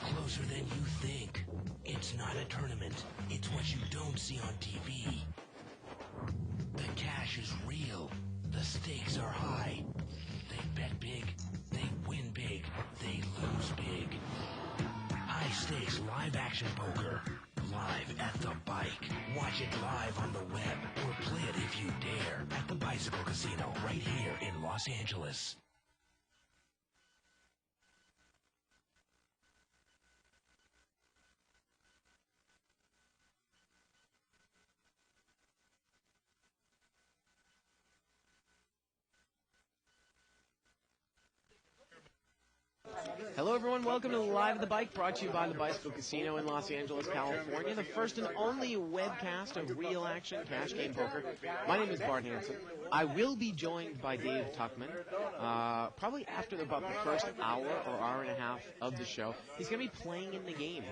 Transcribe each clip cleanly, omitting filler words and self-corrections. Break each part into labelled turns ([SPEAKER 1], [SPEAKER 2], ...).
[SPEAKER 1] closer than you think. It's not a tournament. It's what you don't see on TV. The cash is real. The stakes are high. They bet big. They win big. They lose big. High stakes live action poker. Live at the bike. Watch it live on the web or play it if you dare at the Bicycle Casino right here in Los Angeles.
[SPEAKER 2] Hello everyone, welcome to Live at the Bike, brought to you by the Bicycle Casino in Los Angeles, California, the first and only webcast of real action cash game poker. My name is Bart Hanson. I will be joined by Dave Tuckman, probably after about the first hour or hour and a half of the show. He's going to be playing in the game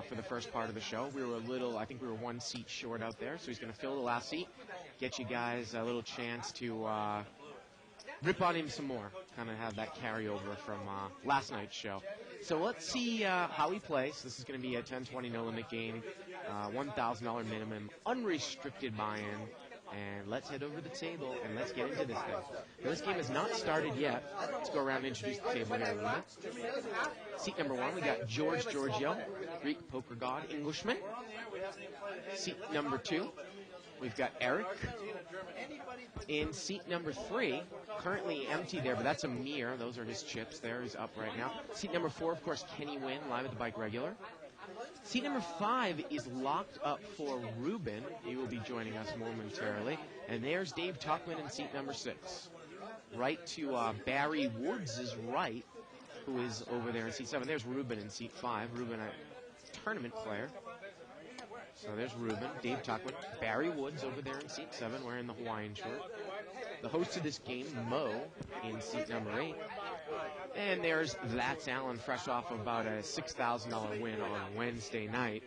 [SPEAKER 2] for the first part of the show. I think we were one seat short out there, so he's going to fill the last seat, get you guys a little chance to rip on him some more, kind of have that carryover from last night's show. So let's see how he plays. This is going to be a 10-20 no-limit game, $1,000 minimum, unrestricted buy-in, and let's head over to the table and let's get into this thing. Now, this game has not started yet. Let's go around and introduce the table here a little bit. Seat number 1, we got George Giorgio, Greek poker god, Englishman. Seat number 2, we've got Eric. In seat number 3, currently empty there, but that's a mirror. Those are his chips there. He's up right now. Seat number 4, of course, Kenny Wynn, Live at the Bike regular. Seat number 5 is locked up for Ruben. He will be joining us momentarily. And there's Dave Tuckman in seat number 6. Right to Barry Woods' right, who is over there in seat 7. There's Ruben in seat 5. Ruben, a tournament player. So there's Ruben, Dave Tuckman, Barry Woods over there in seat 7 wearing the Hawaiian shirt. The host of this game, Mo, in seat number 8. And there's That's Allen, fresh off about a $6,000 win on Wednesday night,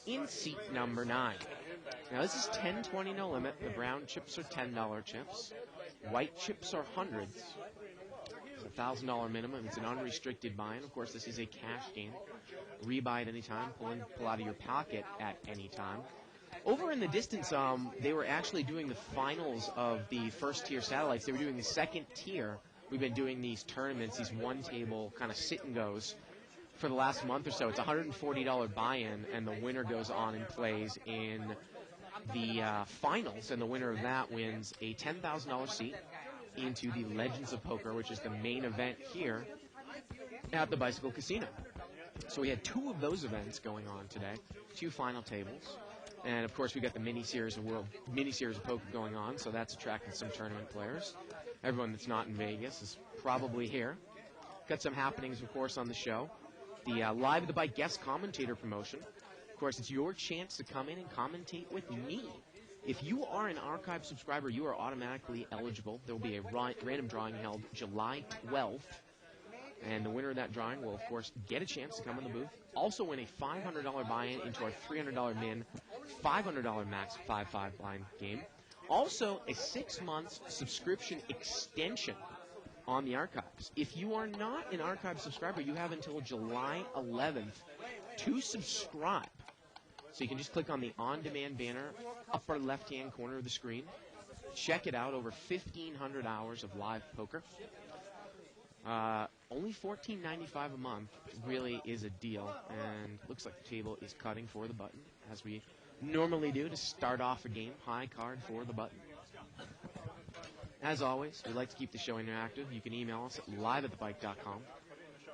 [SPEAKER 2] in seat number 9. Now this is 10-20 no limit. The brown chips are $10 chips. White chips are hundreds. It's a $1,000 minimum. It's an unrestricted buy-in. Of course, this is a cash game. Rebuy at any time. Pull out of your pocket at any time. Over in the distance, they were actually doing the finals of the first tier satellites. They were doing the second tier. We've been doing these tournaments, these one-table kind of sit-and-goes for the last month or so. It's a $140 buy-in, and the winner goes on and plays in the finals, and the winner of that wins a $10,000 seat into the Legends of Poker, which is the main event here at the Bicycle Casino. So we had 2 of those events going on today, 2 final tables. And, of course, we got the mini-series of poker going on, so that's attracted some tournament players. Everyone that's not in Vegas is probably here. Got some happenings, of course, on the show. The Live at the Bike guest commentator promotion. Of course, it's your chance to come in and commentate with me. If you are an archive subscriber, you are automatically eligible. There will be a random drawing held July 12th. And the winner of that drawing will, of course, get a chance to come in the booth. Also win a $500 buy-in into our $300 min, $500 max 5-5 blind game. Also, a 6-month subscription extension on the archives. If you are not an archive subscriber, you have until July 11th to subscribe. So you can just click on the on-demand banner, upper left-hand corner of the screen. Check it out, over 1,500 hours of live poker. Only $14.95 a month really is a deal, and looks like the table is cutting for the button, as we normally do to start off a game. High card for the button. As always, we'd like to keep the show interactive. You can email us at liveatthebike.com.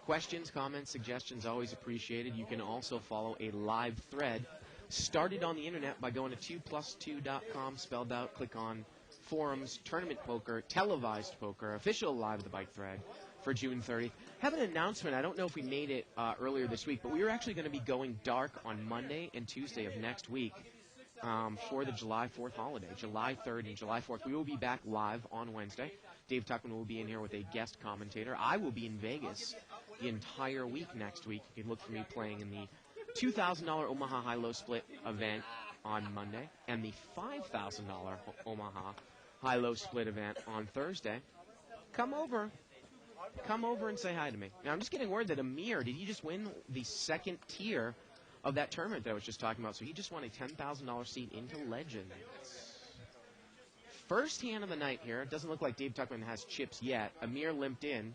[SPEAKER 2] Questions, comments, suggestions, always appreciated. You can also follow a live thread started on the internet by going to 2plus2.com, spelled out. Click on forums, tournament poker, televised poker, official Live at the Bike thread for June 30th. Have an announcement. I don't know if we made it earlier this week, but we are actually going to be going dark on Monday and Tuesday of next week for the July 4th holiday. July 3rd and July 4th. We will be back live on Wednesday. Dave Tuckman will be in here with a guest commentator. I will be in Vegas the entire week next week. You can look for me playing in the $2,000 Omaha High-Low Split event on Monday and the $5,000 Omaha High-Low Split event on Thursday. Come over. come over and say hi to me. Now, I'm just getting word that Amir, did he just win the second tier of that tournament that I was just talking about? So he just won a $10,000 seat into Legends. First hand of the night here. It doesn't look like Dave Tuckman has chips yet. Amir limped in.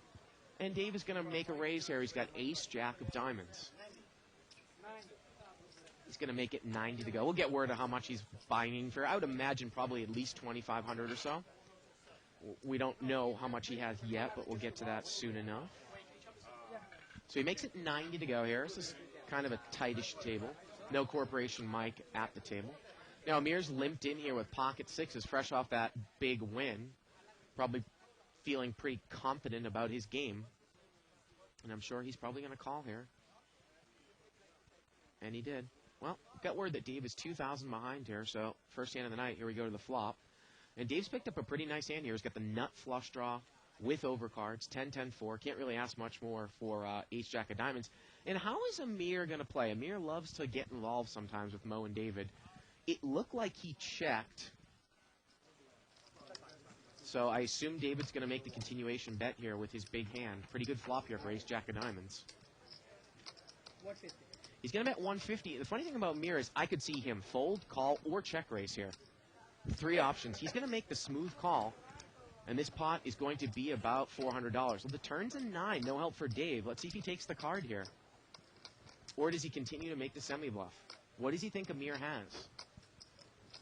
[SPEAKER 2] And Dave is going to make a raise here. He's got ace, jack of diamonds. He's going to make it 90 to go. We'll get word of how much he's buying for. I would imagine probably at least 2,500 or so. We don't know how much he has yet, but we'll get to that soon enough. So he makes it 90 to go here. This is kind of a tightish table. No Corporation Mike at the table. Now Amir's limped in here with pocket sixes, fresh off that big win. Probably feeling pretty confident about his game. And I'm sure he's probably going to call here. And he did. Well, got word that Dave is 2,000 behind here, so first hand of the night, here we go to the flop. And Dave's picked up a pretty nice hand here. He's got the nut flush draw with overcards, 10-10-4. Can't really ask much more for ace-jack of diamonds. And how is Amir going to play? Amir loves to get involved sometimes with Mo and David. It looked like he checked. So I assume David's going to make the continuation bet here with his big hand. Pretty good flop here for ace-jack of diamonds.
[SPEAKER 3] 150.
[SPEAKER 2] He's going to bet 150. The funny thing about Amir is I could see him fold, call, or check raise here. 3 options. He's going to make the smooth call, and this pot is going to be about $400. Well, the turn's a 9. No help for Dave. Let's see if he takes the card here. Or does he continue to make the semi-bluff? What does he think Amir has?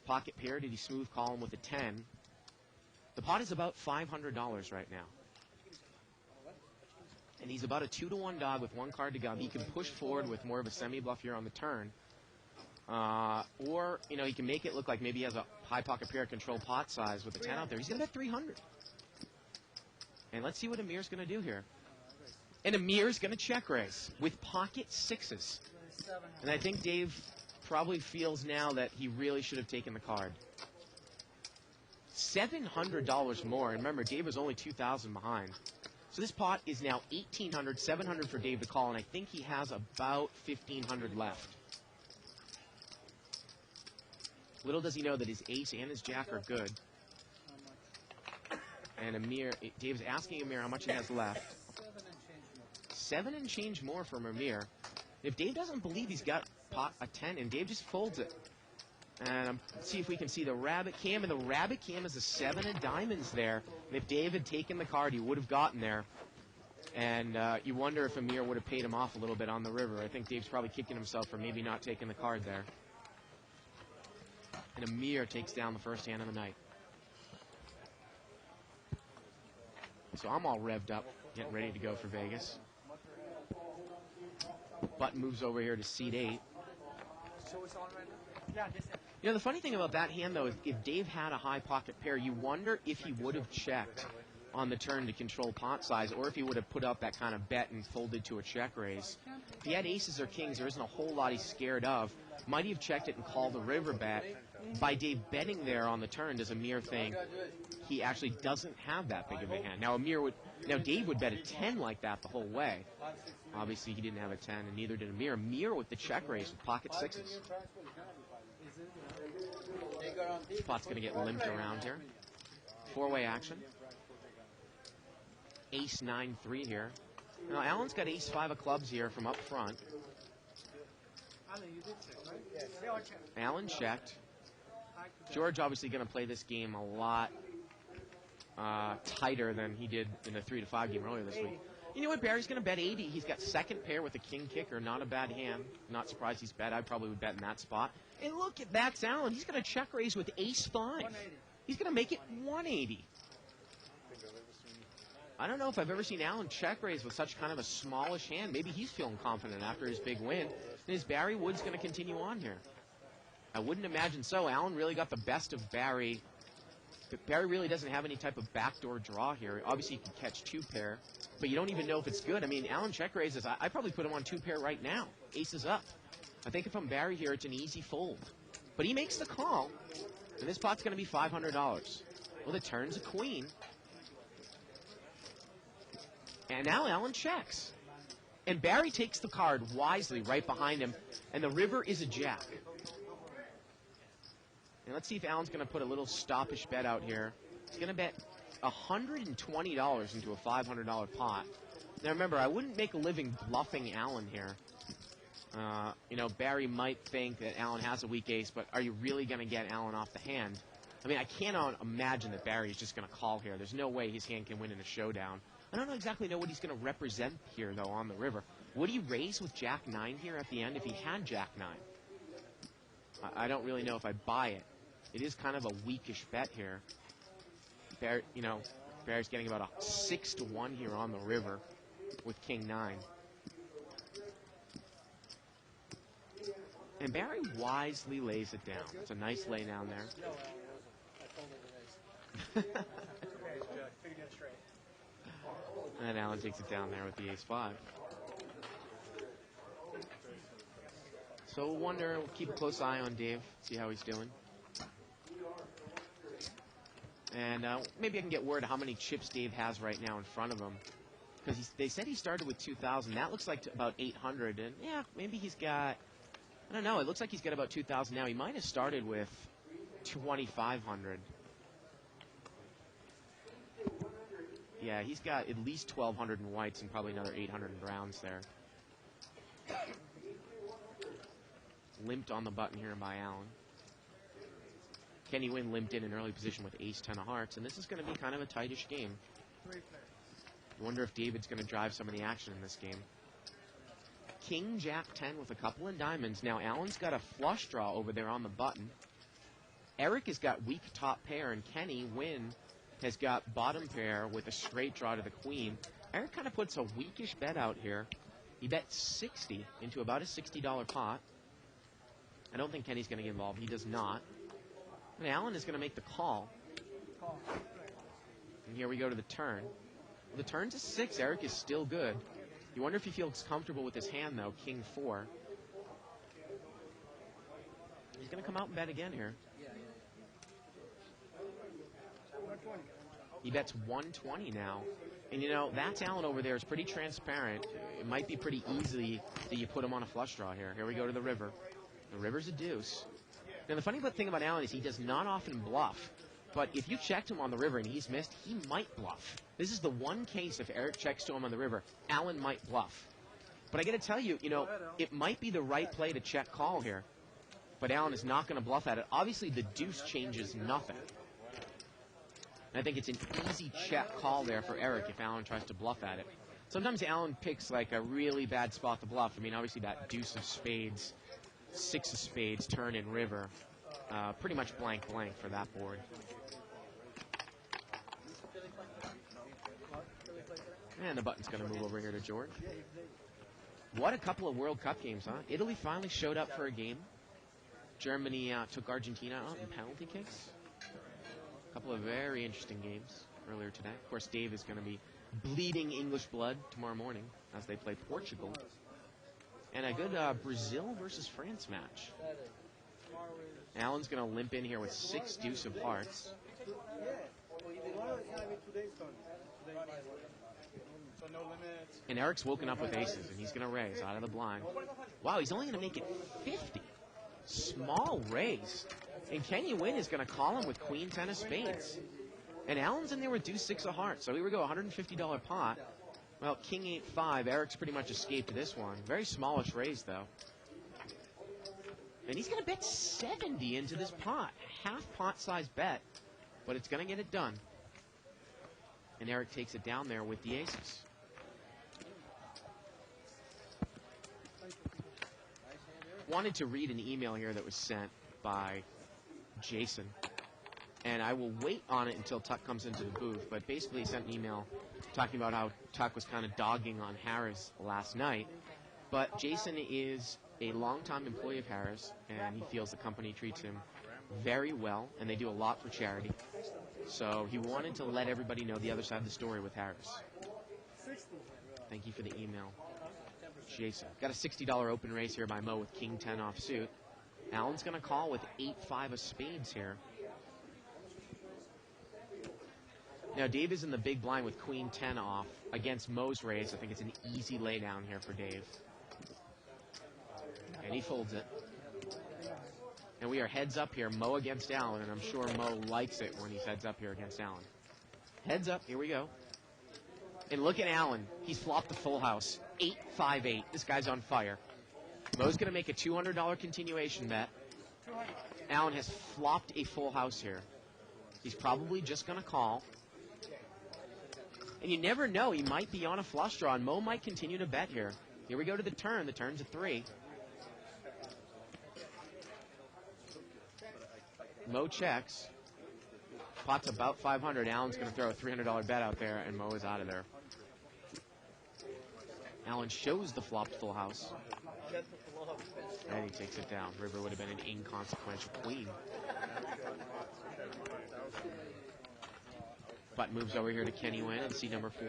[SPEAKER 2] Pocket pair. Did he smooth call him with a 10? The pot is about $500 right now. And he's about a 2-to-1 dog with 1 card to go. He can push forward with more of a semi-bluff here on the turn. Or, you know, he can make it look like maybe he has a high pocket pair control pot size with a 10 out there. He's going to bet 300. And let's see what Amir's going to do here. And Amir's going to check raise with pocket sixes. And I think Dave probably feels now that he really should have taken the card. $700 more. And remember, Dave was only 2,000 behind. So this pot is now $1,800, $700 for Dave to call, and I think he has about $1,500 left. Little does he know that his ace and his jack are good. And Amir, Dave's asking Amir how much he has left. 7 and change more from Amir. If Dave doesn't believe he's got pot a 10, and Dave just folds it. And let's see if we can see the rabbit cam. And the rabbit cam is a 7 of diamonds there. And if Dave had taken the card, he would have gotten there. And you wonder if Amir would have paid him off a little bit on the river. I think Dave's probably kicking himself for maybe not taking the card there. And Amir takes down the first hand of the night. So I'm all revved up, getting ready to go for Vegas. Button moves over here to seat 8. You know, the funny thing about that hand, though, is if Dave had a high pocket pair, you wonder if he would have checked on the turn to control pot size, or if he would have put up that kind of bet and folded to a check raise. If he had aces or kings, there isn't a whole lot he's scared of. Might he have checked it and called the river bet? By Dave betting there on the turn, does Amir think he actually doesn't have that big of a hand? Now Dave would bet a 10 like that the whole way. Obviously, he didn't have a 10, and neither did Amir. Amir with the check raise with pocket sixes. Spot's going to get limped around here. 4-way action. Ace 9-3 here. Now, Allen's got ace 5 of clubs here from up front. Allen checked. George obviously going to play this game a lot tighter than he did in the 3-5 game earlier this week. You know what? Barry's going to bet 80. He's got second pair with a king kicker. Not a bad hand. Not surprised he's bet. I probably would bet in that spot. And look at that's Allen. He's going to check raise with ace 5. He's going to make it 180. I don't know if I've ever seen Allen check raise with such kind of a smallish hand. Maybe he's feeling confident after his big win. And is Barry Woods going to continue on here? I wouldn't imagine so. Allen really got the best of Barry. But Barry really doesn't have any type of backdoor draw here. Obviously, he can catch 2-pair, but you don't even know if it's good. I mean, Allen check raises. I probably put him on 2-pair right now. Ace is up. I think if I'm Barry here, it's an easy fold. But he makes the call, and this pot's going to be $500. Well, the turn's a queen. And now Allen checks. And Barry takes the card wisely right behind him, and the river is a jack. And let's see if Allen's going to put a little stoppish bet out here. He's going to bet $120 into a $500 pot. Now remember, I wouldn't make a living bluffing Alan here. You know, Barry might think that Alan has a weak ace, but are you really going to get Alan off the hand? I mean, I cannot imagine that Barry is just going to call here. There's no way his hand can win in a showdown. I don't exactly know what he's going to represent here, though, on the river. Would he raise with Jack-9 here at the end if he had Jack-9? I don't really know if I buy it. It is kind of a weakish bet here. You know, Barry's getting about a 6-1 here on the river with King-9. And Barry wisely lays it down. It's a nice lay down there. And Alan takes it down there with the ace-5. So we'll wonder, we'll keep a close eye on Dave, see how he's doing. And maybe I can get word of how many chips Dave has right now in front of him. Because they said he started with 2,000. That looks like about 800. And yeah, maybe he's got, I don't know, it looks like he's got about 2,000 now. He might have started with 2,500. Yeah, he's got at least 1,200 in whites and probably another 800 in browns there. Limped on the button here by Alan. Kenny Wynn limped in an early position with ace-10 of hearts, and this is going to be kind of a tightish game. I wonder if David's going to drive some of the action in this game. King, Jack 10 with a couple of diamonds. Now Alan's got a flush draw over there on the button. Eric has got weak top pair, and Kenny Wynn has got bottom pair with a straight draw to the queen. Eric kind of puts a weakish bet out here. He bets 60 into about a $60 pot. I don't think Kenny's going to get involved. He does not. And Alan is going to make the call. And here we go to the turn. The turn's a 6. Eric is still good. You wonder if he feels comfortable with his hand, though. King 4. He's going to come out and bet again here. He bets 120 now. And, you know, that's Alan over there. Is pretty transparent. It might be pretty easy that you put him on a flush draw here. Here we go to the river. The river's a deuce. Now, the funny thing about Alan is he does not often bluff. But if you checked him on the river and he's missed, he might bluff. This is the one case if Eric checks to him on the river, Alan might bluff. But I got to tell you, you know, it might be the right play to check call here. But Alan is not going to bluff at it. Obviously, the deuce changes nothing. And I think it's an easy check call there for Eric if Alan tries to bluff at it. Sometimes Alan picks like a really bad spot to bluff. I mean, obviously that deuce of spades, 6 of spades, turn in river. Pretty much blank for that board. And the button's going to move over here to George. What a couple of World Cup games, huh? Italy finally showed up for a game. Germany took Argentina out in penalty kicks. A couple of very interesting games earlier today. Of course, Dave is going to be bleeding English blood tomorrow morning as they play Portugal. And a good Brazil versus France match. Alan's going to limp in here with 6 deuce of hearts. And Eric's woken up with aces, and he's going to raise out of the blind. Wow, he's only going to make it 50. Small raise. And Kenny Wynn is going to call him with queen 10 of spades. And Alan's in there with deuce 6 of hearts. So here we go, $150 pot. Well, king 8-5. Eric's pretty much escaped this one. Very smallish raise, though. And he's going to bet 70 into this pot. Half pot size bet. But it's going to get it done. And Eric takes it down there with the aces. Wanted to read an email here that was sent by Jason. And I will wait on it until Tuck comes into the booth. But basically he sent an email talking about how Tuck was kind of dogging on Harris last night. But Jason is a longtime employee of Harris, and he feels the company treats him very well, and they do a lot for charity. So he wanted to let everybody know the other side of the story with Harris. Thank you for the email, Jason. Got a $60 open raise here by Mo with king 10 off suit. Alan's going to call with 8-5 of spades here. Now, Dave is in the big blind with queen 10 off against Mo's raise. I think it's an easy laydown here for Dave. And he folds it. And we are heads up here, Mo against Alan, and I'm sure Mo likes it when he's heads up here against Alan. Heads up, here we go. And look at Allen. He's flopped the full house. 8-5-8. This guy's on fire. Mo's going to make a $200 continuation bet. Allen has flopped a full house here. He's probably just going to call. And you never know. He might be on a flush draw, and Mo might continue to bet here. Here we go to the turn. The turn's a 3. Mo checks. Pot's about 500. Allen's going to throw a $300 bet out there, and Mo is out of there. Allen shows the flopped full house. And he takes it down. River would have been an inconsequential queen. Button moves over here to Kenny Nguyen in seat number 4.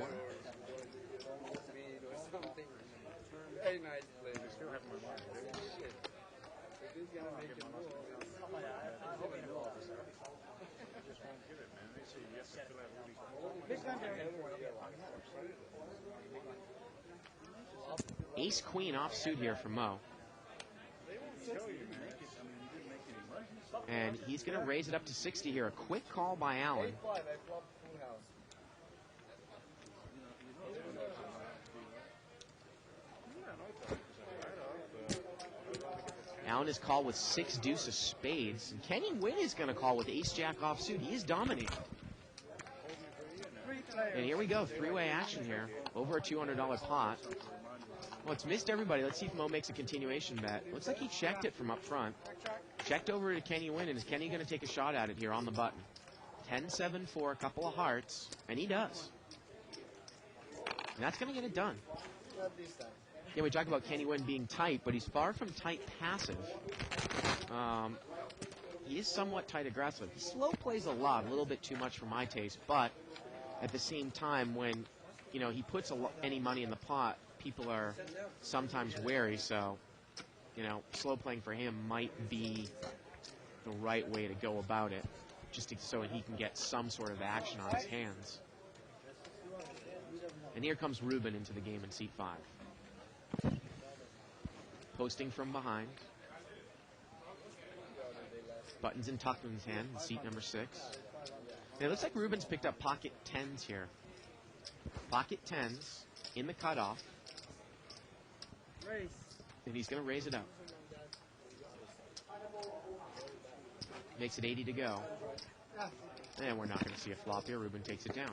[SPEAKER 2] Ace queen offsuit here for Mo. And he's going to raise it up to 60 here. A quick call by Allen. Allen is called with 6 deuce of spades. And Kenny Nguyen is going to call with ace jack offsuit. He is dominating. And here we go. 3-way action here. Over a $200 pot. Well, it's missed everybody. Let's see if Mo makes a continuation bet. Looks like he checked it from up front. Checked over to Kenny Nguyen, and is Kenny going to take a shot at it here on the button? 10-7 for a couple of hearts, and he does. And that's going to get it done. Yeah, we talk about Kenny Nguyen being tight, but he's far from tight passive. He is somewhat tight aggressive. He slow plays a lot, a little bit too much for my taste, but at the same time, when he puts any money in the pot, people are sometimes wary, so slow playing for him might be the right way to go about it, just so he can get some sort of action on his hands. And here comes Ruben into the game in seat 5. Posting from behind. Buttons in Tuckman's hand in seat number 6. And it looks like Ruben's picked up pocket 10s here. Pocket 10s in the cutoff. And he's going to raise it up. Makes it 80 to go. And we're not going to see a flop here. Ruben takes it down.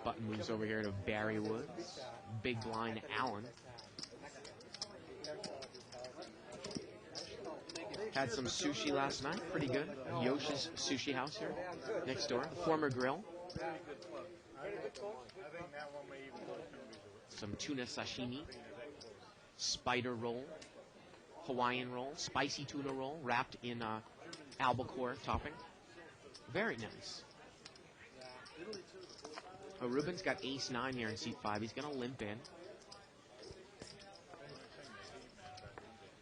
[SPEAKER 2] Button moves over here to Barry Woods. Big blind Allen. Had some sushi last night. Pretty good. Yoshi's Sushi House here next door. Former grill. Some tuna sashimi. Spider roll. Hawaiian roll. Spicy tuna roll wrapped in albacore topping. Very nice. Oh, Ruben's got ace-9 here in seat 5. He's going to limp in.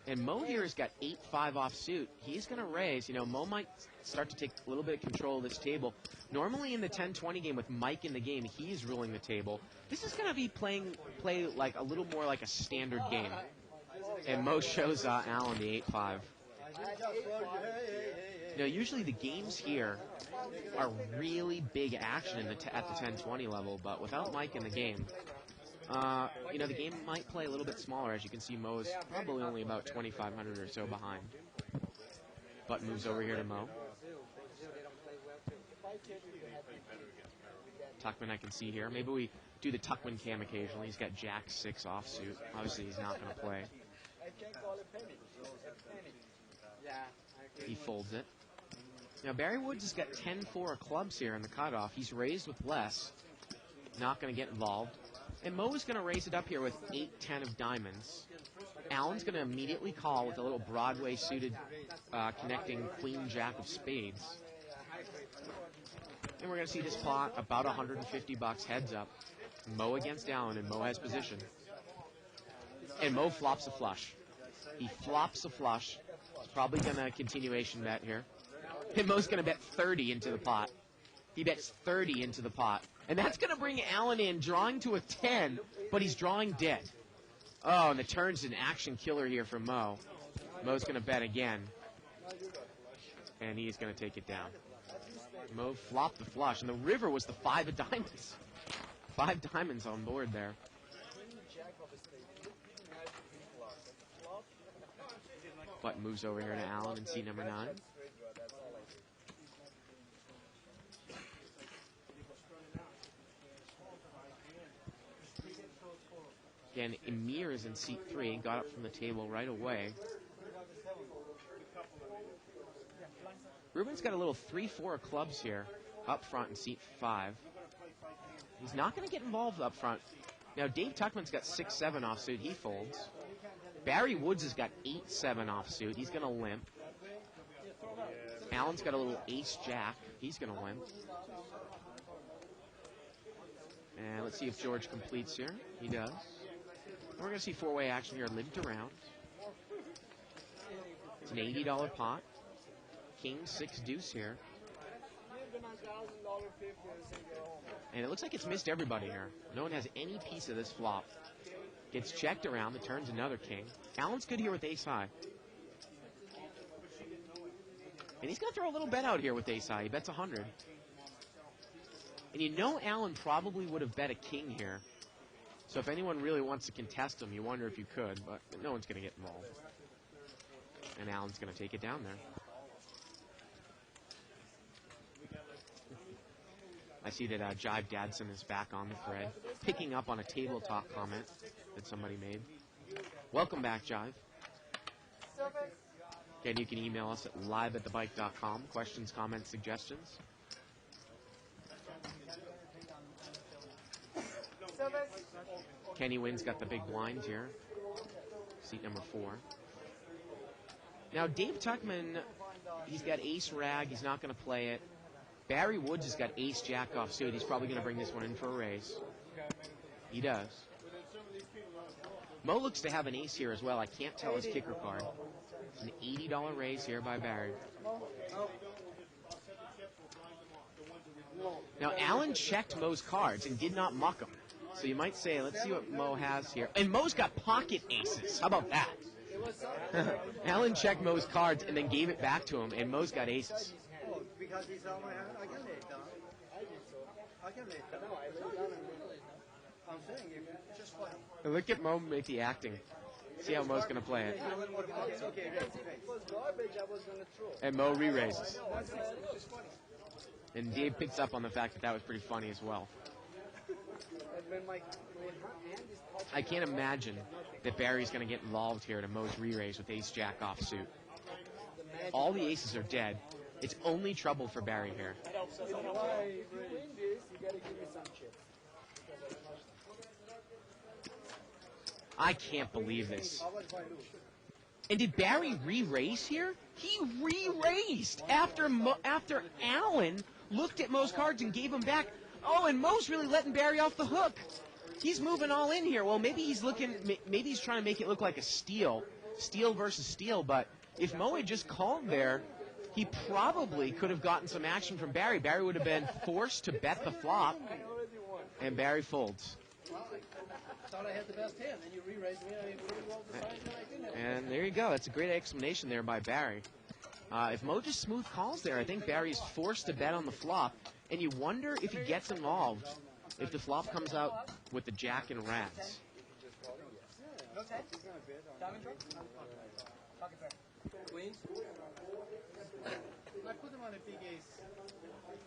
[SPEAKER 2] And Mo here has got 8-5 offsuit. He's going to raise. Mo might start to take a little bit of control of this table. Normally in the 10-20 game with Mike in the game, he's ruling the table. This is going to be play like a little more like a standard game. And Mo shows Allen the 8-5. Usually the games here are really big action at the 10-20 level, but without Mike in the game, the game might play a little bit smaller. As you can see, Mo is probably only about 2,500 or so behind. Button moves over here to Mo. Tuckman I can see here. Maybe we do the Tuckman cam occasionally. He's got Jack 6 offsuit. Obviously, he's not going to play. He folds it. Now, Barry Woods has got 10-4 of clubs here in the cutoff. He's raised with less. Not going to get involved. And Mo is going to raise it up here with 8-10 of diamonds. Allen's going to immediately call with a little Broadway-suited connecting Queen-Jack of spades. And we're going to see this pot about $150 heads up. Mo against Allen, and Mo has position. And Mo flops a flush. He flops a flush. He's probably going to continuation bet here. And Mo's going to bet 30 into the pot. He bets 30 into the pot. And that's going to bring Allen in, drawing to a 10, but he's drawing dead. Oh, and the turn's an action killer here for Mo. Mo's going to bet again. And he's going to take it down. Mo flopped the flush, and the river was the 5 of diamonds. 5 diamonds on board there. Button moves over here to Allen in seat number 9. Again, Emir is in seat 3 and got up from the table right away. Ruben's got a little 3-4 of clubs here up front in seat 5. He's not going to get involved up front. Now, Dave Tuckman's got 6-7 offsuit. He folds. Barry Woods has got 8-7 offsuit. He's going to limp. Allen's got a little ace-jack. He's going to limp. And let's see if George completes here. He does. We're going to see 4-way action here, limped around. It's an $80 pot. King 6 deuce here. And it looks like it's missed everybody here. No one has any piece of this flop. Gets checked around. The turn's another king. Allen's good here with ace high. And he's going to throw a little bet out here with ace high. He bets 100. And you know Allen probably would have bet a king here. So if anyone really wants to contest him, you wonder if you could. But no one's going to get involved. And Allen's going to take it down there. I see that Jive Dadson is back on the thread, picking up on a tabletop comment that somebody made. Welcome back, Jive. Again, you can email us at live@thebike.com. Questions, comments, suggestions. Kenny Wynn's got the big blind here. Seat number 4. Now, Dave Tuckman, he's got ace rag. He's not going to play it. Barry Woods has got ace-jack off suit. He's probably going to bring this one in for a raise. He does. Mo looks to have an ace here as well. I can't tell his kicker card. It's an $80 raise here by Barry. Now, Allen checked Mo's cards and did not muck them. So you might say, let's see what Mo has here. And Mo's got pocket aces. How about that? Allen checked Mo's cards and then gave it back to him, and Mo's got aces.
[SPEAKER 3] Because he's on my hand, I can lay it down. I can lay it down. I'm saying, if just like...
[SPEAKER 2] Look at Mo make the acting. See how Mo's going to play it. And Mo re-raises. And Dave picks up on the fact that that was pretty funny as well. I can't imagine that Barry's going to get involved here to Mo's re-raise with ace-jack offsuit. All the aces are dead. It's only trouble for Barry here. I can't believe this. And did Barry re-raise here? He re-raised after Allen looked at Mo's cards and gave them back. Oh, and Mo's really letting Barry off the hook. He's moving all in here. Well, maybe he's trying to make it look like a steal versus steal. But if Mo had just called there, he probably could have gotten some action from Barry. Barry would have been forced to bet the flop, and Barry folds.
[SPEAKER 3] Thought I had the best hand, then you re-raised me, I pretty well decided that I didn't have.
[SPEAKER 2] And there you go. That's a great explanation there by Barry. If Mo just smooth calls there, I think Barry's forced to bet on the flop, and you wonder if he gets involved if the flop comes out with the jack and rats.
[SPEAKER 3] Queens? I put him on a big ace.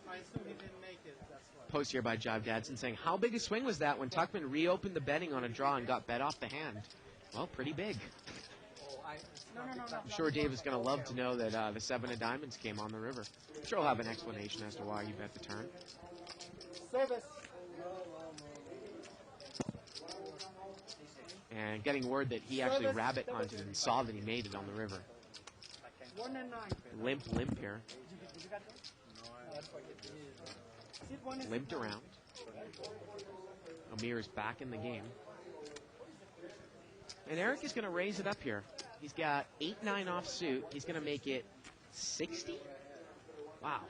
[SPEAKER 3] I assume he didn't make it, that's why.
[SPEAKER 2] Post here by Jive Dadson saying, how big a swing was that when Tuckman reopened the betting on a draw and got bet off the hand? Well, pretty big. I'm sure Dave is going to love to know that the 7 of diamonds came on the river. I'm sure he'll have an explanation as to why you bet the turn.
[SPEAKER 3] Service.
[SPEAKER 2] And getting word that he actually rabbit hunted and saw that he made it on the river.
[SPEAKER 3] 1 and 9.
[SPEAKER 2] Limp here. Limped around. Amir is back in the game. And Eric is going to raise it up here. He's got 8-9 offsuit. He's going to make it 60? Wow.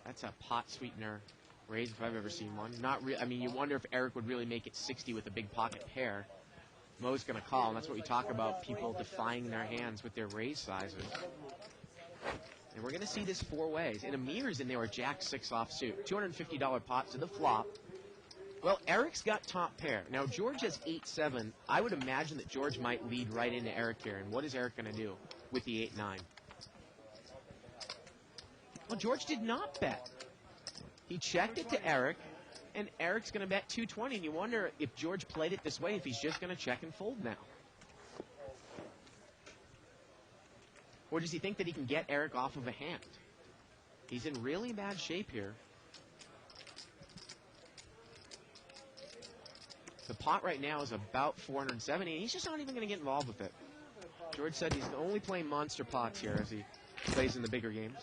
[SPEAKER 2] That's a pot sweetener raise if I've ever seen one. I mean, you wonder if Eric would really make it 60 with a big pocket pair. Mo's going to call, and that's what we talk about, people defying their hands with their raise sizes. And we're going to see this four ways. And Amir's in there with Jack 6 offsuit. $250 pot to the flop. Well, Eric's got top pair. Now, George has 8-7. I would imagine that George might lead right into Eric here. And what is Eric going to do with the 8-9? Well, George did not bet. He checked it to Eric, and Eric's going to bet 220. And you wonder if George played it this way, if he's just going to check and fold now. Or does he think that he can get Eric off of a hand? He's in really bad shape here. The pot right now is about 470, and he's just not even going to get involved with it. George said he's only playing monster pots here as he plays in the bigger games.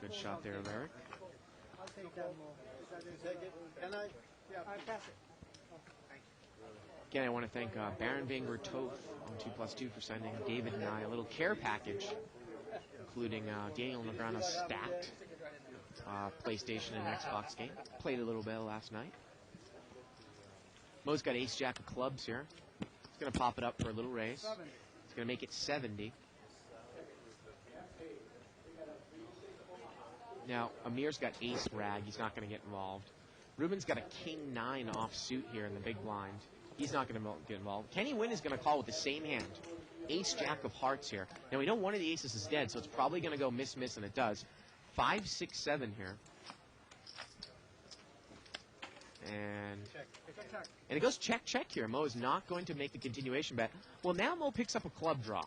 [SPEAKER 2] Good shot there of Eric.
[SPEAKER 3] I'll take that more. Take it. Can I? Yeah, I pass it.
[SPEAKER 2] Again, I want to thank Baron Banger Toth on 2+2 for sending David and I a little care package, including Daniel Negreanu's stacked PlayStation and Xbox game. Played a little bit last night. Mo's got ace-jack of clubs here. He's going to pop it up for a little raise. He's going to make it 70. Now, Amir's got ace-rag. He's not going to get involved. Ruben's got a king-9 offsuit here in the big blind. He's not going to get involved. Kenny Wynn is going to call with the same hand. Ace-jack of hearts here. Now, we know one of the aces is dead, so it's probably going to go miss-miss, and it does. 5, 6, 7 here. And it goes check-check here. Mo is not going to make the continuation bet. Well, now Mo picks up a club draw.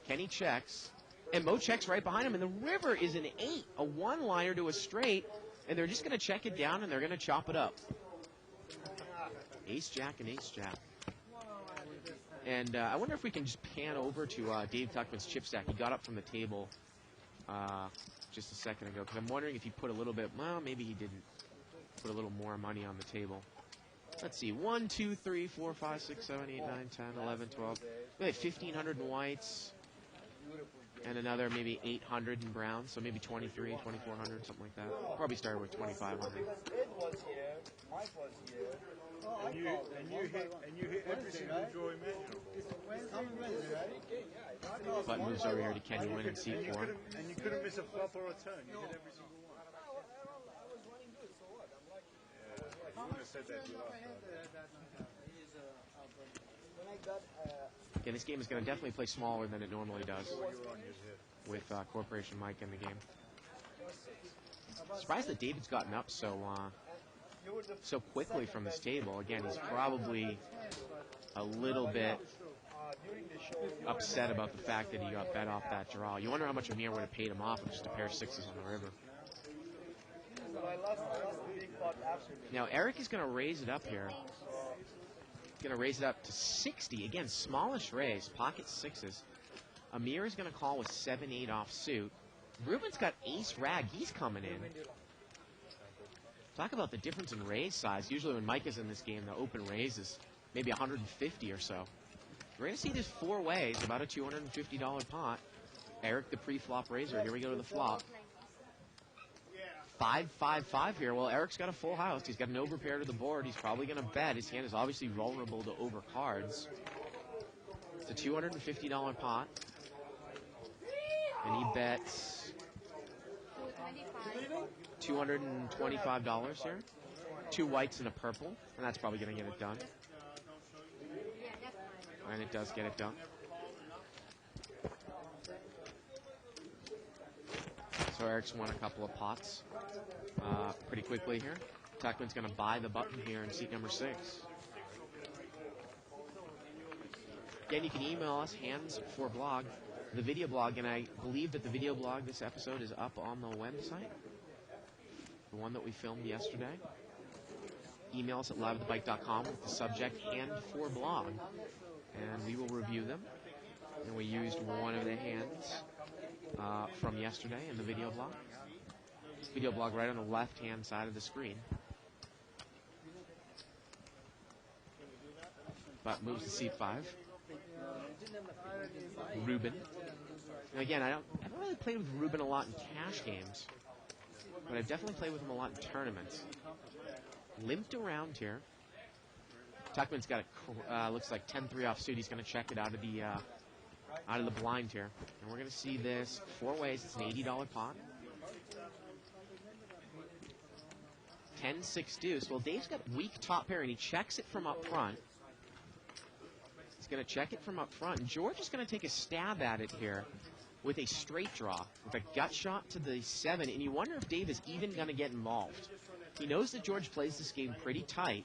[SPEAKER 2] Kenny checks. And Mo checks right behind him, and the river is an 8, a one-liner to a straight, and they're just going to check it down, and they're going to chop it up. Ace-jack and ace-jack. And I wonder if we can just pan over to Dave Tuckman's chip stack. He got up from the table just a second ago, because I'm wondering if he put a little bit, well, maybe he didn't put a little more money on the table. Let's see, 1, 2, 3, 4, 5, 6, 7, 8, 9, 10, 11, 12. We had 1,500 in whites. And another maybe 800 in brown, so maybe 23, 2,400, something like that. Probably started with 2,500.
[SPEAKER 3] Ed was here, Mike was here. And you hit every single draw imaginable.
[SPEAKER 2] Button moves over here to Kenny Wynn in seat 4.
[SPEAKER 3] And you couldn't miss a flop or a turn. You hit every single one. Yeah, you would have said that to you last time.
[SPEAKER 2] Again, this game is going to definitely play smaller than it normally does with Corporation Mike in the game. Surprised that David's gotten up so quickly from this table. Again, he's probably a little bit upset about the fact that he got bet off that draw. You wonder how much Amir would have paid him off with just a pair of sixes on the river. Now, Eric is going to raise it up here. Going to raise it up to 60. Again, smallish raise, pocket sixes. Amir is going to call with 7-8 offsuit. Ruben's got ace-rag. He's coming in. Talk about the difference in raise size. Usually when Mike is in this game, the open raise is maybe 150 or so. We're going to see this four ways, about a $250 pot. Eric, the pre-flop raiser. Here we go to the flop. 5-5-5 here. Well, Eric's got a full house. He's got an overpair to the board. He's probably going to bet. His hand is obviously vulnerable to over cards. It's a $250 pot. And he bets $225 here. 2 whites and a purple. And that's probably going to get it done. And it does get it done. So Eric's won a couple of pots pretty quickly here. Tuckman's going to buy the button here in seat number 6. Again, you can email us, hands4blog, the video blog, and I believe that the video blog, this episode, is up on the website, the one that we filmed yesterday. Email us at liveatthebike.com with the subject, hand4blog, and we will review them. And we used one of the hands from yesterday in the video blog. Video blog right on the left-hand side of the screen. But moves to seat 5. Ruben. And again, I haven't really played with Ruben a lot in cash games, but I've definitely played with him a lot in tournaments. limped around here. Tuckman's got a looks like 10-3 offsuit. He's going to check it out of the blind here, and we're going to see this 4 ways. It's an $80 pot. 10-6 deuce. Well, Dave's got weak top pair, and he checks it from up front. He's going to check it from up front, and George is going to take a stab at it here with a straight draw, with a gut shot to the 7, and you wonder if Dave is even going to get involved. He knows that George plays this game pretty tight.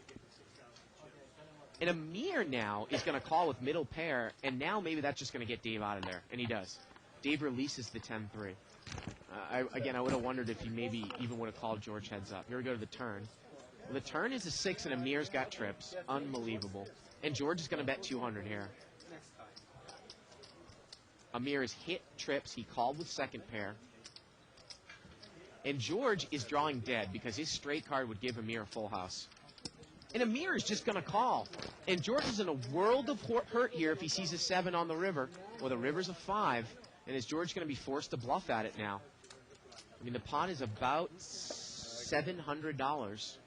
[SPEAKER 2] And Amir now is going to call with middle pair, and now maybe that's just going to get Dave out of there, and he does. Dave releases the 10-3. Again, I would have wondered if he maybe even would have called George heads up. Here we go to the turn. Well, the turn is a 6, and Amir's got trips. Unbelievable. And George is going to bet 200 here. Amir has hit trips. He called with second pair. And George is drawing dead because his straight card would give Amir a full house. And Amir is just going to call. And George is in a world of hurt here if he sees a 7 on the river. Well, the river's a 5. And is George going to be forced to bluff at it now? I mean, the pot is about $700.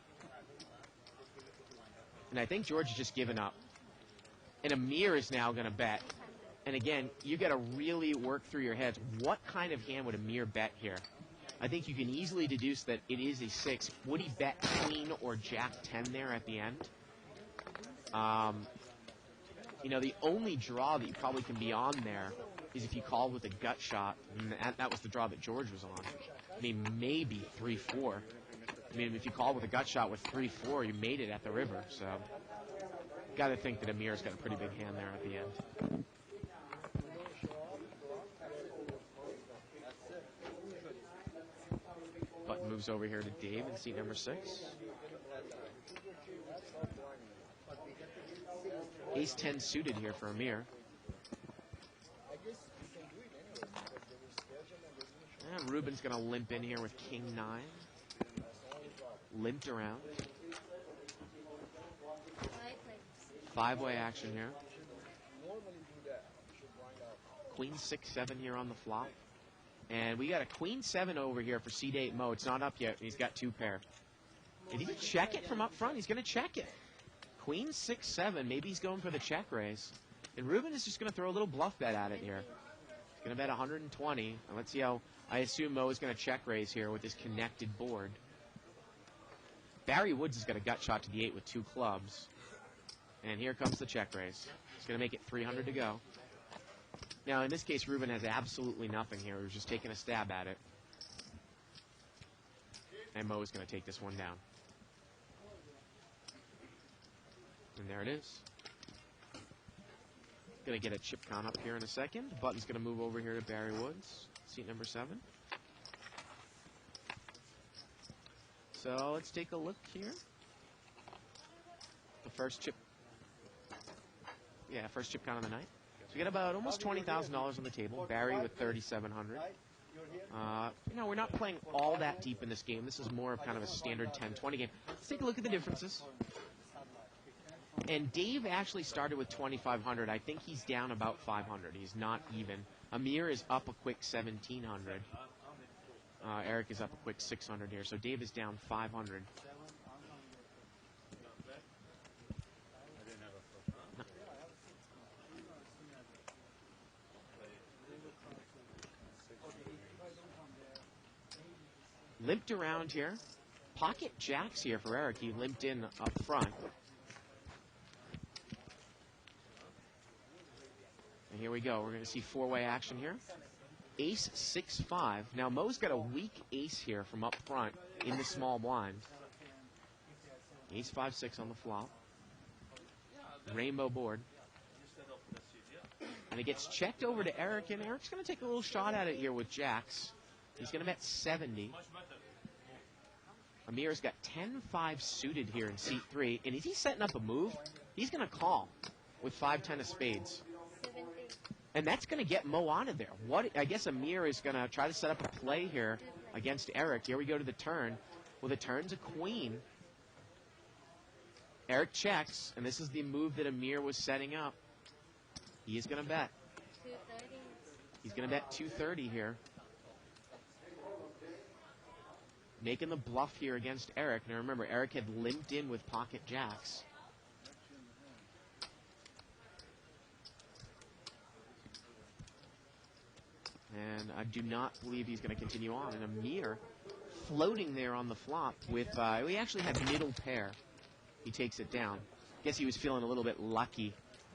[SPEAKER 2] And I think George has just given up. And Amir is now going to bet. And again, you got to really work through your heads. What kind of hand would Amir bet here? I think you can easily deduce that it is a 6. Would he bet queen or jack 10 there at the end? You know, the only draw that you probably can be on there is if you call with a gut shot. And that was the draw that George was on. I mean, maybe 3-4. I mean, if you call with a gut shot with 3-4, you made it at the river. So, got to think that Amir's got a pretty big hand there at the end. Button moves over here to Dave in seat number 6. Ace-10 suited here for Amir. And Ruben's going to limp in here with King-9. Limped around. 5-way action here. Queen 6-7 here on the flop. And we got a Queen 7 over here for seat 8 Mo. It's not up yet. He's got 2 pair. Did he check it from up front? He's going to check it. Queen 6-7. Maybe he's going for the check raise. And Ruben is just going to throw a little bluff bet at it here. He's going to bet 120. And let's see how, I assume Mo is going to check raise here with his connected board. Barry Woods has got a gut shot to the 8 with 2 clubs. And here comes the check raise. He's going to make it 300 to go. Now, in this case, Ruben has absolutely nothing here. He was just taking a stab at it. And Mo is going to take this one down. And there it is. Going to get a chip count up here in a second. Button's going to move over here to Barry Woods, seat number 7. So let's take a look here. The first chip. Yeah, first chip count of the night. So we got about almost $20,000 on the table. Barry with $3,700. You know, we're not playing all that deep in this game. This is more of kind of a standard 10-20 game. Let's take a look at the differences. And Dave actually started with $2,500. I think he's down about $500. He's not even. Amir is up a quick $1,700. Eric is up a quick $600 here. So Dave is down $500. Limped around here. Pocket jacks here for Eric. He limped in up front. And here we go. We're going to see 4-way action here. Ace 6-5. Now Mo's got a weak ace here from up front in the small blind. Ace 5-6 on the flop. Rainbow board. And it gets checked over to Eric, and Eric's going to take a little shot at it here with jacks. He's going to bet 70. Amir's got 10-5 suited here in seat 3. And is he setting up a move? He's going to call with 5-10 of spades. And that's going to get Mo out of there. I guess Amir is going to try to set up a play here against Eric. Here we go to the turn. Well, the turn's a queen. Eric checks, and this is the move that Amir was setting up. He is going to bet.
[SPEAKER 4] 230.
[SPEAKER 2] He's going to bet 230 here. making the bluff here against Eric. Now remember, Eric had limped in with pocket jacks. And I do not believe he's going to continue on. And Amir floating there on the flop with, we actually had middle pair. He takes it down. Guess he was feeling a little bit lucky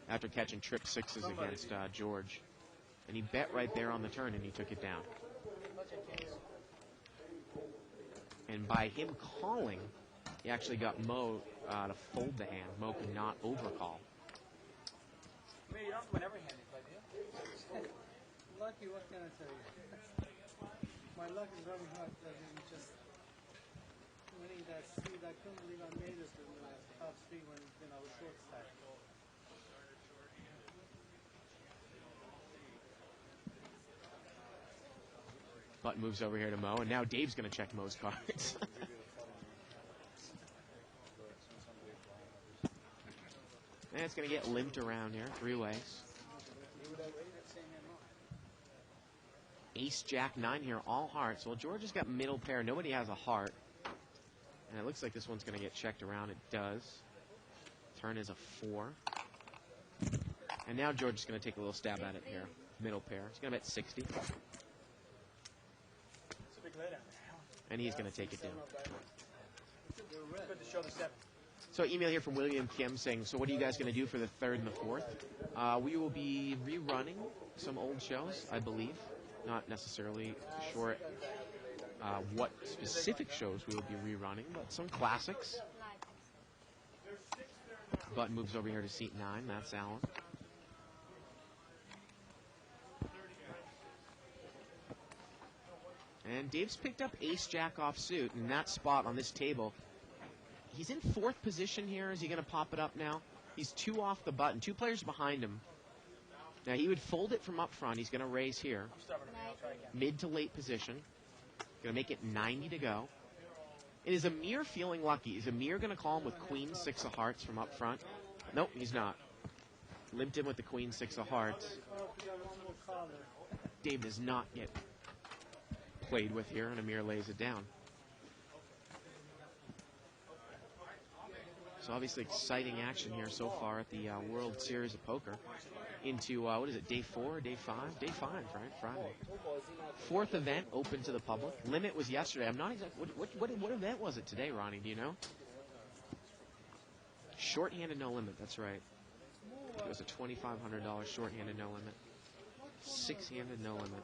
[SPEAKER 2] after catching trip sixes against George. And he bet right there on the turn and he took it down. And by him calling, he actually got Mo to fold the hand. Mo could not overcall.
[SPEAKER 3] I mean, you don't win every hand you play, do you? Lucky, what can I tell you? My luck is running hard. I mean, just winning that seed. I couldn't believe I made this in the top three when I was short stack.
[SPEAKER 2] Button moves over here to Mo, and now Dave's going to check Mo's cards. And it's going to get limped around here, three ways. Ace, Jack, 9 here, all hearts. Well, George has got middle pair. Nobody has a heart. And it looks like this one's going to get checked around. It does. Turn is a 4. And now George is going to take a little stab at it here. Middle pair. He's going to bet 60. And he's going to take it down. So email here from William Kim saying, so what are you guys going to do for the 3rd and the 4th? We will be rerunning some old shows, I believe. Not necessarily sure what specific shows we will be rerunning, but some classics. Button moves over here to seat 9. That's Alan. And Dave's picked up ace-jack offsuit in that spot on this table. He's in 4th position here. Is he going to pop it up now? He's 2 off the button. 2 players behind him. Now he would fold it from up front. He's going to raise here. Mid to late position. Going to make it 90 to go. And is Amir feeling lucky? Is Amir going to call him with queen 6 of hearts from up front? Nope, he's not. Limped in with the queen 6 of hearts. Dave does not get played with here, and Amir lays it down. So obviously exciting action here so far at the World Series of Poker. Into, what is it, day 4 or day 5? Day 5, right? Friday. 4th event open to the public. Limit was yesterday. I'm not exactly, what event was it today, Ronnie? Do you know? Short-handed no limit, that's right. It was a $2,500 short-handed no limit. 6-handed no limit.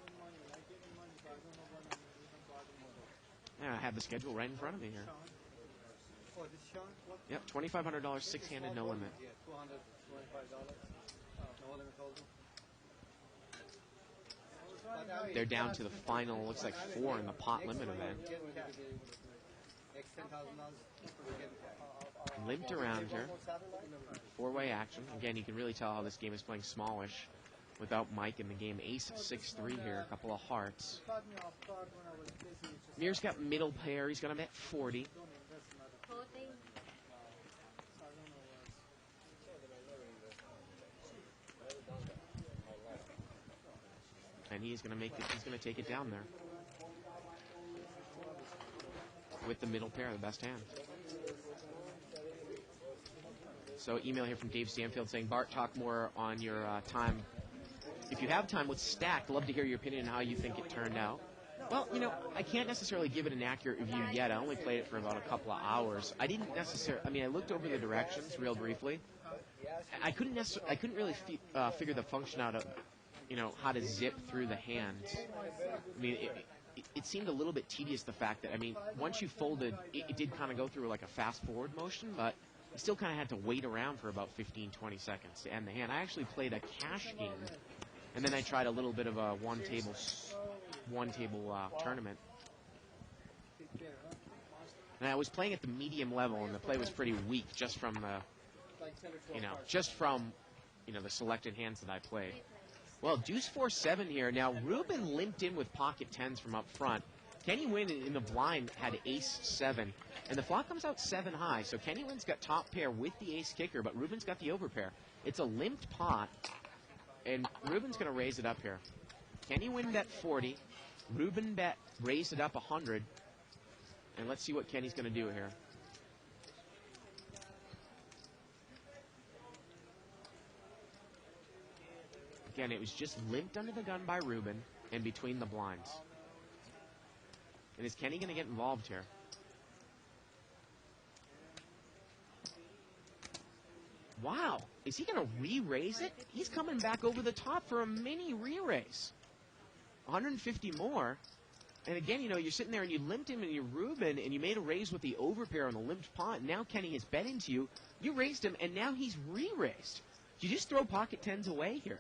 [SPEAKER 2] Yeah, I have the schedule right in front of me here. Yep, $2,500 6-handed no limit. They're down to the final, looks like 4 in the pot limit event. Limped around here. 4-way action. Again, you can really tell how this game is playing smallish without Mike in the game. Ace 6-3 here, a couple of hearts. Mir's got middle pair. He's going to bet 40. And he's going to make it. He's going to take it down there with the middle pair, the best hand. So email here from Dave Stanfield saying, Bart, talk more on your time. If you have time, let's stack. Love to hear your opinion on how you think it turned out. Well, you know, I can't necessarily give it an accurate review yet. I only played it for about a couple of hours. I didn't necessarily. I mean, I looked over the directions real briefly. I couldn't really figure the function out of, you know, how to zip through the hands. I mean, it seemed a little bit tedious, the fact that, I mean, once you folded, it did kind of go through like a fast-forward motion, but you still kind of had to wait around for about 15, 20 seconds to end the hand. I actually played a cash game, and then I tried a little bit of a one-table tournament. And I was playing at the medium level, and the play was pretty weak just from the, the selected hands that I played. Well, deuce 4-7 here. Now, Ruben limped in with pocket 10s from up front. Kenny Wynn in the blind had ace 7, and the flop comes out 7 high. So Kenny Wynn's got top pair with the ace kicker, but Ruben's got the overpair. It's a limped pot, and Ruben's going to raise it up here. Kenny Wynn bet 40. Ruben raised it up 100. And let's see what Kenny's going to do here. Again, it was just limped under the gun by Ruben and between the blinds. And is Kenny going to get involved here? Wow. Is he going to re-raise it? He's coming back over the top for a mini re-raise. 150 more. And again, you know, you're sitting there and you limped him and you Ruben and you made a raise with the overpair on the limped pot. Now Kenny has bet into you. You raised him and now he's re-raised. You just throw pocket tens away here.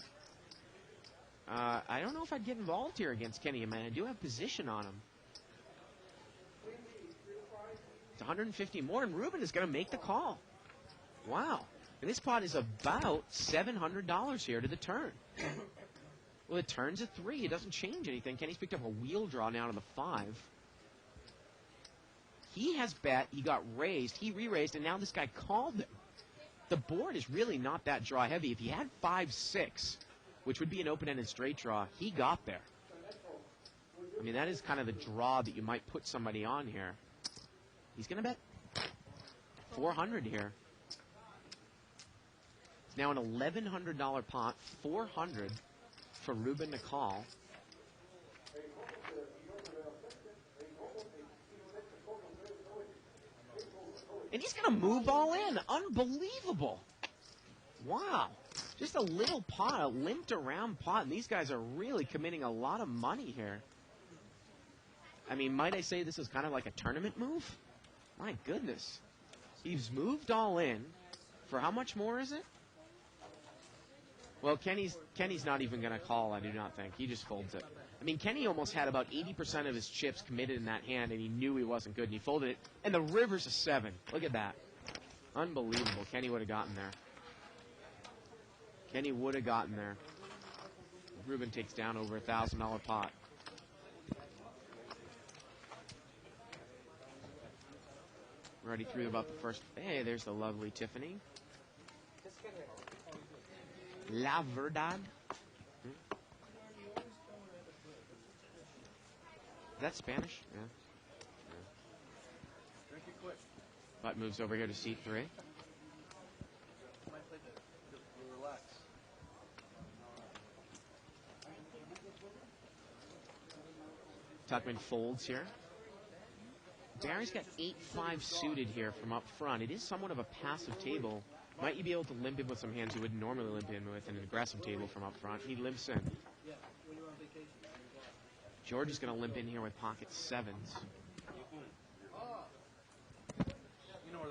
[SPEAKER 2] I don't know if I'd get involved here against Kenny. I mean, I do have position on him. It's 150 more, and Ruben is going to make the call. Wow. And this pot is about $700 here to the turn. Well, it turns a 3. It doesn't change anything. Kenny's picked up a wheel draw now to the 5. He has bet. He got raised. He re-raised, and now this guy called him. The board is really not that draw heavy. If he had 5-6, which would be an open-ended straight draw, he got there. I mean, that is kind of the draw that you might put somebody on here. He's going to bet 400 here. It's now an $1,100 pot, 400 for Ruben to call. And he's going to move all in. Unbelievable. Wow. Just a little pot, a limped around pot, and these guys are really committing a lot of money here. I mean, might I say this is kind of like a tournament move? My goodness. He's moved all in. For how much more is it? Well, Kenny's not even going to call, I do not think. He just folds it. I mean, Kenny almost had about 80% of his chips committed in that hand, and he knew he wasn't good, and he folded it. And the river's a 7. Look at that. Unbelievable. Kenny would have gotten there. Kenny would have gotten there. Ruben takes down over $1,000 pot. We're already through about the first. Hey, there's the lovely Tiffany. La Verdad. Is that Spanish? Yeah. Butt moves over here to seat 3. Tuckman folds here. Barry's got 8-5 suited here from up front. It is somewhat of a passive table. Might you be able to limp in with some hands you would normally limp in with an aggressive table from up front? He limps in. George is going to limp in here with pocket 7s.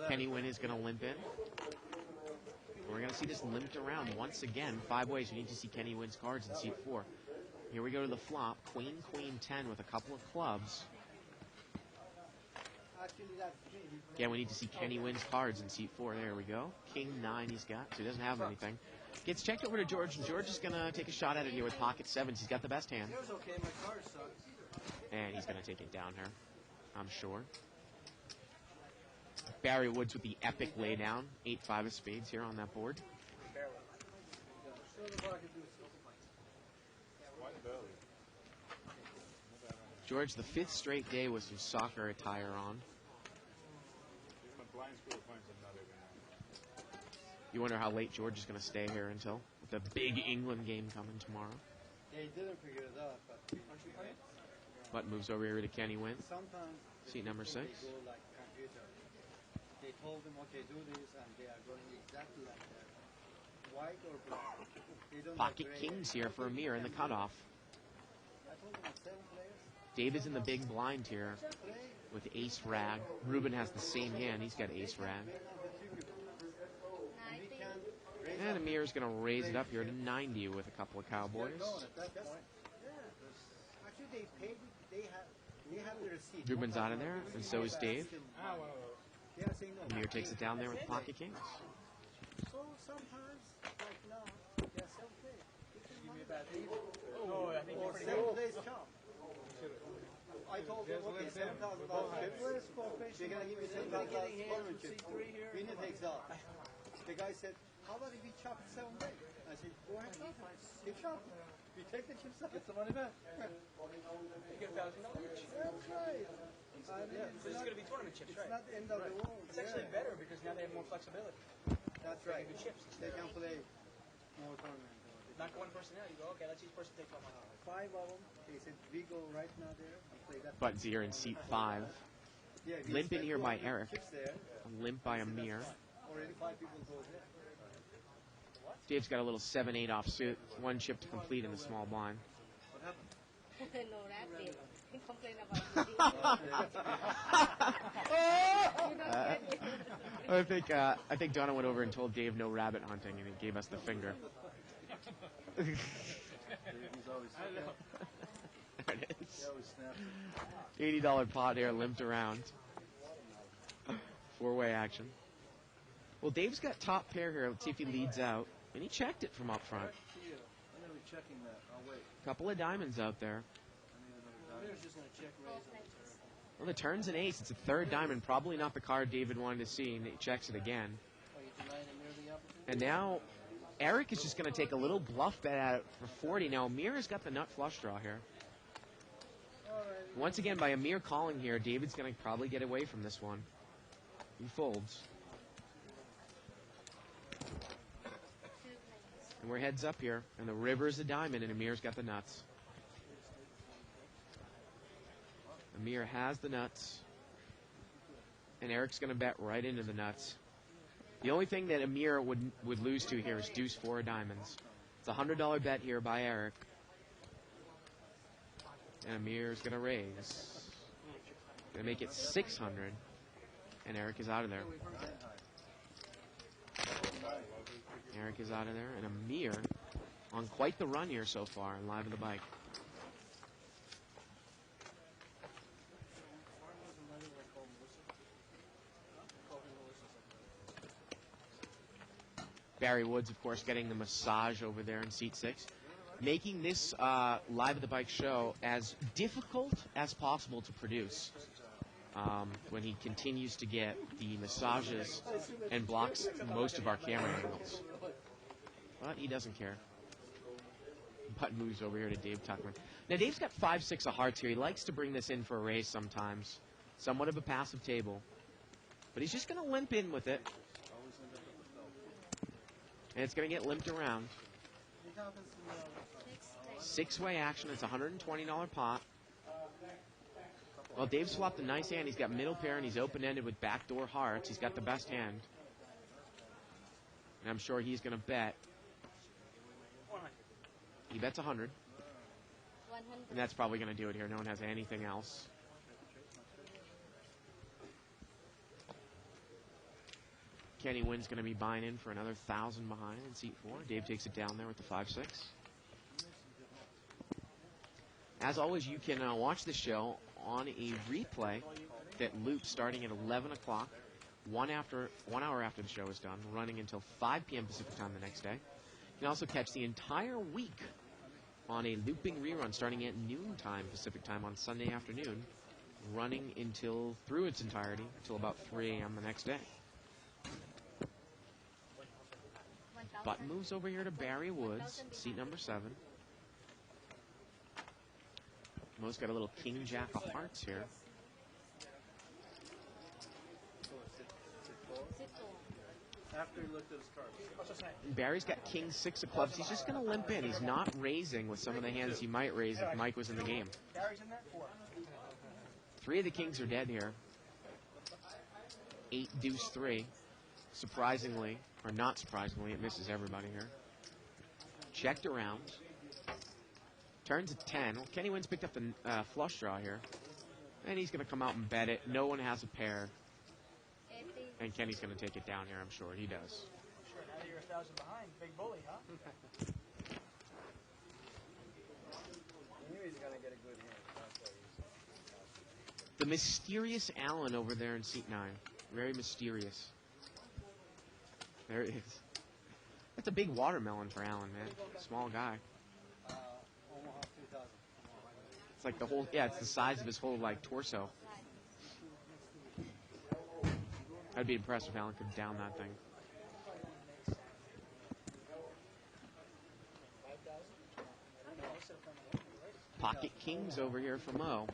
[SPEAKER 2] Kenny Wynn is going to limp in. We're going to see this limped around once again. 5 ways. We need to see Kenny Wynn's cards in seat 4. Here we go to the flop. Queen, Queen, 10 with a couple of clubs. Again, we need to see Kenny Wynn's cards in seat 4. There we go. King, 9 he's got, so he doesn't have anything. Gets checked over to George, and George is going to take a shot at it here with pocket 7s. He's got the best hand. And he's going to take it down here, I'm sure. Barry Woods with the epic laydown. 8-5 of spades here on that board. George, the 5th straight day with some soccer attire on. You wonder how late George is going to stay here until with the big England game coming tomorrow.
[SPEAKER 3] Yeah, he didn't figure it out, but
[SPEAKER 2] Butt moves over here to Kenny Wynn.
[SPEAKER 3] sometimes
[SPEAKER 2] Seat number 6.
[SPEAKER 3] they go like computer. They told them, okay, do this, and they are going exactly like that. White or black. They don't
[SPEAKER 2] Pocket
[SPEAKER 3] like gray.
[SPEAKER 2] kings here for Amir in the cutoff.
[SPEAKER 3] I told them 7 players.
[SPEAKER 2] David's in the big blind here with ace rag. Ruben has the same hand. He's got ace rag. And Amir's going to raise it up here to 90 with a couple of cowboys.
[SPEAKER 3] Actually, they paid. They have the receipt.
[SPEAKER 2] Ruben's out of there, and so is Dave.
[SPEAKER 3] They are saying no.
[SPEAKER 2] Amir takes it down there with pocket kings.
[SPEAKER 3] So sometimes, like now, they are 7 plays. Give me a bad deal. Or 7 plays chop. I told them, okay, $7,000. They're going to give me $7,000. Winner takes off. The guy said, how about if we chop it 7 days? I said, go ahead, chop it. You chop it. We take the chips out. Get the money back. You get $1,000. That's right. Yeah,
[SPEAKER 4] This is going to be tournament chips,
[SPEAKER 3] it's
[SPEAKER 4] right?
[SPEAKER 3] not the end of the world.
[SPEAKER 4] It's actually better because now they have more flexibility.
[SPEAKER 3] That's right.
[SPEAKER 4] Good chips.
[SPEAKER 3] They can play more tournament.
[SPEAKER 4] Knock one person out, you go, okay, let's each person take 12 hours.
[SPEAKER 3] 5 of them. They said we go right now there and play that.
[SPEAKER 2] Buttons here in seat 5.
[SPEAKER 3] Yeah, we
[SPEAKER 2] Limp in
[SPEAKER 3] spent
[SPEAKER 2] here by
[SPEAKER 3] 200
[SPEAKER 2] Eric.
[SPEAKER 3] chips there.
[SPEAKER 2] Limp by Amir.
[SPEAKER 3] Already 5 people go there.
[SPEAKER 2] Dave's got a little 7-8 offsuit. 1 chip to complete in the small blind.
[SPEAKER 3] What happened?
[SPEAKER 5] No rabbit. He complained about
[SPEAKER 2] I think Donna went over and told Dave no rabbit hunting, and he gave us the finger.
[SPEAKER 3] He's always
[SPEAKER 2] There it is.
[SPEAKER 3] he always snaps.
[SPEAKER 2] $80 pot here, limped around. 4-way action. Well, Dave's got top pair here. Let's see if he leads out. And he checked it from up front.
[SPEAKER 3] I'm going to be checking that. I'll wait.
[SPEAKER 2] Couple of diamonds out there.
[SPEAKER 3] Amir's just going to check raise on the turn.
[SPEAKER 2] Well, the turn's an ace. It's a third diamond. Probably not the card David wanted to see, and he checks it again.
[SPEAKER 3] Oh, you denying Amir the opportunity?
[SPEAKER 2] And now Eric is just going to take a little bluff bet at it for 40. Now Amir's got the nut flush draw here. Once again, by Amir calling here, David's going to probably get away from this one. He folds. And we're heads up here. And the river's a diamond, and Amir's got the nuts. Amir has the nuts. And Eric's going to bet right into the nuts. The only thing that Amir would lose to here is deuce 4 diamonds. It's a $100 bet here by Eric. And Amir's going to raise. Going to make it 600. And Eric is out of there. Eric is out of there. And Amir on quite the run here so far in Live on the Bike. Barry Woods, of course, getting the massage over there in seat 6. Making this Live at the Bike show as difficult as possible to produce when he continues to get the massages and blocks most of our camera angles. But he doesn't care. Button moves over here to Dave Tuckman. Now, Dave's got 5-6 of hearts here. He likes to bring this in for a raise sometimes. Somewhat of a passive table. But he's just going to limp in with it. And it's going to get limped around. 6-way action. It's a $120 pot. Well, Dave swapped a nice hand. He's got middle pair, and he's open-ended with backdoor hearts. He's got the best hand. And I'm sure he's going to bet. He bets 100.
[SPEAKER 5] 100.
[SPEAKER 2] And that's probably going to do it here. No one has anything else. Kenny Wynn's going to be buying in for another 1,000 behind in seat 4. Dave takes it down there with the 5-6. As always, you can watch the show on a replay that loops starting at 11 o'clock, 1 hour after the show is done, running until 5 p.m. Pacific time the next day. You can also catch the entire week on a looping rerun starting at noontime Pacific time on Sunday afternoon, running through its entirety until about 3 a.m. the next day.
[SPEAKER 5] 1,000.
[SPEAKER 2] Button moves over here to Barry Woods, seat number 7. Mo's got a little king jack of hearts here.
[SPEAKER 3] After he looked at his cards.
[SPEAKER 2] Barry's got king 6 of clubs. He's just going to limp in. He's not raising with some of the hands he might raise if Mike was in the game.
[SPEAKER 4] Gary's in there? 4.
[SPEAKER 2] 3 of the kings are dead here. 8 deuce 3. Surprisingly, or not surprisingly, it misses everybody here. Checked around. Turns at 10. Well, Kenny Wynn's picked up the flush draw here. And he's going to come out and bet it. No one has a pair.
[SPEAKER 5] 80.
[SPEAKER 2] And Kenny's going to take it down here, I'm sure. He does.
[SPEAKER 4] Sure, now that you're 1,000 behind, big bully, huh?
[SPEAKER 3] I knew he's going to get a good hand. That's why he's...
[SPEAKER 2] The mysterious Allen over there in seat 9. Very mysterious. There it is. That's a big watermelon for Allen, man. Small guy.
[SPEAKER 3] Omaha 2000.
[SPEAKER 2] It's like the whole, it's the size of his whole, torso. I'd be impressed if Allen could down that thing. Pocket kings over here for Mo.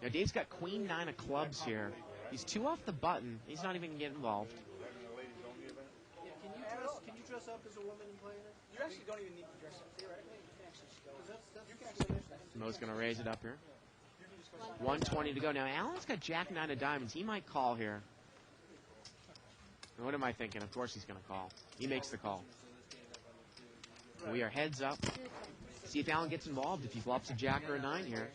[SPEAKER 2] Now Dave's got queen 9 of clubs here. He's 2 off the button. He's not even going to get involved.
[SPEAKER 3] Yeah, can you dress up as a woman and play in it?
[SPEAKER 4] You actually don't even need to dress up. Theoretically, you can actually just go.
[SPEAKER 3] You can actually finish that.
[SPEAKER 2] Mo's going to raise it up here. 120 to go. Now Allen's got jack 9 of diamonds. He might call here. What am I thinking? Of course he's going to call. He makes the call. We are heads up. See if Allen gets involved. If he flops a jack or a 9 here.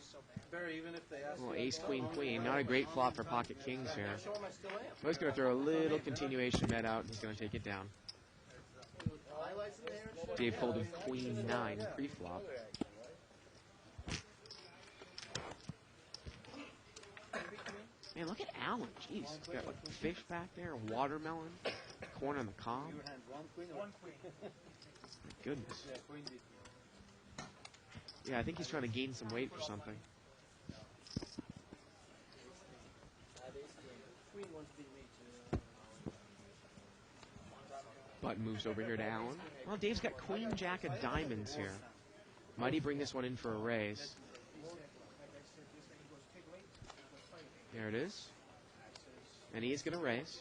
[SPEAKER 3] Barry, even if they ask
[SPEAKER 2] Well,
[SPEAKER 3] you
[SPEAKER 2] ace,
[SPEAKER 3] to
[SPEAKER 2] queen,
[SPEAKER 3] call,
[SPEAKER 2] queen. Not a great flop for pocket kings here.
[SPEAKER 3] show him I still am.
[SPEAKER 2] Mo's going to throw a little continuation bet out. He's going to take it down.
[SPEAKER 3] Highlights in there and shit.
[SPEAKER 2] Dave folded queen 9 pre-flop. Man, look at Allen. Jeez, he's got like fish back there, watermelon, corn on the cob.
[SPEAKER 3] Your hand, one queen or
[SPEAKER 4] One queen.
[SPEAKER 2] My goodness.
[SPEAKER 3] yeah, queen beat.
[SPEAKER 2] Yeah, I think he's trying to gain some weight for something.
[SPEAKER 3] Queen wants to beat me too.
[SPEAKER 2] Button moves over here to Allen. Well, Dave's got queen jack of diamonds here. Might he bring this one in for a raise? There it is. And he is going to raise.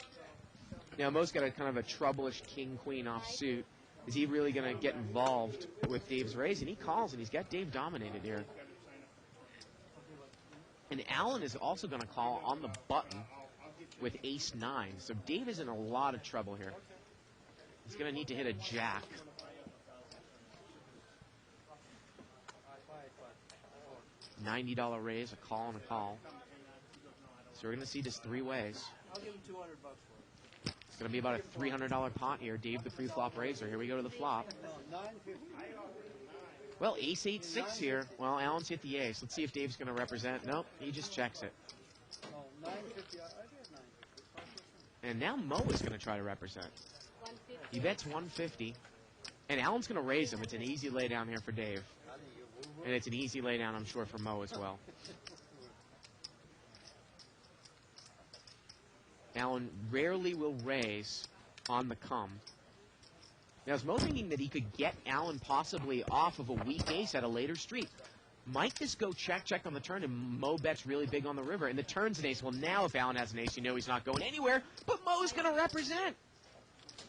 [SPEAKER 2] Now, Mo's got a kind of a troublish king-queen offsuit. Is he really going to get involved with Dave's raise? And he calls, and he's got Dave dominated here. And Allen is also going to call on the button with ace 9. So Dave is in a lot of trouble here. He's going to need to hit a jack. $90 raise, a call and a call. So we're going to see this 3 ways.
[SPEAKER 3] I'll give him $200 for it.
[SPEAKER 2] It's going to be about a $300 pot here. Dave, the pre-flop raiser. Here we go to the flop.
[SPEAKER 3] No, $950.
[SPEAKER 2] Well, ace 8-6 here. Well, Allen's hit the ace. Let's see if Dave's going to represent. Nope, he just checks it.
[SPEAKER 3] No, $950. I get $950.
[SPEAKER 2] And now Mo is going to try to represent.
[SPEAKER 5] 150.
[SPEAKER 2] He bets 150. And Allen's going to raise him. It's an easy laydown here for Dave. And it's an easy laydown, I'm sure, for Mo as well. Allen rarely will raise on the come. Now, is Mo thinking that he could get Allen possibly off of a weak ace at a later street? Might this go check on the turn, and Mo bets really big on the river, and the turn's an ace? Well, now if Allen has an ace, you know he's not going anywhere, but Mo's going to represent.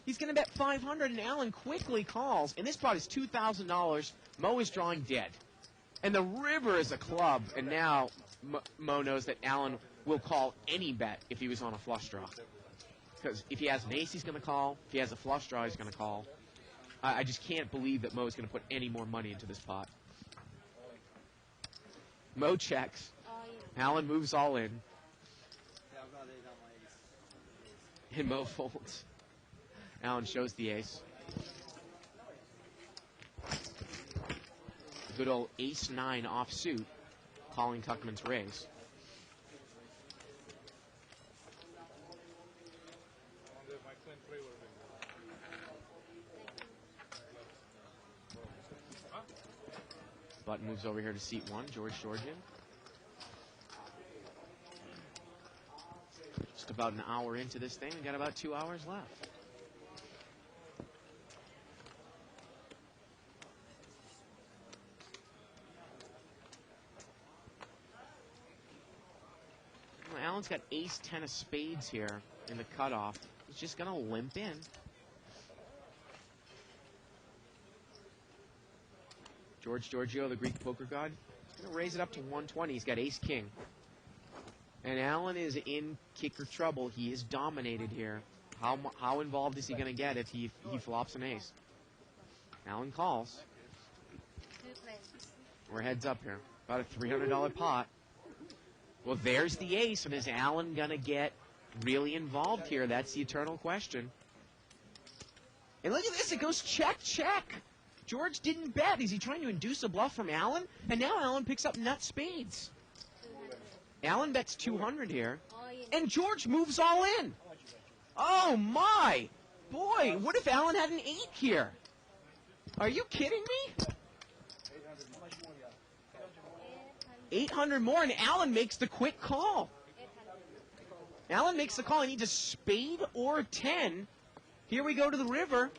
[SPEAKER 2] He's going to bet 500, and Allen quickly calls, and this pot is $2,000. Mo is drawing dead. And the river is a club, and now Mo knows that Allen will call any bet if he was on a flush draw. Because if he has an ace, he's going to call. If he has a flush draw, he's going to call. I just can't believe that Mo is going to put any more money into this pot. Mo checks. Allen moves all in.
[SPEAKER 3] Yeah, I've got 8 on my ace.
[SPEAKER 2] And Mo folds. Allen shows the ace. Good old ace 9 offsuit, calling Tuckman's raise. Button moves over here to seat 1, George Georgian. Just about an hour into this thing. We got about 2 hours left. Well, Allen's got ace 10 of spades here in the cutoff. He's just going to limp in. George Giorgio, the Greek poker god, is going to raise it up to 120. He's got ace-king. And Allen is in kicker trouble. He is dominated here. How involved is he going to get if he flops an ace? Allen calls.
[SPEAKER 5] 2 plays.
[SPEAKER 2] We're heads up here. About a $300 pot. Well, there's the ace, and is Allen going to get really involved here? That's the eternal question. And look at this. It goes check, check. George didn't bet. Is he trying to induce a bluff from Allen? And now Allen picks up nut spades.
[SPEAKER 5] 200.
[SPEAKER 2] Allen bets 200 here.
[SPEAKER 5] All in.
[SPEAKER 2] And George moves all in. Oh, my. Boy, what if Allen had an 8 here? Are you kidding me? 800 more, and Allen makes the quick call.
[SPEAKER 5] 800.
[SPEAKER 2] Allen makes the call. He needs a spade or a 10. Here we go to the river.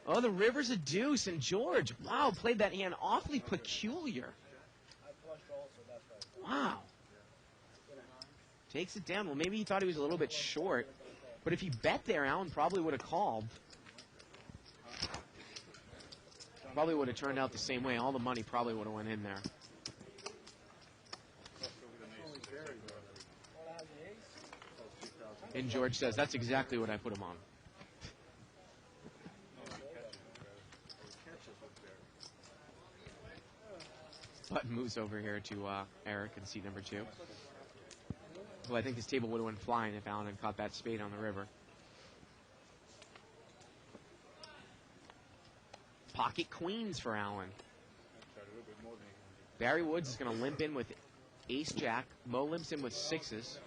[SPEAKER 2] Oh, the river's a deuce, and George, wow, played that hand awfully peculiar. Wow. Takes it down. Well, maybe he thought he was a little bit short. But if he bet there, Allen probably would have called. Probably would have turned out the same way. All the money probably would have went in there. And George says, that's exactly what I put him on. Button moves over here to Eric in seat number 2. Well, I think this table would have went flying if Allen had caught that spade on the river. Pocket queens for Allen. Barry Woods is going to limp in with ace-jack. Mo limps in with sixes.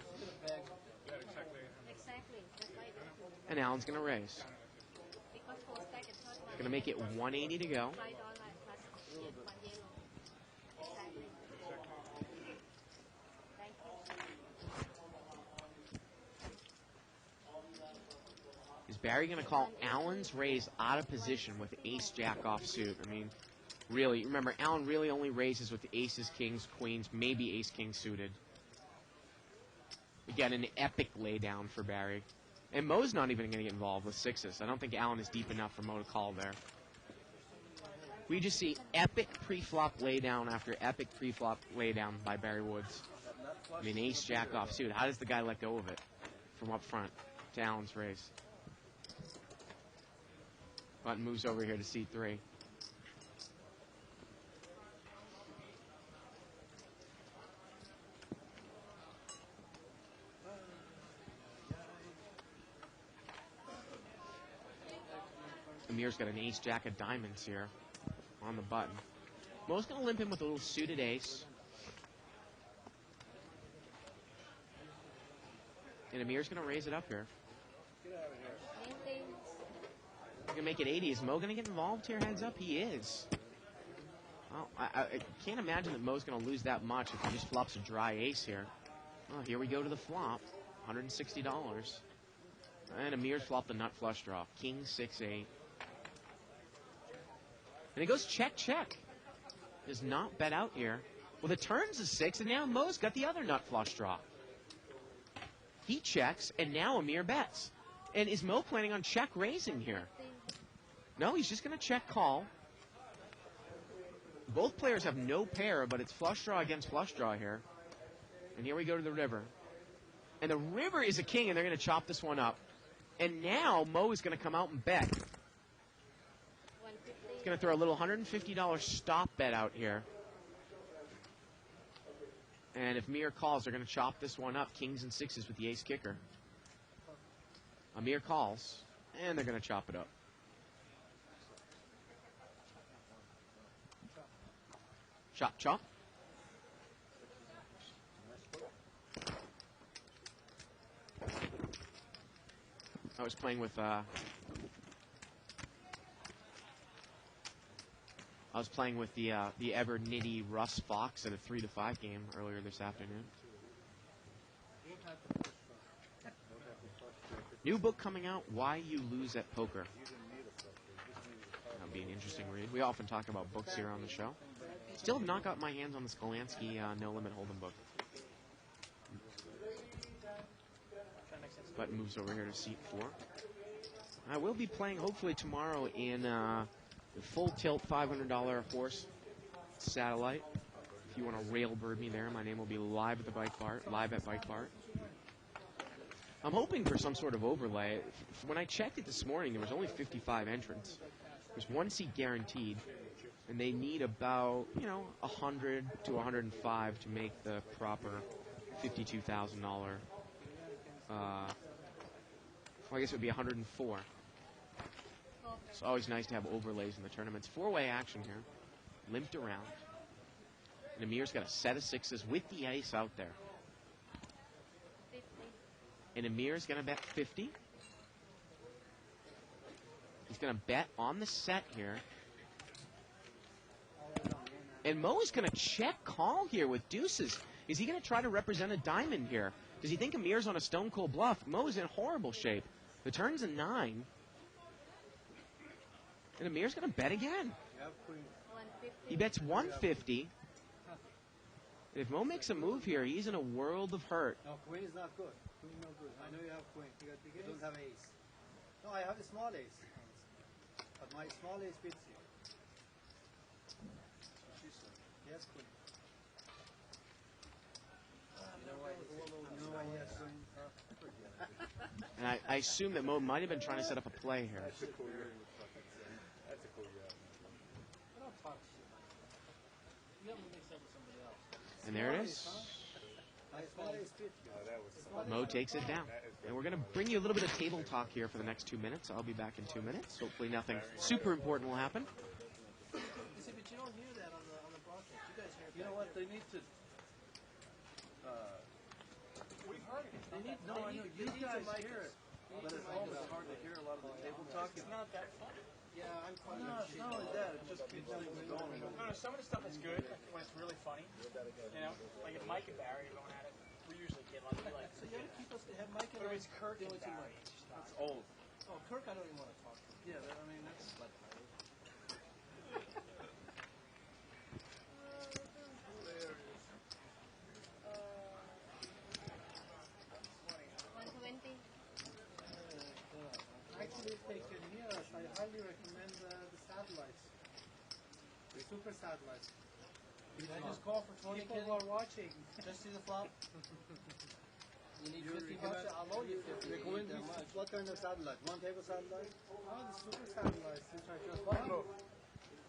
[SPEAKER 5] Exactly. That's right.
[SPEAKER 2] And Allen's going to raise.
[SPEAKER 5] Because four stack and third one.
[SPEAKER 2] Going to make it 180 to go.
[SPEAKER 5] $5 plus one yellow. Exactly. Thank you.
[SPEAKER 2] Is Barry going to call Allen's raise out of position with ace-jack offsuit? I mean, really, remember, Allen really only raises with aces, kings, queens, maybe ace-king suited. Again, an epic laydown for Barry. And Mo's not even going to get involved with sixes. I don't think Allen is deep enough for Mo to call there. We just see epic pre-flop laydown after epic pre-flop laydown by Barry Woods. I mean, ace-jack offsuit. How does the guy let go of it from up front to Allen's raise? Button moves over here to seat 3. Amir's got an ace-jack of diamonds here on the button. Mo's going to limp in with a little suited ace. And Amir's going to raise it up here. Going to make it 80. Is Mo going to get involved here? Heads up, he is. Well, I can't imagine that Mo's going to lose that much if he just flops a dry ace here. Oh, here we go to the flop. $160. And Amir's flopped the nut flush draw. King 6-8. And it goes check, check. Does not bet out here. Well, the turn's a 6, and now Mo's got the other nut flush draw. He checks, and now Amir bets. And is Mo planning on check raising here? No, he's just going to check call. Both players have no pair, but it's flush draw against flush draw here. And here we go to the river. And the river is a king, and they're going to chop this one up. And now Mo is going to come out and bet. He's going to throw a little $150 stop bet out here. And if Amir calls, they're going to chop this one up. Kings and sixes with the ace kicker. Amir calls, and they're going to chop it up. Chop, chop. I was playing with the ever nitty Russ Fox at a 3-5 game earlier this afternoon. New book coming out, Why You Lose at Poker. That'll be an interesting read. We often talk about books here on the show. Still have not got my hands on the Skolansky No Limit Hold'em book. Button moves over here to seat 4. I will be playing hopefully tomorrow in the full tilt $500 horse satellite. If you want to railbird me there, my name will be live at Bike Bart. I'm hoping for some sort of overlay. When I checked it this morning, there was only 55 entrants. There's one seat guaranteed, and they need about, 100 to 105 to make the proper $52,000. Well, I guess it would be 104. It's always nice to have overlays in the tournaments. 4-way action here. Limped around. And Amir's got a set of sixes with the ace out there.
[SPEAKER 5] 50.
[SPEAKER 2] And Amir's going to bet 50. He's going to bet on the set here. And Mo is going to check call here with deuces. Is he going to try to represent a diamond here? Does he think Amir's on a stone cold bluff? Mo is in horrible shape. The turn's a 9. And Amir's going to bet again.
[SPEAKER 5] 150.
[SPEAKER 2] He bets 150. If Mo makes a move here, he's in a world of hurt.
[SPEAKER 3] No, queen is not good. Queen no good. I know you have queen. You don't have ace. No, I have a small ace. But my small ace beats you. Yes, queen. You know why he has queen?
[SPEAKER 2] And I assume that Mo might have been trying to set up a play here.
[SPEAKER 6] That's a cool year. That's a cool year.
[SPEAKER 3] I don't talk shit. You have to mix up with somebody else.
[SPEAKER 2] And there it is.
[SPEAKER 3] My small ace beats you.
[SPEAKER 6] That was
[SPEAKER 2] Mo takes it down. And we're going to bring you a little bit of table talk here for the next 2 minutes. I'll be back in 2 minutes. Hopefully nothing super important will happen.
[SPEAKER 4] You see, but you don't hear that on the broadcast. You guys hear it.
[SPEAKER 3] You know what? They need to.
[SPEAKER 4] We've heard it.
[SPEAKER 3] They need. No, I know you guys hear it. But at home, it's hard to hear a lot of the table talk.
[SPEAKER 4] It's not that funny. Yeah, I'm fine.
[SPEAKER 3] No, it's not only that. It just keeps things going.
[SPEAKER 4] No, some of the stuff is good when it's really funny. You know, like if Mike and Barry are going at it, we usually get like. So you gotta keep us to have Mike and. But if it's Kirk and Barry, it's just not.
[SPEAKER 3] It's old.
[SPEAKER 4] Oh, Kirk, I don't even want to talk to.
[SPEAKER 3] Yeah, I mean that's. Actually, if they can hear us, I highly recommend the satellites, the super satellites.
[SPEAKER 4] Can I just call for 20
[SPEAKER 3] People who are watching.
[SPEAKER 4] Just see the flop. You need
[SPEAKER 3] You
[SPEAKER 4] 50 bucks. I'll loan you 50.
[SPEAKER 3] They're going to what kind of satellite? One table satellite? Oh, the super satellites. Which are just one.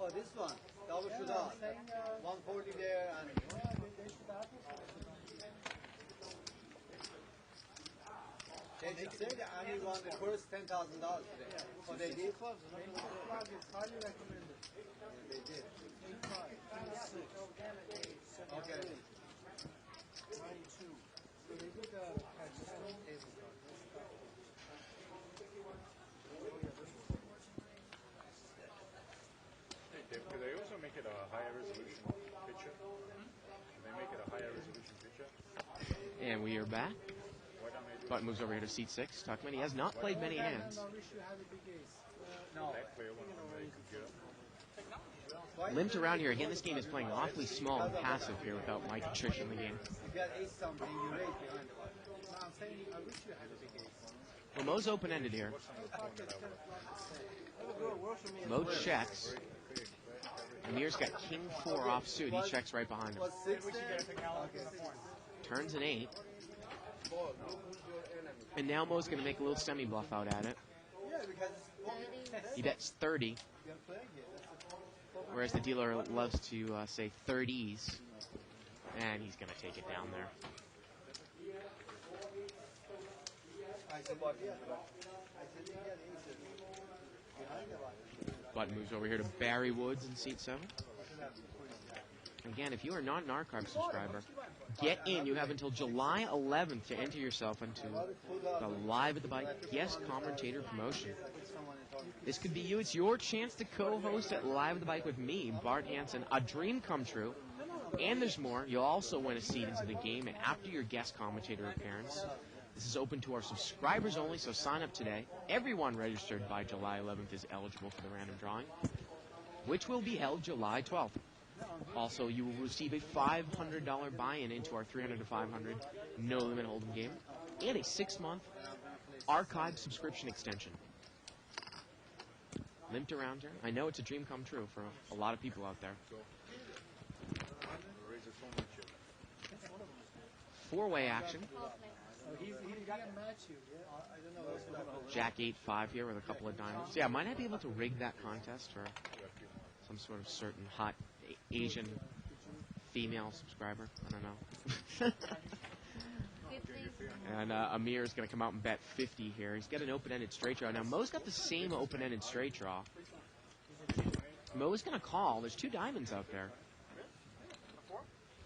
[SPEAKER 3] Oh, this one. Double shoot out. 140 there and. They should have it. They said that only won the first $10,000 today. Oh, they did? It's highly recommended. They did. 85, 26, okay. 92. So they did catch table card.
[SPEAKER 6] Could they also make it a higher resolution picture? Can they make it a higher resolution picture?
[SPEAKER 2] And we are back.
[SPEAKER 6] Why don't they do
[SPEAKER 2] Button moves over here to seat 6. Tuckman, he has not played many hands.
[SPEAKER 3] I wish you had a big ace. No.
[SPEAKER 6] that clear one on the computer?
[SPEAKER 2] Limped around here. Again, this game is playing awfully small and passive here without Mike and Trish in the game.
[SPEAKER 3] If you had ace something, you raise behind the button. No, I'm saying I wish you had a big ace.
[SPEAKER 2] Well, Mo's open-ended here. Mo checks. Amir's got king 4 offsuit. He checks right behind him.
[SPEAKER 3] What's 6 there?
[SPEAKER 2] Turns an 8. And now Mo's going to make a little semi-bluff out at it.
[SPEAKER 3] Yeah, because
[SPEAKER 2] He bets 30,
[SPEAKER 3] you're playing it.
[SPEAKER 2] whereas the dealer loves to say 30s. And he's going to take it down there.
[SPEAKER 3] I said, yeah. I said, yeah, aces. Behind the button.
[SPEAKER 2] Button moves over here to Barry Woods in seat 7. Again, if you are not an archive subscriber, get in. You have until July 11th to enter yourself into the Live at the Bike guest commentator promotion. This could be you. It's your chance to co-host at Live at the Bike with me, Bart Hansen. A dream come true. And there's more. You'll also win a seat into the game. And after your guest commentator appearance, this is open to our subscribers only, so sign up today. Everyone registered by July 11th is eligible for the random drawing, which will be held July 12th. Also, you will receive a $500 buy-in into our 300 to 500 no-limit hold'em game and a 6-month archive subscription extension. Limped around here. I know it's a dream come true for a lot of people out there. Four-way action.
[SPEAKER 3] He's got to match you. Yeah, I don't know.
[SPEAKER 2] Jack 8-5 here with a couple of diamonds. Yeah, might I be able to rig that contest for some sort of certain hot Asian female subscriber? I don't know. And Amir's going to come out and bet 50 here. He's got an open-ended straight draw. Now, Mo's got the same open-ended straight draw. Mo's going to call. There's 2 diamonds out there.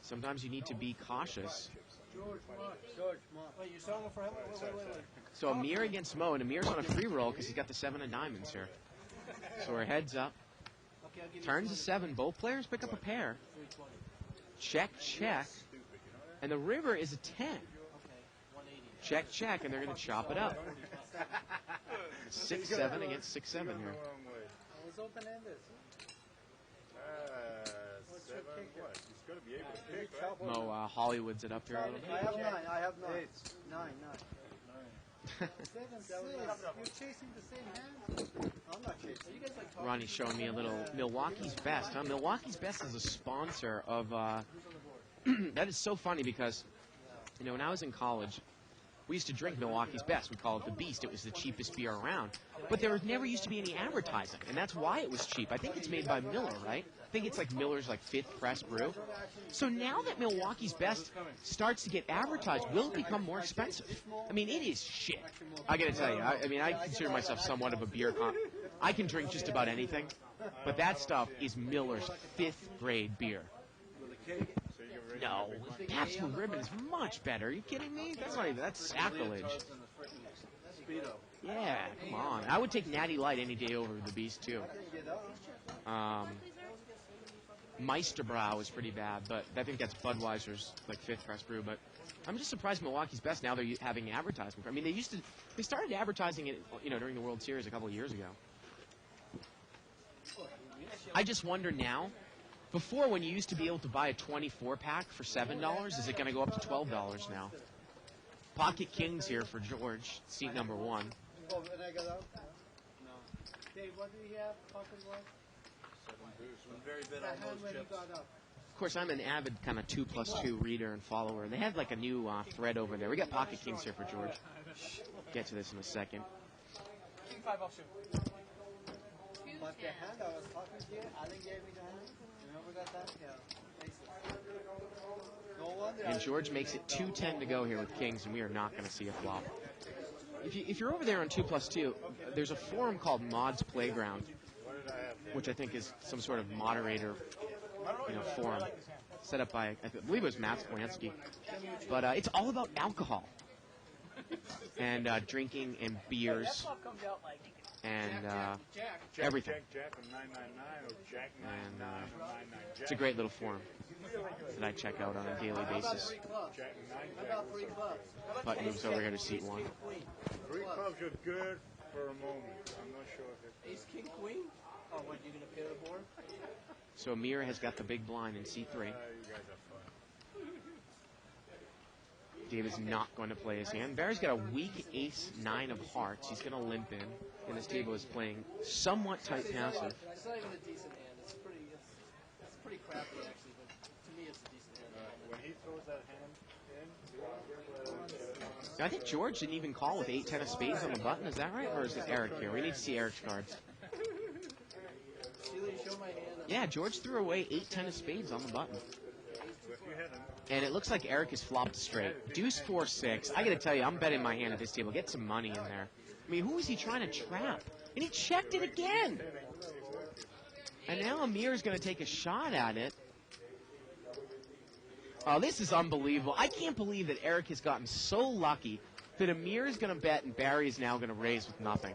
[SPEAKER 2] Sometimes you need to be cautious.
[SPEAKER 3] George,
[SPEAKER 4] Wait, you're selling it for him? Wait.
[SPEAKER 2] So Amir against Mo, and Amir's on a free roll because he's got the 7 of diamonds here. So we're heads up.
[SPEAKER 4] Okay, I'll give you
[SPEAKER 2] Turns a 7. Both players pick up a pair.
[SPEAKER 4] 320.
[SPEAKER 2] Check, check. And the river is a 10.
[SPEAKER 4] Okay, 180.
[SPEAKER 2] Check, check, and they're going to chop it up. 6-7 against 6-7 here.
[SPEAKER 3] it's open-ended.
[SPEAKER 6] 7, what? He's got to be able to pick, right?
[SPEAKER 2] Mo Hollywood's it up here a little bit.
[SPEAKER 3] I have 9. I have 9. 9. 7, 6. You're chasing the same hand? I'm not chasing.
[SPEAKER 2] Ronnie's showing me a little Milwaukee's Best. Huh? Milwaukee's Best is a sponsor of. That is so funny because, you know, when I was in college, we used to drink Milwaukee's Best. We call it the Beast. It was the cheapest beer around. But there never used to be any advertising, and that's why it was cheap. I think it's made by Miller, right? I think it's like Miller's like 5th press brew. So now that Milwaukee's Best starts to get advertised, will it become more expensive? I mean, it is shit. I gotta tell you, I mean, I consider myself somewhat of a beer I can drink just about anything, but that stuff is Miller's 5th grade beer. No, Pabst Blue Ribbon is much better. Are you kidding me? That's not even, that's sacrilege. Yeah, come on. I would take Natty Light any day over the Beast, too. Meisterbrow is pretty bad, but I think that's Budweiser's like 5th press brew. But I'm just surprised Milwaukee's Best now they're having advertisement. I mean, they started advertising it, you know, during the World Series a couple of years ago. I just wonder now. Before, when you used to be able to buy a 24-pack for $7, is it going to go up to $12 now? Pocket Kings here for George, seat number 1.
[SPEAKER 3] Oh, when I got out? No. Dave, what do we have? Pocket what?
[SPEAKER 6] 7 booze.
[SPEAKER 3] Very bit on those chips.
[SPEAKER 2] Of course, I'm an avid kind of 2+2 reader and follower. They have like a new thread over there. We got Pocket Kings here for George. Get to this in a second.
[SPEAKER 4] King 5 offsuit.
[SPEAKER 3] But the hand I was talking to you, Alan gave me the hand. Remember that? Yeah. No wonder.
[SPEAKER 2] And George makes it 2:10 to go here with Kings, and we are not going to see a flop. If you're over there on 2+2, there's a forum called Mod's Playground, which I think is some sort of moderator, forum set up by, I believe it was Matt Splansky. But it's all about alcohol and drinking and beers and everything.
[SPEAKER 6] Jack on 999 or Jack 999.
[SPEAKER 2] It's a great little forum that I check out on a daily basis.
[SPEAKER 6] Jack 9
[SPEAKER 3] About 3 clubs.
[SPEAKER 2] Button moves over here to seat 1.
[SPEAKER 6] 3 clubs are good for a moment. I'm not sure if it's...
[SPEAKER 3] Ace, King, Queen? Oh, what, you going to pair the board?
[SPEAKER 2] So Amir has got the big blind in seat 3.
[SPEAKER 6] You guys are fun.
[SPEAKER 2] Dave is not going to play his hand. Barry's got a weak ace 9 of hearts. He's going to limp in. And this table is playing somewhat tight passive.
[SPEAKER 7] It's not even a decent hand. It's pretty crappy actually, but to me it's a decent hand.
[SPEAKER 6] When he throws that hand in,
[SPEAKER 2] I think George didn't even call with 8-10 of spades on the button. Is that right? Or is it Eric here? We need to see Eric's cards.
[SPEAKER 7] Sheila, you show my hand.
[SPEAKER 2] Yeah, George threw away 8-10 of spades on the button.
[SPEAKER 6] if you had him,
[SPEAKER 2] And it looks like Eric has flopped straight. Deuce 4-6. I got to tell you, I'm betting my hand at this table. Get some money in there. I mean, who is he trying to trap? And he checked it again. And now Amir's going to take a shot at it. Oh, this is unbelievable. I can't believe that Eric has gotten so lucky that Amir is going to bet and Barry is now going to raise with nothing.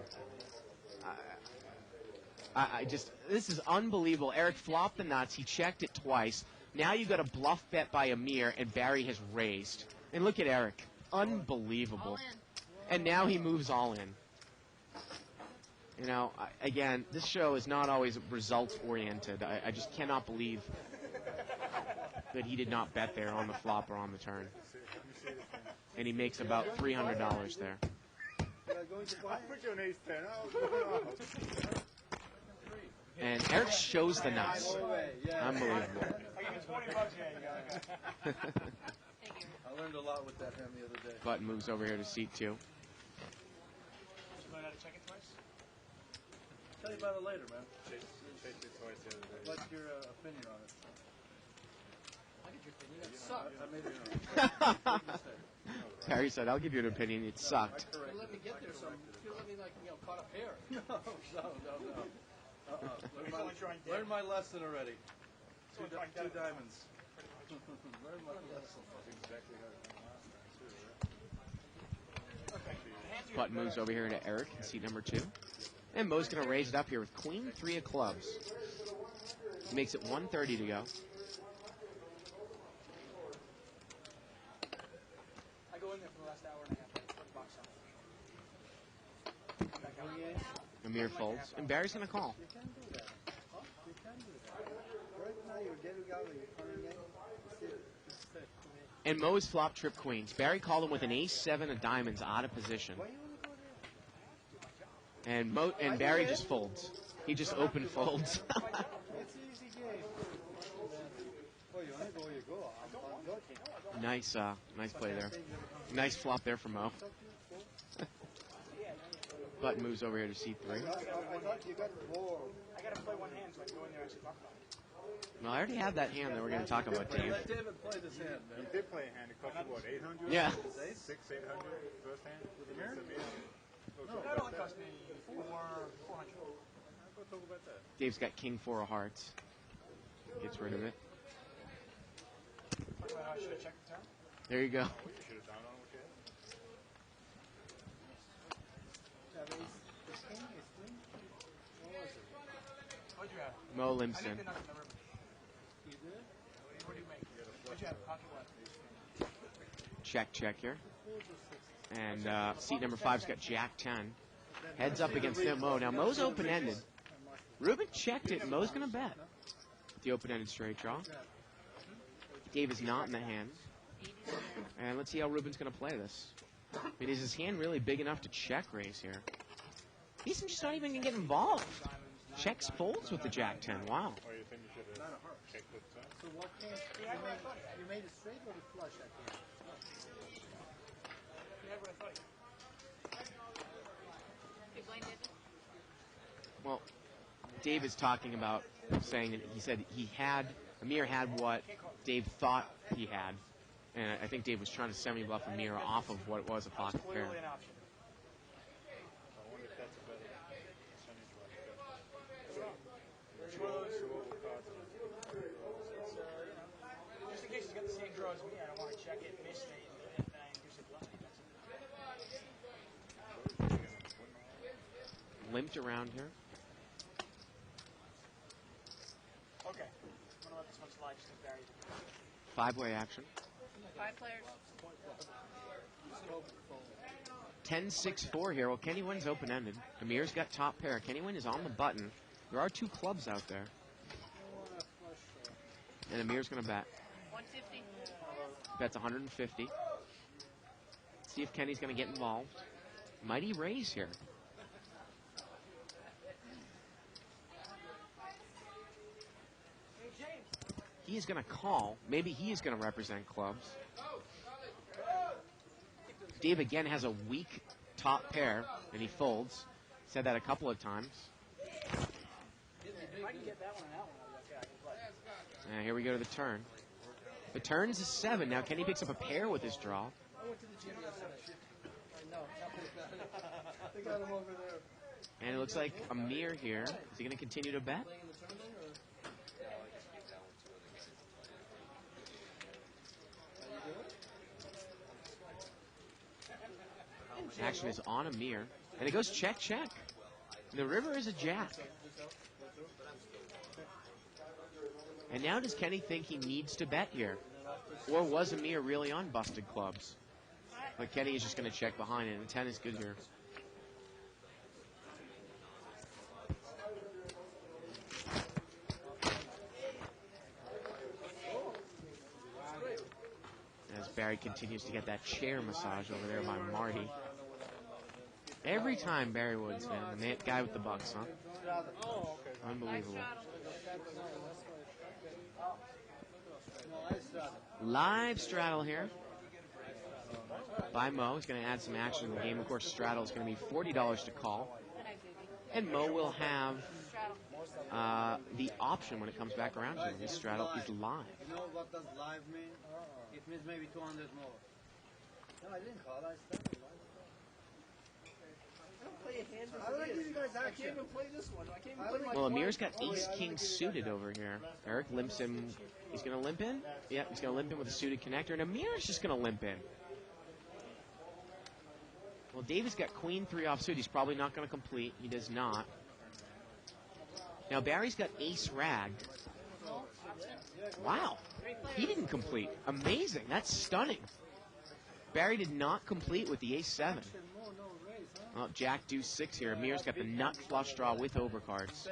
[SPEAKER 2] This is unbelievable. Eric flopped the nuts. He checked it twice. Now you've got a bluff bet by Amir, and Barry has raised. And look at Eric. Unbelievable. And now he moves all in. You know, again, this show is not always results-oriented. I just cannot believe that he did not bet there on the flop or on the turn. And he makes about $300 there.
[SPEAKER 6] put your ace 10.
[SPEAKER 2] And Eric shows the nuts. Unbelievable.
[SPEAKER 4] I give you $20, yeah, you got it.
[SPEAKER 7] I learned a lot with that hand the other day.
[SPEAKER 2] Button moves over here to seat 2.
[SPEAKER 4] Did you learn how to check it twice?
[SPEAKER 7] Tell you about it later, man.
[SPEAKER 6] Chase it twice the other day.
[SPEAKER 7] What's your opinion on it? I get your opinion. It sucked. I made a mistake.
[SPEAKER 2] Barry said, I'll give you an opinion. It sucked.
[SPEAKER 7] You let me get there, so you let me caught up here. No. Learn my lesson already. Two diamonds. Learn my lesson.
[SPEAKER 6] Exactly how it went last time, too, right?
[SPEAKER 2] Button moves over here to Eric in seat number 2. And Mo's going to raise it up here with Queen 3 of clubs. He makes it 130 to go.
[SPEAKER 4] I go in there for the last hour and a half. Put the box on. Come back out.
[SPEAKER 2] Amir folds. And Barry's going to call.
[SPEAKER 3] You can do that. You can do that. Right now,
[SPEAKER 2] And Mo's flop trip queens. Barry called him with an ace-7 of diamonds out of position. And Barry just folds. He just open folds. Nice play there. Nice flop there from Mo. Button moves over here to C3.
[SPEAKER 4] I got to play one hand so I can go in there and actually talk about it.
[SPEAKER 2] Well, I already have that hand that we're going to talk about, Dave.
[SPEAKER 7] Let David play this hand, man.
[SPEAKER 6] You did play a hand. It cost you, what, 800?
[SPEAKER 2] Yeah.
[SPEAKER 6] 800 first hand? With the mirror?
[SPEAKER 4] No, that only cost me 400.
[SPEAKER 6] Go talk about that.
[SPEAKER 2] Dave's got king 4 of hearts. Gets rid of it.
[SPEAKER 4] I should have checked the turn.
[SPEAKER 2] There you go.
[SPEAKER 6] You should have done on what you had.
[SPEAKER 4] What'd you have?
[SPEAKER 2] Mo
[SPEAKER 4] I
[SPEAKER 2] limps
[SPEAKER 4] didn't
[SPEAKER 2] in.
[SPEAKER 4] do nothing in the river. You did? What do you make? What'd you have? Pocket what?
[SPEAKER 2] Check here. And seat number 5's got Jack 10. Heads up against Mo. Now Mo's open-ended. Ruben checked it. Mo's going to bet. The open-ended straight draw. Dave is not in the hand. And let's see how Ruben's going to play this. I mean, is his hand really big enough to check raise here? He's just not even going to get involved. Checks folds with the Jack 10. Wow.
[SPEAKER 6] Or you think you should have checked the turn?
[SPEAKER 3] So what came? You made it straight or the flush at the end?
[SPEAKER 2] Well, Dave is talking about saying that he said Amir had what Dave thought he had. And I think Dave was trying to semi-bluff Amir off of what it was a pocket pair.
[SPEAKER 4] Clearly an option.
[SPEAKER 6] I wonder if that's a better percentage
[SPEAKER 4] Just in case he's got the same draw as me, I don't want to check it, miss it, and then I induce it blind.
[SPEAKER 2] Limped around here.
[SPEAKER 4] Okay. I'm going to let this one slide just to vary the
[SPEAKER 2] 5-way action.
[SPEAKER 5] 5 players.
[SPEAKER 2] 10-6-4 here. Well, Kenny Wynn's open-ended. Amir's got top pair. Kenny Wynn is on the button. There are 2 clubs out there. And Amir's going to bet.
[SPEAKER 5] 150.
[SPEAKER 2] Bets 150. See if Kenny's going to get involved. Might he raise here? He is going to call. Maybe he is going to represent clubs. Dave again has a weak top pair, and he folds. Said that a couple of times.
[SPEAKER 4] If I can get that one and that one, okay, I can play.
[SPEAKER 2] And here we go to the turn. The turn's a 7. Now Kenny picks up a pair with his draw.
[SPEAKER 3] I went to the gym yesterday. I know. They got him over there.
[SPEAKER 2] And it looks like Amir here. Is he going to continue to bet?
[SPEAKER 3] Playing in the tournament, or?
[SPEAKER 2] Action is on Amir. And it goes check, check. And the river is a jack. And now does Kenny think he needs to bet here? Or was Amir really on busted clubs? But Kenny is just going to check behind it, and 10 is good here. As Barry continues to get that chair massage over there by Marty. Every time Barry Woods, man. And that guy with the bucks, huh? Unbelievable. Live straddle here by Mo. He's going to add some action in the game. Of course, straddle is going to be $40 to call. And Mo will have the option when it comes back around to him. This straddle is live.
[SPEAKER 3] You know what does live mean? It means maybe 200 more. No, I didn't call. I started live. I don't play a hand. I don't give you guys action. I can't even play this one. I can't even play my
[SPEAKER 2] Well, Amir's got ace-king suited over here. Eric limps him. He's going to limp in? Yep, he's going to limp in with a suited connector. And Amir's just going to limp in. Well, David's got queen 3 offsuit. He's probably not going to complete. He does not. Now, Barry's got ace rag. Wow. He didn't complete. Amazing. That's stunning. Barry did not complete with the ace-7. Well, Jack deuce 6 here. Amir's got the nut flush draw with overcards.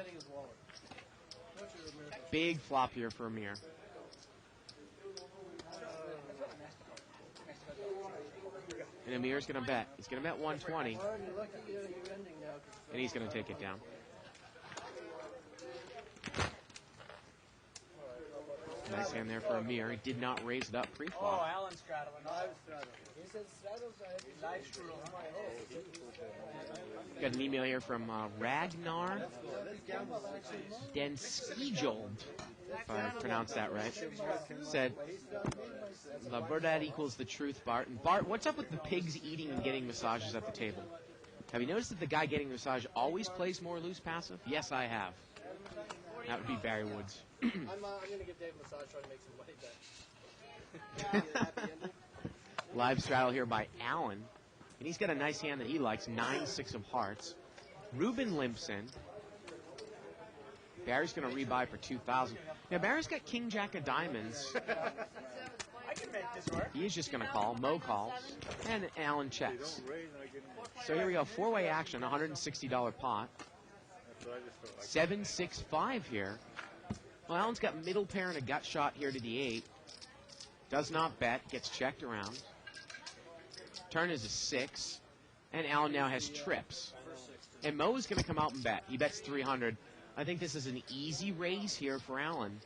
[SPEAKER 2] big flop here for Amir. And Amir's going to bet. He's going to bet 120. And he's going to take it down. Nice hand there for Amir. He did not raise it up
[SPEAKER 4] Oh,
[SPEAKER 2] pre-flop.
[SPEAKER 4] Alan's straddling.
[SPEAKER 3] He said straddles.
[SPEAKER 4] Live strudel.
[SPEAKER 2] Got an email here from Ragnar Denskijold, if I pronounced that right. Said, La verdad equals the truth, Bart. And Bart, what's up with the pigs eating and getting massages at the table? Have you noticed that the guy getting the massage always plays more loose passive? Yes, I have. That would be Barry Woods.
[SPEAKER 7] I'm going to give Dave a massage trying to make some money back.
[SPEAKER 2] Live straddle here by Allen. And he's got a nice hand that he likes, 9-6 of hearts. Ruben limps in. Barry's going to rebuy for 2,000. Now, Barry's got King Jack of diamonds.
[SPEAKER 4] I can make this work.
[SPEAKER 2] He's just going to call. Mo calls. And Allen checks. So here we go. Four-way action, $160 pot. 7-6-5 here. Well, Allen's got middle pair and a gut shot here to the 8. Does not bet. Gets checked around. Turn is a 6. And Allen now has trips. And Mo is going to come out and bet. He bets 300. I think this is an easy raise here for Allen.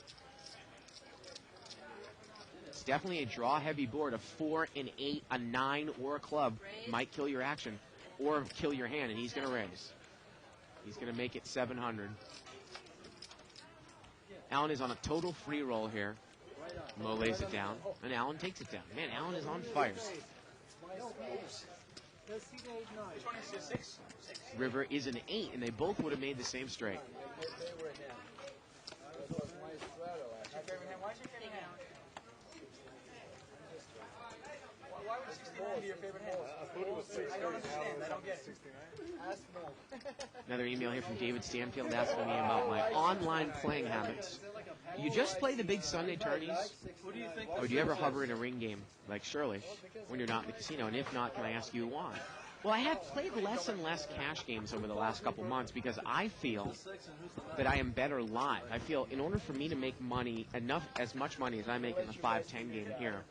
[SPEAKER 2] It's definitely a draw-heavy board. A 4, an 8, a 9, or a club might kill your action or kill your hand, and he's going to raise. He's going to make it 700. Allen is on a total free roll here. Mo lays it down, and Allen takes it down. Man, Allen is on fire. River is an 8, and they both would have made the same straight.
[SPEAKER 4] What's your favorite hand? Why's your favorite hand? Why would 69 be your favorite hand? I don't understand. I don't get it. Ask Mo.
[SPEAKER 2] Another email here from David Stanfield asking me about my online playing habits. You just play the big Sunday tourneys, or do you ever hover in a ring game like Shirley when you're not in the casino? And if not, can I ask you why? Well, I have played less and less cash games over the last couple months because I feel that I am better live. I feel in order for me to make money, as much money as I make in the 5-10 game here,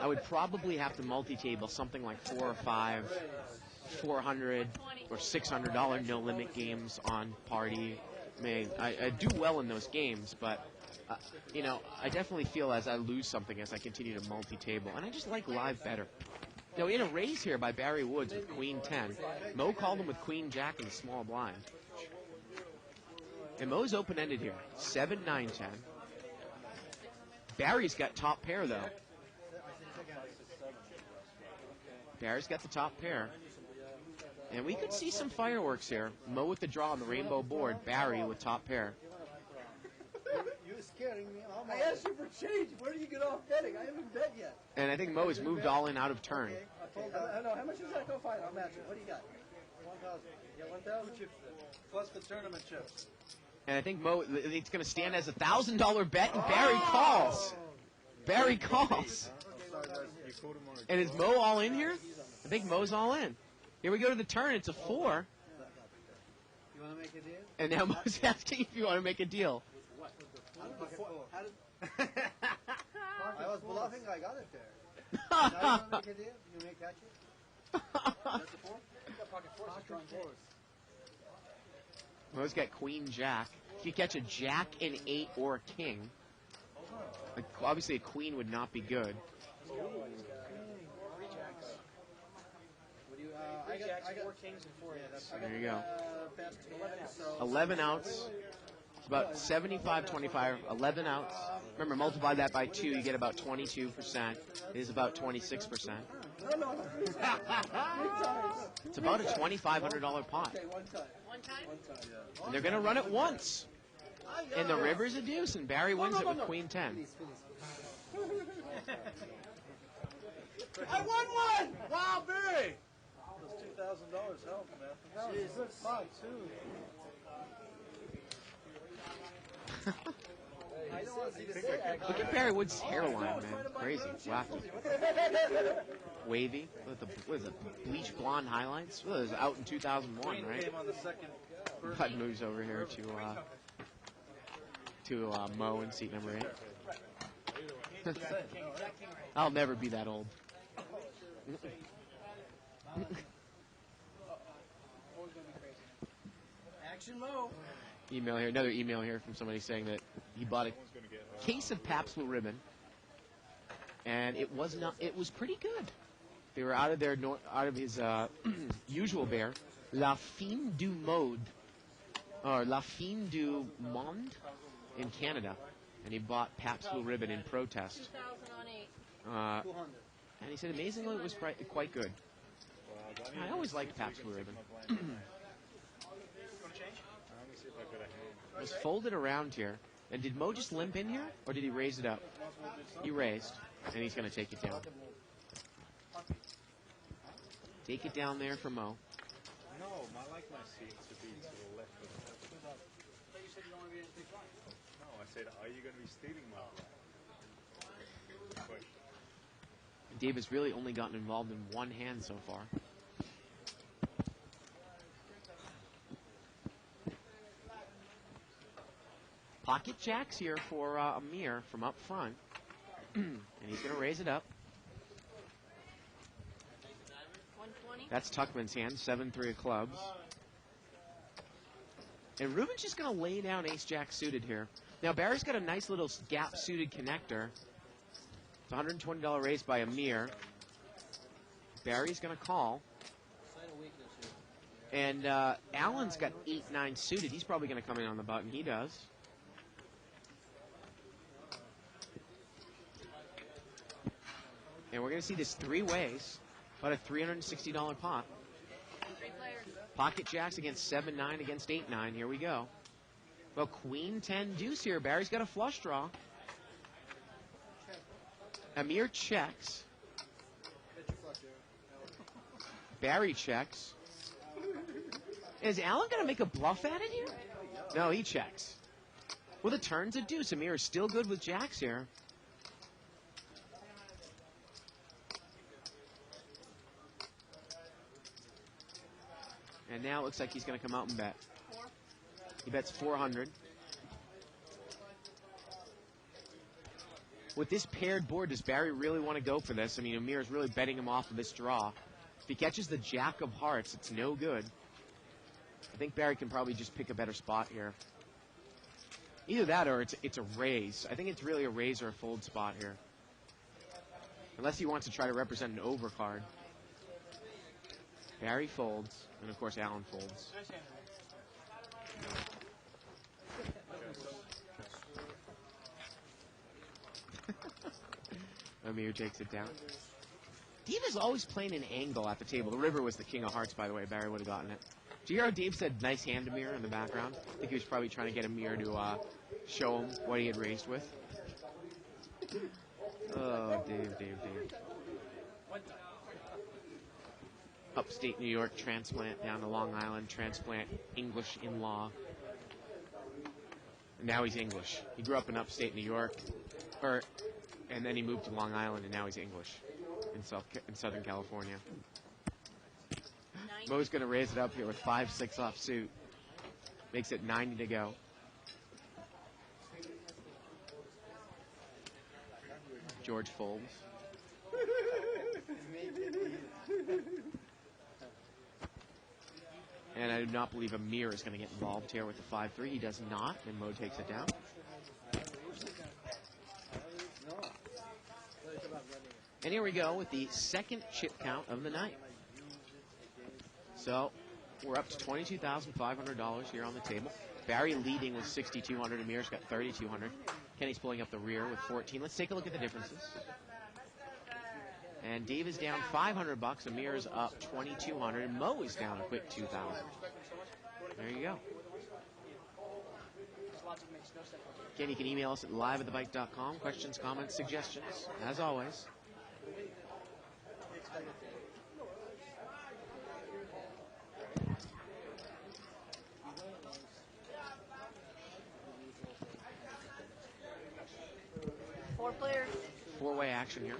[SPEAKER 2] I would probably have to multi-table something like 4 or 5 $400 or $600 no-limit games on Party. I mean, I do well in those games, but you know, I definitely feel as I lose something as I continue to multi-table, and I just like live better. Now, in a raise here by Barry Woods with Queen 10, Mo called him with Queen Jack in the small blind. And Mo's open-ended here, 7, 9, 10. Barry's got top pair, though. Barry's got the top pair. And we could see some fireworks here. Mo with the draw on the rainbow board, Barry with top pair.
[SPEAKER 3] You're scaring me. I asked you for change. Where do you get off betting? I haven't bet yet.
[SPEAKER 2] And I think Mo has moved all in out of turn.
[SPEAKER 3] I know. How much is that? Go find. I'll match it. What do you got? 1,000. You got 1,000 chips plus the tournament chips.
[SPEAKER 2] And I think Mo, it's going to stand as a $1,000 bet, and Barry calls. Barry calls. And is Mo all in here? I think Mo's all in. Here we go to the turn. It's a 4.
[SPEAKER 3] You want to make a deal?
[SPEAKER 2] And now Mo's asking if you want to make a deal.
[SPEAKER 3] I was bluffing. I got it there. Now you want to make a deal? You may catch it. That's a 4? Pocket 4.
[SPEAKER 2] Mo's got Queen Jack. If you catch a Jack, an 8, or a King, obviously a Queen would not be good.
[SPEAKER 4] I got 4 kings and 4 eights.
[SPEAKER 2] There you go. 11 outs. It's about 75-25. 11 outs. Remember, multiply that by 2, you get about 22%. It is about 26%. It's about a $2,500 pot.
[SPEAKER 5] One time?
[SPEAKER 2] And they're going to run it once. And the river's a deuce, and Barry wins it with Queen 10.
[SPEAKER 7] I won one! Wow, Barry! Those $2,000 helped, man.
[SPEAKER 3] Jeez, good spot, too.
[SPEAKER 2] Look at Barry Woods' hairline, man. Crazy. Wacky. Wavy. What is it? Bleach blonde highlights? Well, it was out in 2001, right?
[SPEAKER 7] Came on the second.
[SPEAKER 2] Bud moves over here to Mo in seat number 8. I'll never be that old.
[SPEAKER 3] Action Mo.
[SPEAKER 2] Email here, another email here from somebody saying that he bought a case of Pabst Blue Ribbon, and it was pretty good. They were out of his usual beer, La Fine du Mode, or La Fine du Monde in Canada, and he bought Pabst Blue Ribbon in protest.
[SPEAKER 5] 2008.
[SPEAKER 2] And he said amazingly it was quite good. I always liked Pabst Blue Ribbon. It was folded around here. And did Mo just limp in here, or did he raise it up? He raised, and he's going to take it down. Take it down there for Mo.
[SPEAKER 6] No, I like my seat to be to the left of the table.
[SPEAKER 4] But you said you don't want to be in the front.
[SPEAKER 6] No, I said, are you going to be stealing my question?
[SPEAKER 2] Dave has really only gotten involved in one hand so far. Pocket jacks here for Amir from up front. And he's going to raise it up.
[SPEAKER 5] 120.
[SPEAKER 2] That's Tuckman's hand, 7-3 of clubs. And Ruben's just going to lay down ace-jack suited here. Now, Barry's got a nice little gap-suited connector. It's a $120 raise by Amir. Barry's going to call. And Allen's got 8-9 suited. He's probably going to come in on the button. He does. And we're going to see this three ways, about a $360 pot.
[SPEAKER 5] 3 players.
[SPEAKER 2] Pocket jacks against 7-9 against 8-9. Here we go. Well, Queen 10 deuce here. Barry's got a flush draw. Amir checks. Barry checks. Is Allen going to make a bluff at it here? No, he checks. Well, the turn's a deuce. Amir is still good with jacks here. And now it looks like he's going to come out and bet. He bets 400. With this paired board, does Barry really want to go for this? I mean, Amir is really betting him off of this draw. If he catches the jack of hearts, it's no good. I think Barry can probably just pick a better spot here. Either that or it's a raise. I think it's really a raise or a fold spot here. Unless he wants to try to represent an overcard. Barry folds, and of course Allen folds. Amir takes it down. Diva's always playing an angle at the table. The river was the king of hearts, by the way. Barry would have gotten it. Do you hear how Dave said nice hand Amir in the background? I think he was probably trying to get Amir to show him what he had raised with. Oh, Dave. Upstate New York transplant down to Long Island, transplant English in law. And now he's English. He grew up in upstate New York, and then he moved to Long Island, and now he's English in Southern California. Mo's going to raise it up here with 5-6 offsuit. Makes it 90 to go. George folds. And I do not believe Amir is going to get involved here with the 5-3. He does not, and Mo takes it down. And here we go with the second chip count of the night. So we're up to $22,500 here on the table. Barry leading with $6,200. Amir's got $3,200. Kenny's pulling up the rear with 14. Let's take a look at the differences. And Dave is down $500. Amir is up $2,200. And Mo is down a quick $2,000. There you go. Again, you can email us at liveatthebike.com. Questions, comments, suggestions, as always.
[SPEAKER 5] Four players.
[SPEAKER 2] Four-way action here.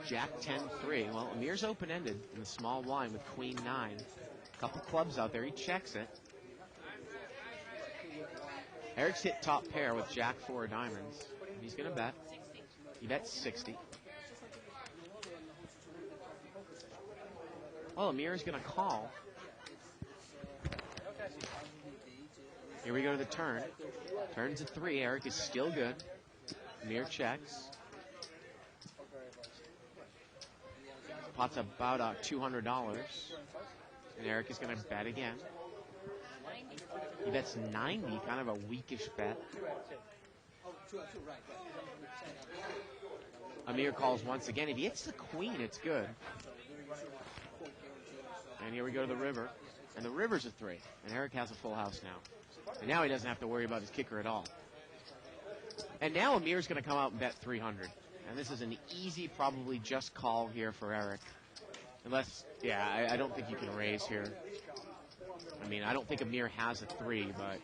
[SPEAKER 2] Jack 10-3. Well, Amir's open-ended in the small blind with Queen 9. A couple clubs out there. He checks it. Eric's hit top pair with Jack 4 diamonds. He's going to bet. He bets 60. Oh, Amir's going to call. Here we go to the turn. Turns at 3. Eric is still good. Amir checks. Pot's about $200. And Eric is going to bet again. He bets 90, kind of a weakish bet. Amir calls once again. If he hits the queen, it's good. And here we go to the river. And the river's a 3. And Eric has a full house now. And now he doesn't have to worry about his kicker at all. And now Amir's going to come out and bet 300. And this is an easy, probably just call here for Eric. Unless, yeah, I don't think you can raise here. I mean, I don't think Amir has a 3, but,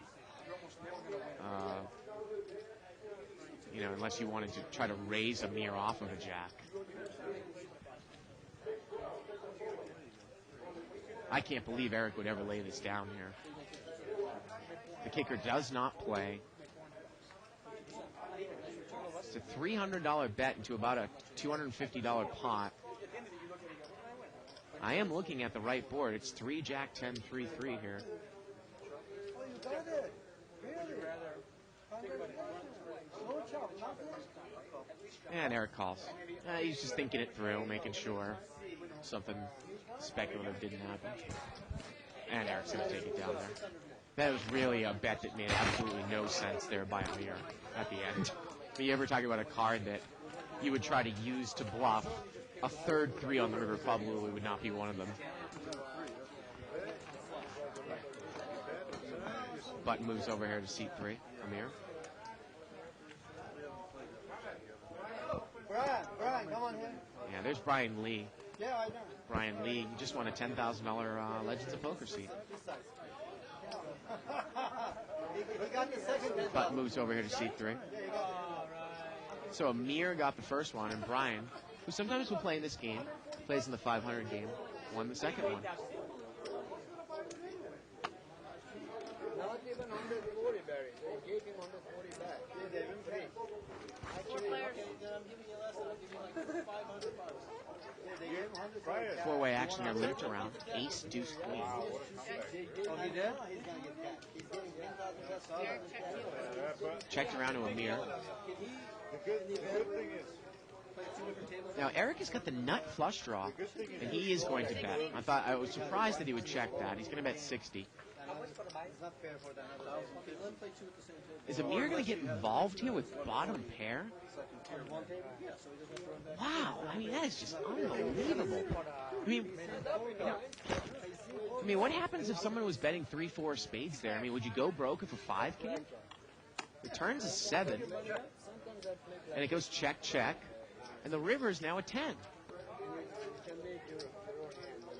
[SPEAKER 2] you know, unless you wanted to try to raise Amir off of a jack. I can't believe Eric would ever lay this down here. The kicker does not play. It's a $300 bet into about a $250 pot. I am looking at the right board. It's 3 Jack 10 3 3 here.
[SPEAKER 3] Oh, you got it. Really? No chop, nothing?
[SPEAKER 2] And Eric calls. He's just thinking it through, making sure something speculative didn't happen. And Eric's going to take it down there. That was really a bet that made absolutely no sense there by Amir at the end. But you ever talk about a card that you would try to use to bluff? A third 3 on the river probably would not be one of them. Button moves over here to seat 3. Amir.
[SPEAKER 3] Brian, come on here.
[SPEAKER 2] Yeah, there's Brian Lee.
[SPEAKER 3] Yeah, I know.
[SPEAKER 2] Brian Lee just won a $10,000 Legends of Poker seat.
[SPEAKER 3] He got the second.
[SPEAKER 2] Button moves over here to seat 3. So Amir got the first one, and Brian, who sometimes will play in this game, plays in the 500 game, won the second one.
[SPEAKER 3] Not even 140, Barry. They gave him 140 back. They gave him 3. Actually, okay, then I'm giving you less, I'll give you like 500 bucks. They gave him 140.
[SPEAKER 2] Four-way action here, limped around. Ace, deuce, queen.
[SPEAKER 3] Oh, he did? He's going to get cash. He's getting 10,000 bucks.
[SPEAKER 2] Checked around to Amir.
[SPEAKER 6] The good thing is,
[SPEAKER 2] Now Eric has got the nut flush draw, and he is going to bet. I was surprised that he would check that. He's going to bet 60.
[SPEAKER 3] It's not fair for them. Okay, let him play 2 at the same table.
[SPEAKER 2] Is Amir going to get involved here with bottom pair?
[SPEAKER 3] On one table? Yeah, so he doesn't throw him back.
[SPEAKER 2] Wow, I mean, that is just unbelievable. I mean, what happens if someone was betting 3-4 spades there? I mean, would you go broke if a 5 came? The turn's a 7, and it goes check, check, and the river is now a 10.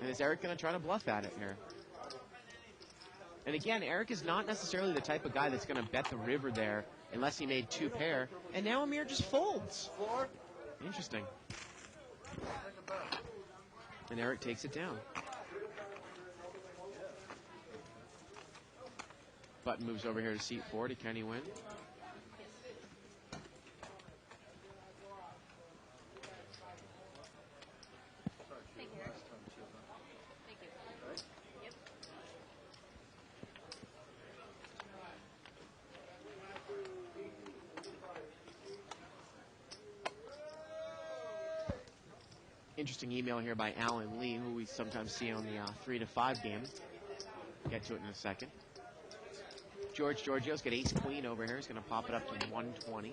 [SPEAKER 2] And is Eric going to try to bluff at it here? And again, Eric is not necessarily the type of guy that's going to bet the river there unless he made 2 pair. And now Amir just folds. Interesting. And Eric takes it down. Button moves over here to seat 4 to Kenny Wynn. Interesting email here by Alan Lee, who we sometimes see on the 3 to 5 game. Get to it in a second. George Giorgio's got ace queen over here. He's going to pop it up to 120.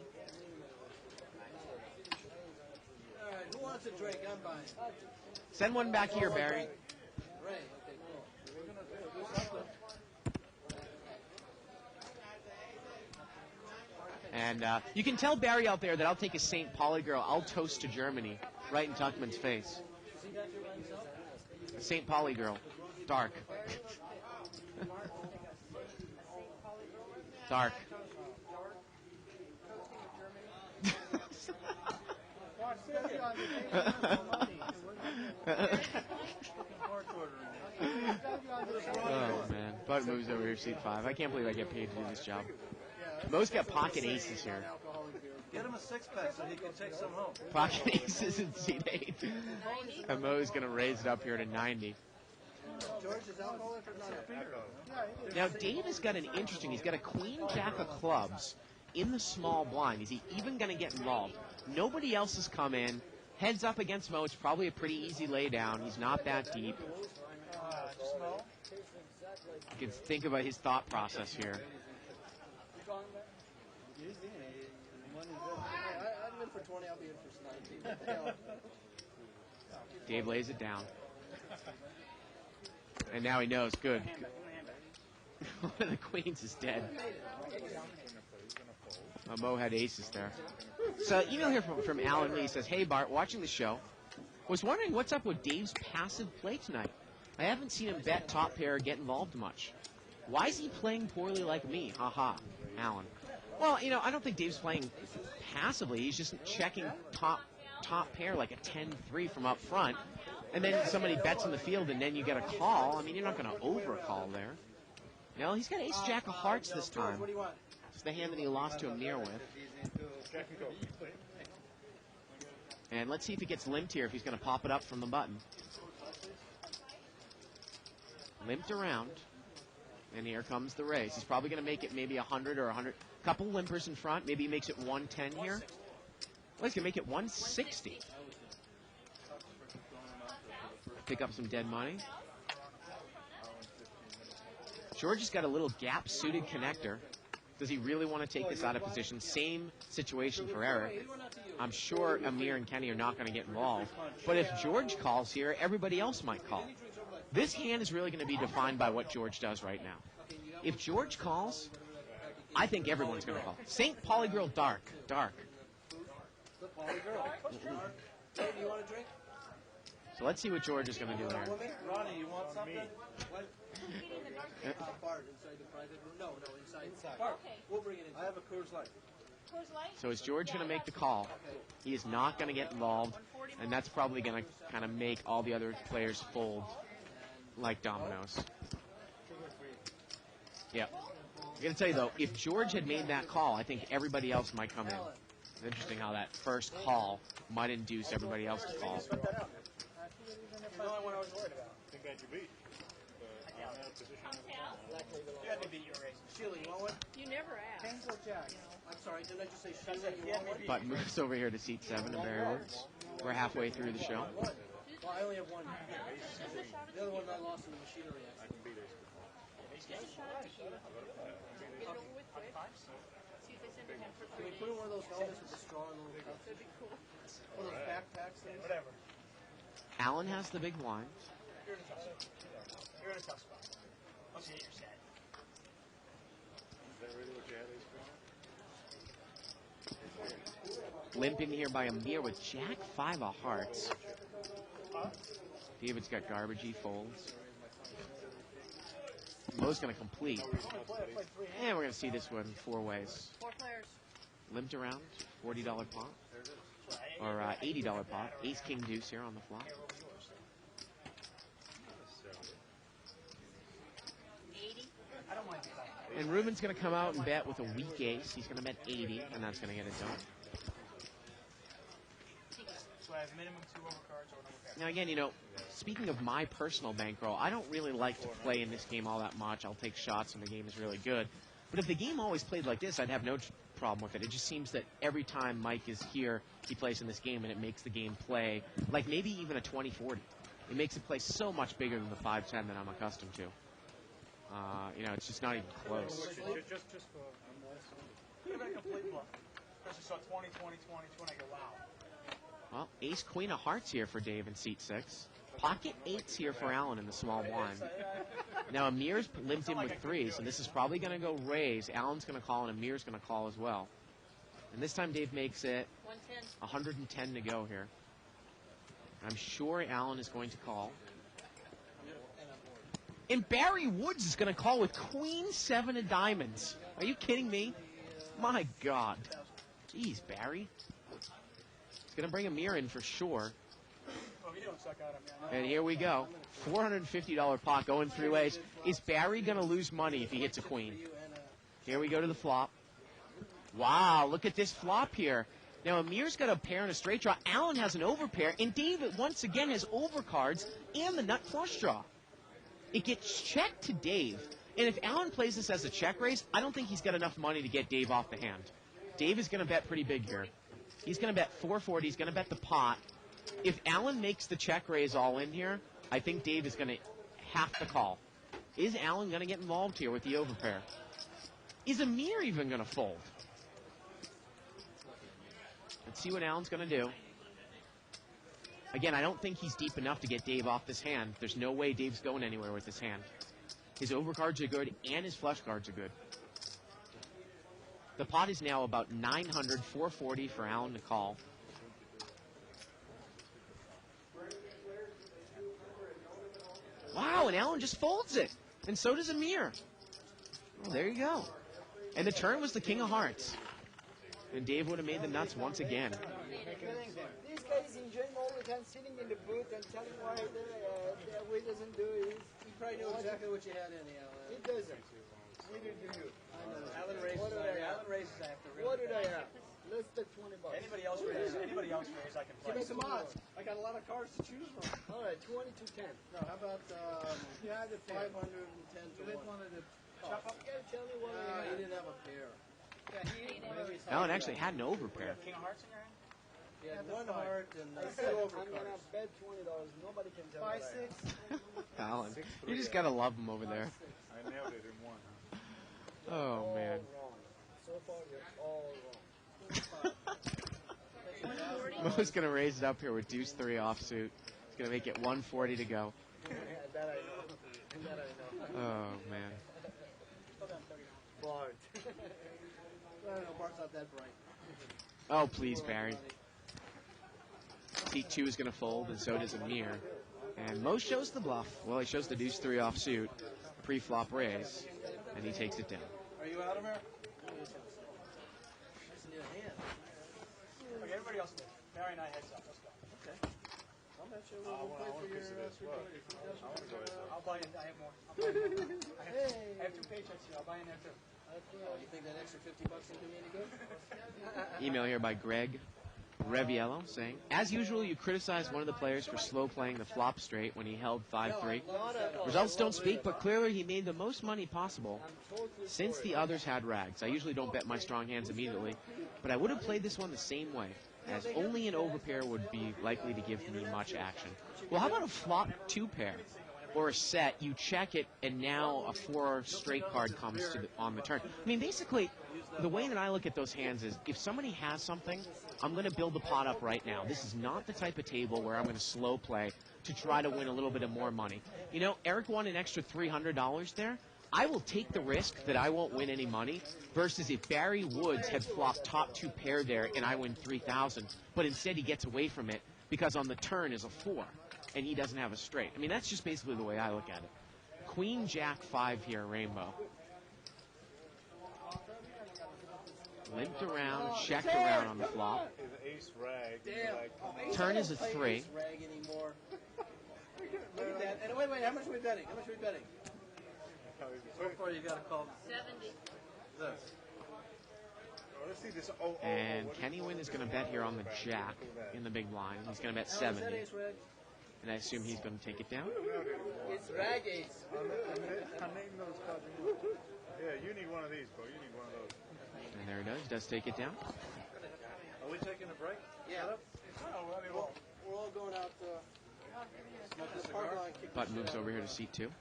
[SPEAKER 3] All right, who wants a drink? I'm buying.
[SPEAKER 2] Send one back here, Barry.
[SPEAKER 3] Ray, okay, cool. We're going to do something.
[SPEAKER 2] And you can tell Barry out there that I'll take a St. Pauli girl. I'll toast to Germany right in Tuckman's face. A St. Pauli girl. Dark. Dark. Oh, man. Bud moves over here, seat 5. I can't believe I get paid to do this job.
[SPEAKER 3] Yeah,
[SPEAKER 2] Mo's got pocket aces here.
[SPEAKER 7] Get him a six-pack so he can take some home.
[SPEAKER 2] Pocket aces in seat 8. And Mo's going to raise it up here to 90.
[SPEAKER 7] George, is alcohol if it's not a beer?
[SPEAKER 2] Now, Dave has got an interesting, he's got a queen jack of clubs in the small blind. Is he even going to get involved? Nobody else has come in. Heads up against Mo. It's probably a pretty easy lay down. He's not that deep. You can think about his thought process here.
[SPEAKER 7] I'm in for 20, I'll be in for 19.
[SPEAKER 2] Dave lays it down. And now he knows. Good. One of the queens is dead. Mo had aces there. So email here from Alan Lee says, "Hey Bart, watching the show. Was wondering what's up with Dave's passive play tonight. I haven't seen him bet top pair or get involved much. Why is he playing poorly like me? Haha, Alan." Well, you know, I don't think Dave's playing passively. He's just checking top pair like a 10-3 from up front. And then somebody bets in the field and then you get a call. I mean, you're not going to over-call there. No, he's got ace-jack of hearts this time. It's the hand that he lost to Amir with. And let's see if he gets limped here, if he's going to pop it up from the button. Limped around. And here comes the raise. He's probably going to make it maybe 100 or 100. Couple limpers in front. Maybe he makes it 110 here. Well, he's going to make it 160. Pick up some dead money. George has got a little gap-suited connector. Does he really want to take this out of position? Same situation for Eric. I'm sure Amir and Kenny are not going to get involved. But if George calls here, everybody else might call. This hand is really going to be defined by what George does right now. If George calls, I think everyone's going to call. St. Pauli Girl Dark. Dark.
[SPEAKER 7] The Pauli Girl. Dave, you want a drink?
[SPEAKER 2] So let's see what George is going to do here.
[SPEAKER 7] Ronnie, you want something? What? Bart, inside the private room? No, inside. Bart, we'll bring it in. I have a Coors Light.
[SPEAKER 2] So is George going to make the call? He is not going to get involved, and that's probably going to kind of make all the other players fold like dominoes. Yeah. I'm going to tell you, though, if George had made that call, I think everybody else might come in. It's interesting how that first call might induce everybody else to call.
[SPEAKER 4] He's the only one I was worried about.
[SPEAKER 6] I think that you beat.
[SPEAKER 4] You had to beat your race.
[SPEAKER 7] Sheila, you want one?
[SPEAKER 5] You never ask.
[SPEAKER 3] Kings or jacks?
[SPEAKER 7] I'm sorry, didn't I just say Sheila? You want one?
[SPEAKER 2] But moves over here to seat 7 to Barry Woods. We're halfway through the show.
[SPEAKER 7] Well, I only have one. The other one I lost in the machinery
[SPEAKER 6] I
[SPEAKER 7] accident.
[SPEAKER 6] can beat ace.
[SPEAKER 5] Get it over with quick. See if they send it in for
[SPEAKER 7] Can we
[SPEAKER 5] 3
[SPEAKER 7] put in
[SPEAKER 5] days.
[SPEAKER 7] one of those helmets with the straw and little cups?
[SPEAKER 5] That'd be cool.
[SPEAKER 7] One of those backpacks things?
[SPEAKER 4] Whatever.
[SPEAKER 2] Allen has the big blind.
[SPEAKER 4] You're in a tough spot. You're in a tough spot. Once you hit your set.
[SPEAKER 6] Is that really what you had, ace?
[SPEAKER 2] Limping here by Amir with Jack 5 of hearts. David's got garbagey folds. Mo's going to complete. And we're going to see this one 4 ways.
[SPEAKER 5] 4 players.
[SPEAKER 2] Limped around, $40 pot. Or $80 pot. Ace, king, deuce here on the flop.
[SPEAKER 5] 80.
[SPEAKER 4] I don't mind that.
[SPEAKER 2] And Ruben's going to come out and bet with a weak ace. He's going to bet 80, and that's going to get it done.
[SPEAKER 4] So I have minimum 2 overcards or an overcard.
[SPEAKER 2] Now again, you know, speaking of my personal bankroll, I don't really like to play in this game all that much. I'll take shots when the game is really good. But if the game always played like this, I'd have no problem with it. It just seems that every time Mike is here, he plays in this game, and it makes the game play like maybe even a 20-40. It makes it play so much bigger than the 5-10 that I'm accustomed to. You know, it's just not even close.
[SPEAKER 6] Just for...
[SPEAKER 4] Could have been a complete bluff. Because I saw 20, 20, 20, 20. I go, wow.
[SPEAKER 2] Well, ace, queen of hearts here for Dave in seat 6. Pocket 8s here for Allen in the small blind. Now, Amir's limped in with 3s, and this is probably going to go raise. Allen's going to call, and Amir's going to call as well. And this time Dave makes it 110 to go here. I'm sure Allen is going to call. And Barry Woods is going to call with queen 7 of diamonds. Are you kidding me? My God. Jeez, Barry. He's going to bring Amir in for sure.
[SPEAKER 4] Oh, you don't suck out of me.
[SPEAKER 2] And here we go. $450 pot going 3 ways. Is Barry going to lose money if he hits a queen? Here we go to the flop. Wow, look at this flop here. Now, Amir's got a pair and a straight draw. Allen has an overpair, and Dave, once again, has overcards and the nut flush draw. It gets checked to Dave, and if Allen plays this as a check raise, I don't think he's got enough money to get Dave off the hand. Dave is going to bet pretty big here. He's going to bet 440. He's going to bet the pot. If Allen makes the check raise all in here, I think Dave is going to have to call. Is Allen going to get involved here with the overpair? Is Amir even going to fold? Let's see what Allen's going to do. Again, I don't think he's deep enough to get Dave off this hand. There's no way Dave's going anywhere with this hand. His overcards are good, and his flush cards are good. The pot is now about 900, 440 for Allen to call. Wow, and Allen just folds it. And so does Amir. Well, there you go. And the turn was the king of hearts. And Dave would have made the nuts once again.
[SPEAKER 8] This guy is enjoying all the time sitting in the booth and telling why the way doesn't do it.
[SPEAKER 7] You probably know exactly what you had in the Allen.
[SPEAKER 8] He doesn't. Neither do you.
[SPEAKER 7] I know. Allen raises after.
[SPEAKER 8] What did I have? Let's take $20.
[SPEAKER 4] Anybody else raise, I can play.
[SPEAKER 7] Give me some odds. I got a lot of cards to choose from.
[SPEAKER 8] All right, 20 to 10.
[SPEAKER 7] No, how about
[SPEAKER 8] You had the
[SPEAKER 7] 510 to 1?
[SPEAKER 8] wanted to chop up. You gotta tell me what
[SPEAKER 7] He didn't have a pair.
[SPEAKER 2] Allen actually had an overpair.
[SPEAKER 4] King of Hearts in your hand?
[SPEAKER 7] He had one heart and
[SPEAKER 8] I
[SPEAKER 7] two
[SPEAKER 8] said, I'm
[SPEAKER 7] overcards.
[SPEAKER 8] gonna bet $20. Nobody can tell me.
[SPEAKER 3] 5-6.
[SPEAKER 2] Allen, you just got to love him over there.
[SPEAKER 6] I nailed it in one, huh?
[SPEAKER 2] Oh, man.
[SPEAKER 8] Wrong. So far, you're all wrong.
[SPEAKER 2] Mo's going to raise it up here with deuce 3 offsuit. He's going to make it 140 to go.
[SPEAKER 8] That I know. That I know.
[SPEAKER 2] Oh, man.
[SPEAKER 8] Bart.
[SPEAKER 7] I don't know, Bart's not that bright.
[SPEAKER 2] Oh, please, Barry. Seat 2 is going to fold, and so does Amir. And Mo shows the bluff. Well, he shows the deuce 3 offsuit, pre-flop raise, and he takes it down.
[SPEAKER 7] Are you out of here?
[SPEAKER 4] Okay, everybody else move. Barry and I heads up. Let's go.
[SPEAKER 7] Okay. I'll bet you
[SPEAKER 6] I want a piece of this. Well, I want to go as
[SPEAKER 4] I'll buy in. I have more. I have 2 paychecks here. I'll buy in there too.
[SPEAKER 7] You think that extra $50 will do me any good?
[SPEAKER 2] Email here by Greg Reviello saying, as usual, you criticize one of the players for slow playing the flop straight when he held 5-3. Results don't speak, but clearly he made the most money possible since the others had rags. I usually don't bet my strong hands immediately, but I would have played this one the same way, as only an overpair would be likely to give me much action. Well, how about a flop 2 pair? Or a set, you check it, and now a 4 straight card comes to on the turn. I mean, basically, the way that I look at those hands is, if somebody has something, I'm going to build the pot up right now. This is not the type of table where I'm going to slow play to try to win a little bit of more money. You know, Eric won an extra $300 there. I will take the risk that I won't win any money versus if Barry Woods had flopped top 2 pair there and I win $3,000, but instead he gets away from it because on the turn is a 4. And he doesn't have a straight. I mean, that's just basically the way I look at it. Queen, Jack, 5 here, Rainbow. Limped around, checked around on the flop.
[SPEAKER 6] his ace rag.
[SPEAKER 7] Damn.
[SPEAKER 2] Turn is a 3.
[SPEAKER 7] Ace rag anymore. Look at that. And wait, how much are we betting? How much are we betting? So far, you got to call
[SPEAKER 5] 70.
[SPEAKER 7] this.
[SPEAKER 6] Let's see this.
[SPEAKER 2] And Kenny Wynn is going to bet here on the Jack in the big blind. He's going to bet 70. And I assume he's going to take it down.
[SPEAKER 8] It's rag ace.
[SPEAKER 6] I'm naming those cards. Yeah, you need one of these, bro. You need one of those.
[SPEAKER 2] And there it does take it down.
[SPEAKER 7] Are we taking a break?
[SPEAKER 4] Yeah. I mean,
[SPEAKER 7] We're all going out to smoke a cigar.
[SPEAKER 2] Button moves over here to seat 2.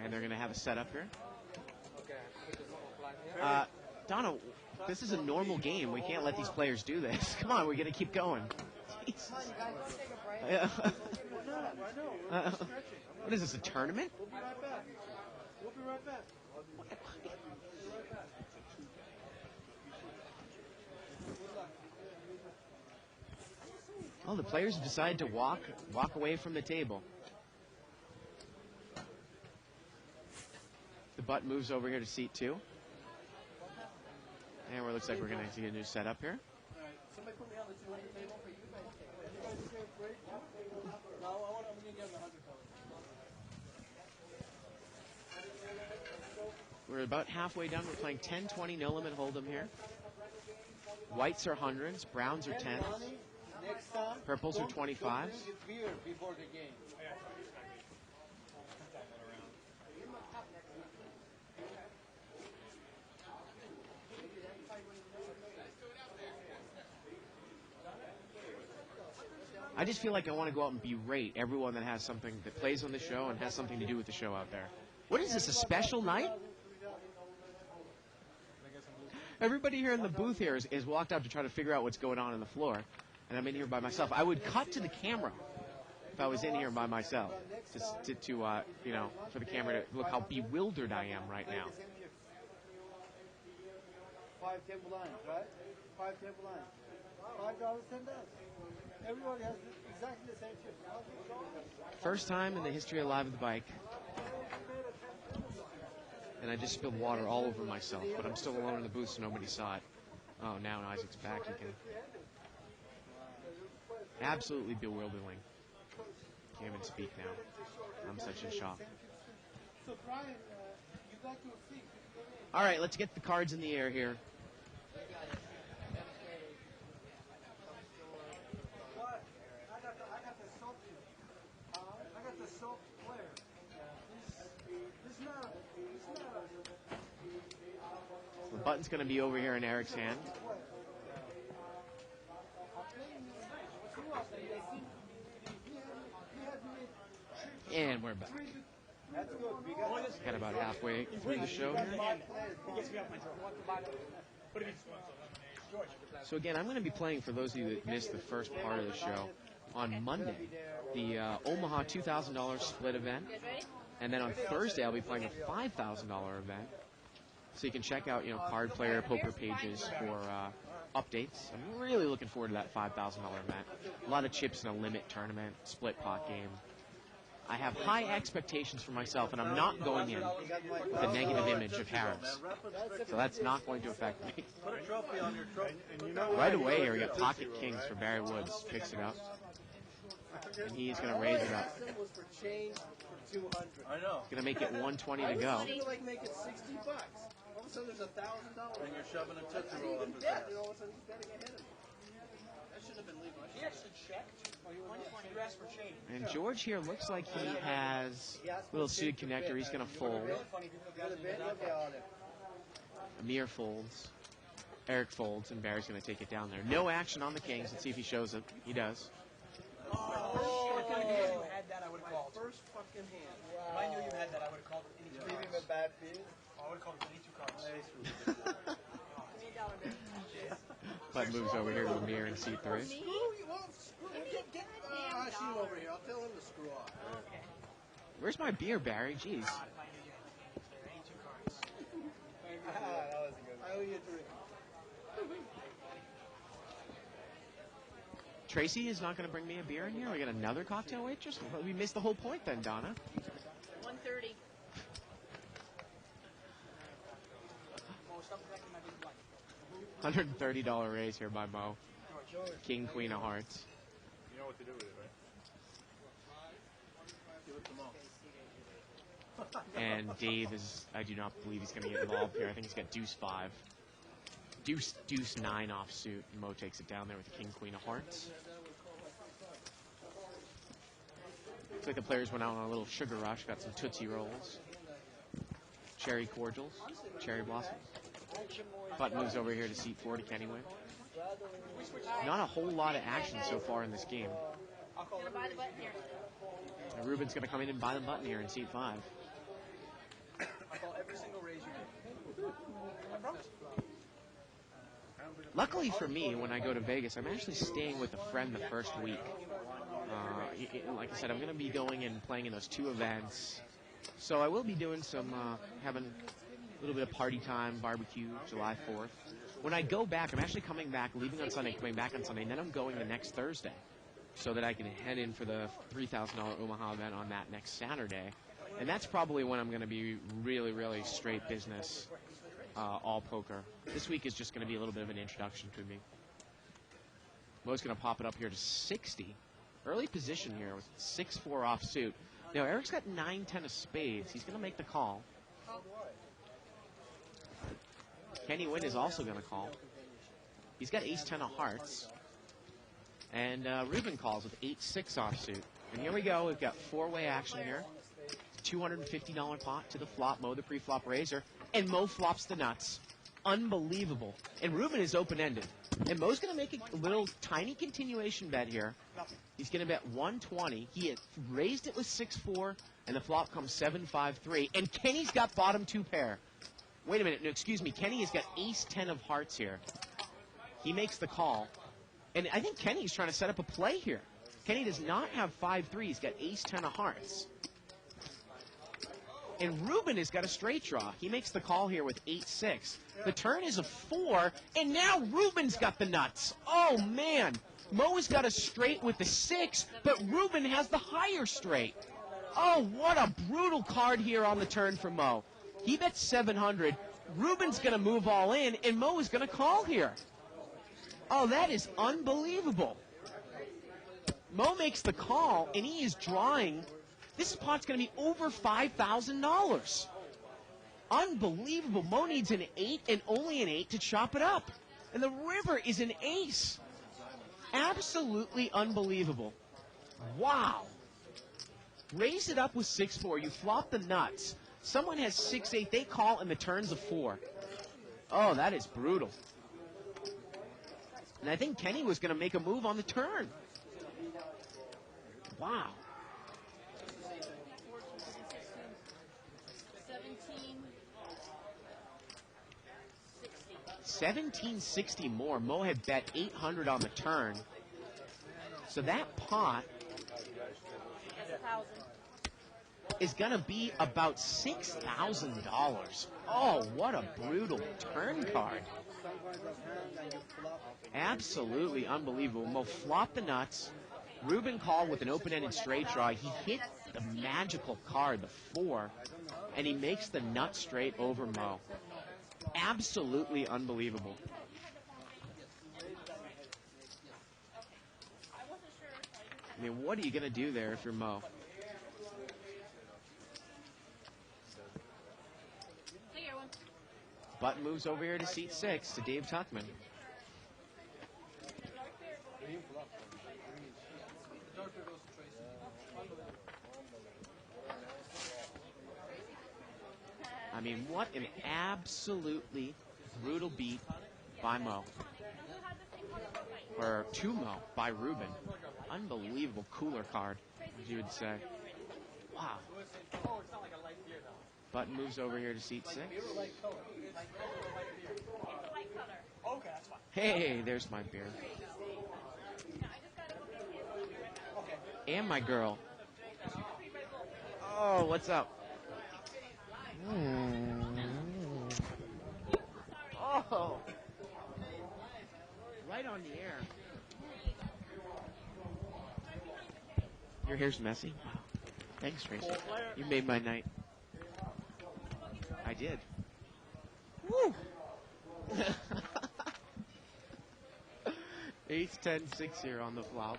[SPEAKER 2] And they're going to have a setup here. Donna, this is a normal game. We can't let these players do this. Come on, we're going to keep going. Jesus. Yeah. What is this, a tournament?
[SPEAKER 7] We'll be right back. We'll be right back.
[SPEAKER 2] Well, the players have decided to walk away from the table. The butt moves over here to seat 2. And it looks like we're going to see a new setup here.
[SPEAKER 7] All right. Somebody put me on the 200 table for you guys. You guys take a break? No, I'm going to give them the 100 colors.
[SPEAKER 2] We're about halfway done. We're playing 10, 20, no limit hold'em here. Whites are hundreds, browns are tens,
[SPEAKER 3] Next time,
[SPEAKER 2] purples are
[SPEAKER 3] don't
[SPEAKER 2] 25s.
[SPEAKER 3] bring a beer before the game.
[SPEAKER 2] I just feel like I want to go out and berate everyone that has something that plays on the show and has something to do with the show out there. What is this, a special night? Everybody here in the booth here is walked out to try to figure out what's going on the floor, and I'm in here by myself. I would cut to the camera if I was in here by myself, just to you know, for the camera to look how bewildered I am right now.
[SPEAKER 3] 5 table lines, right? 5 table lines. $5, $10. Everybody has exactly the same shit.
[SPEAKER 2] First time in the history of Live at the Bike, and I just spilled water all over myself, but I'm still alone in the booth, so nobody saw it. Oh, now Isaac's back. He can. Absolutely bewildering. Can't even speak now. I'm such in shock.
[SPEAKER 3] So Brian, you got your feet.
[SPEAKER 2] All right, let's get the cards in the air here.
[SPEAKER 3] What? I got the soap here. I got the soap player. This not.
[SPEAKER 2] The button's going to be over here in Eric's hand. And we're back.
[SPEAKER 3] That's good.
[SPEAKER 2] Got about halfway through the show here. So again, I'm going to be playing, for those of you that missed the first part of the show, on Monday, the Omaha $2,000 split event. And then on Thursday, I'll be playing a $5,000 event. So you can check out, you know, card player, poker pages for updates. I'm really looking forward to that $5,000 event. A lot of chips in a limit tournament, split pot game. I have high expectations for myself, and I'm not going in with a negative image of Harris. So that's not going to affect me.
[SPEAKER 7] Put a trophy on your trophy.
[SPEAKER 2] Right away here, we got Pocket Kings for Barry Woods. Picks it up. And he's going to raise it up.
[SPEAKER 3] was for change for 200.
[SPEAKER 7] I know.
[SPEAKER 2] Going to make it 120 to go.
[SPEAKER 3] I feel like making $60. All of a sudden there's $1,000.
[SPEAKER 7] And you're shoving a Tootsie
[SPEAKER 3] I
[SPEAKER 7] Roll
[SPEAKER 3] didn't
[SPEAKER 7] up
[SPEAKER 3] even
[SPEAKER 7] his
[SPEAKER 3] bet,
[SPEAKER 7] ass.
[SPEAKER 3] and all of a sudden he's betting ahead of me. That should have been legal.
[SPEAKER 4] He actually checked. You asked for change.
[SPEAKER 2] And George here looks like he has a little suited connector. He's going to fold.
[SPEAKER 4] Funny people
[SPEAKER 3] Got
[SPEAKER 4] got
[SPEAKER 3] a bet? Okay, on it.
[SPEAKER 2] Amir folds. Eric folds, and Barry's going to take it down there. No action on the Kings. Let's see if he shows it. He does.
[SPEAKER 4] If I knew you had that, I would have called.
[SPEAKER 3] First fucking hand.
[SPEAKER 4] If I knew you had that, I would have called any two
[SPEAKER 3] Leaving
[SPEAKER 4] cards.
[SPEAKER 3] a bad feel.
[SPEAKER 4] I would have called any two cards.
[SPEAKER 2] Button moves over here to Amir in seat 3.
[SPEAKER 3] Screw you won't screw. Get I see him over here. I'll tell him to screw off.
[SPEAKER 2] Where's my beer, Barry? Jeez.
[SPEAKER 4] If I knew you had any two cards.
[SPEAKER 3] That was good. I owe you a drink.
[SPEAKER 2] Tracy is not going to bring me a beer in here? We got another cocktail waitress? Well, we missed the whole point then, Donna.
[SPEAKER 5] 130.
[SPEAKER 2] $130 raise here by Mo. King, Queen of Hearts.
[SPEAKER 6] You know what to do with it, right?
[SPEAKER 7] Give it to Mo.
[SPEAKER 2] And Dave is, I do not believe he's going to get involved here. I think he's got deuce 5. Deuce 9 offsuit. Mo takes it down there with the King, Queen of Hearts. Looks like the players went out on a little sugar rush, got some Tootsie Rolls, cherry cordials, cherry blossoms. Button moves over here to seat 4 to Kenny Wynn. Not a whole lot of action so far in this game.
[SPEAKER 5] Gonna buy the button here.
[SPEAKER 2] And Ruben's going to come in and buy the button here in seat 5.
[SPEAKER 4] I call every single raise you get. I promise.
[SPEAKER 2] Luckily for me, when I go to Vegas, I'm actually staying with a friend the first week. Like I said, I'm going to be going and playing in those 2 events. So I will be doing some, having a little bit of party time, barbecue, July 4th. When I go back, I'm actually coming back, leaving on Sunday, coming back on Sunday, and then I'm going the next Thursday so that I can head in for the $3,000 Omaha event on that next Saturday. And that's probably when I'm going to be really, really straight business, all poker. This week is just going to be a little bit of an introduction to me. Mo's going to pop it up here to 60. Early position here with 6-4 offsuit. Now, Eric's got 9-10 of spades. He's going to make the call. Kenny Wynn is also going to call. He's got ace-10 of hearts. And Ruben calls with 8-6 offsuit. And here we go. We've got four-way action here. $250 pot to the flop. Mo, the pre-flop raiser. And Mo flops the nuts. Unbelievable. And Ruben is open-ended. And Mo's going to make a little tiny continuation bet here. He's going to bet 120. He had raised it with 6-4, and the flop comes 7-5-3. And Kenny's got bottom two pair. Wait a minute. No, excuse me. Kenny has got ace-10 of hearts here. He makes the call. And I think Kenny's trying to set up a play here. Kenny does not have 5-3. He's got ace-10 of hearts. And Ruben has got a straight draw. He makes the call here with 8-6. The turn is a 4, and now Ruben's got the nuts. Oh, man. Mo has got a straight with the 6, but Ruben has the higher straight. Oh, what a brutal card here on the turn for Mo. He bets 700. Ruben's going to move all in, and Mo is going to call here. Oh, that is unbelievable. Mo makes the call, and he is drawing. This pot's going to be over $5,000. Unbelievable. Mo needs an 8 and only an 8 to chop it up. And the river is an ace. Absolutely unbelievable. Wow. Raise it up with 6-4. You flop the nuts. Someone has 6-8. They call, and the turn's a 4. Oh, that is brutal. And I think Kenny was going to make a move on the turn. Wow. 1760 more. Mo had bet 800 on the turn. So that pot is going to be about $6,000. Oh, what a brutal turn card. Absolutely unbelievable. Mo flopped the nuts. Ruben called with an open-ended straight draw. He hit the magical card, the 4, and he makes the nut straight over Mo. Absolutely unbelievable. I mean, what are you going to do there if you're Mo? Button moves over here to seat 6 to Dave Tuckman. I mean, what an absolutely brutal beat by Mo. Or to Mo by Ruben. Unbelievable cooler card, as you would say. Wow. Button moves over here to seat 6. Hey, there's my beer. And my girl. Oh, what's up? Oh. Right on the air. Your hair's messy? Wow. Thanks, Tracy. You made my night. I did. Woo! 8-10-6 here on the flop.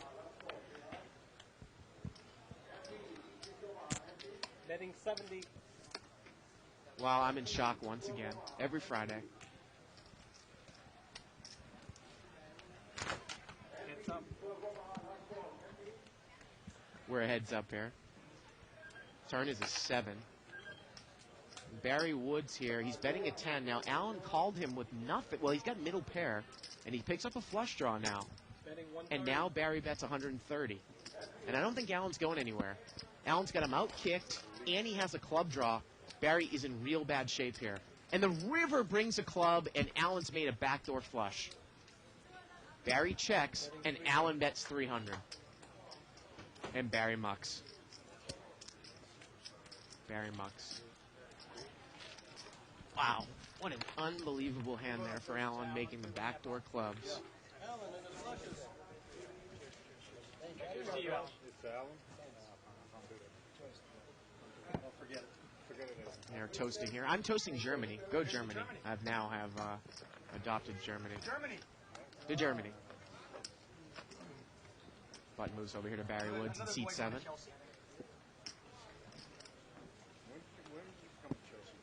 [SPEAKER 4] Betting 70.
[SPEAKER 2] Wow, I'm in shock once again. Every Friday.
[SPEAKER 4] Heads up.
[SPEAKER 2] We're a heads up here. Turn is a 7. Barry Woods here. He's betting a 10. Now, Allen called him with nothing. Well, he's got middle pair, and he picks up a flush draw now. And now Barry bets 130. And I don't think Allen's going anywhere. Allen's got him out-kicked, and he has a club draw. Barry is in real bad shape here. And the river brings a club, and Allen's made a backdoor flush. Barry checks, and Allen bets 300. And Barry mucks. Barry mucks. Wow, what an unbelievable hand there for Allen making the backdoor clubs.
[SPEAKER 6] It's Allen? Forget it.
[SPEAKER 2] They're toasting here. I'm toasting Germany. Go Germany. I now have adopted Germany. To Germany. Button moves over here to Barry Woods in seat 7.
[SPEAKER 6] When did you come to Chelsea?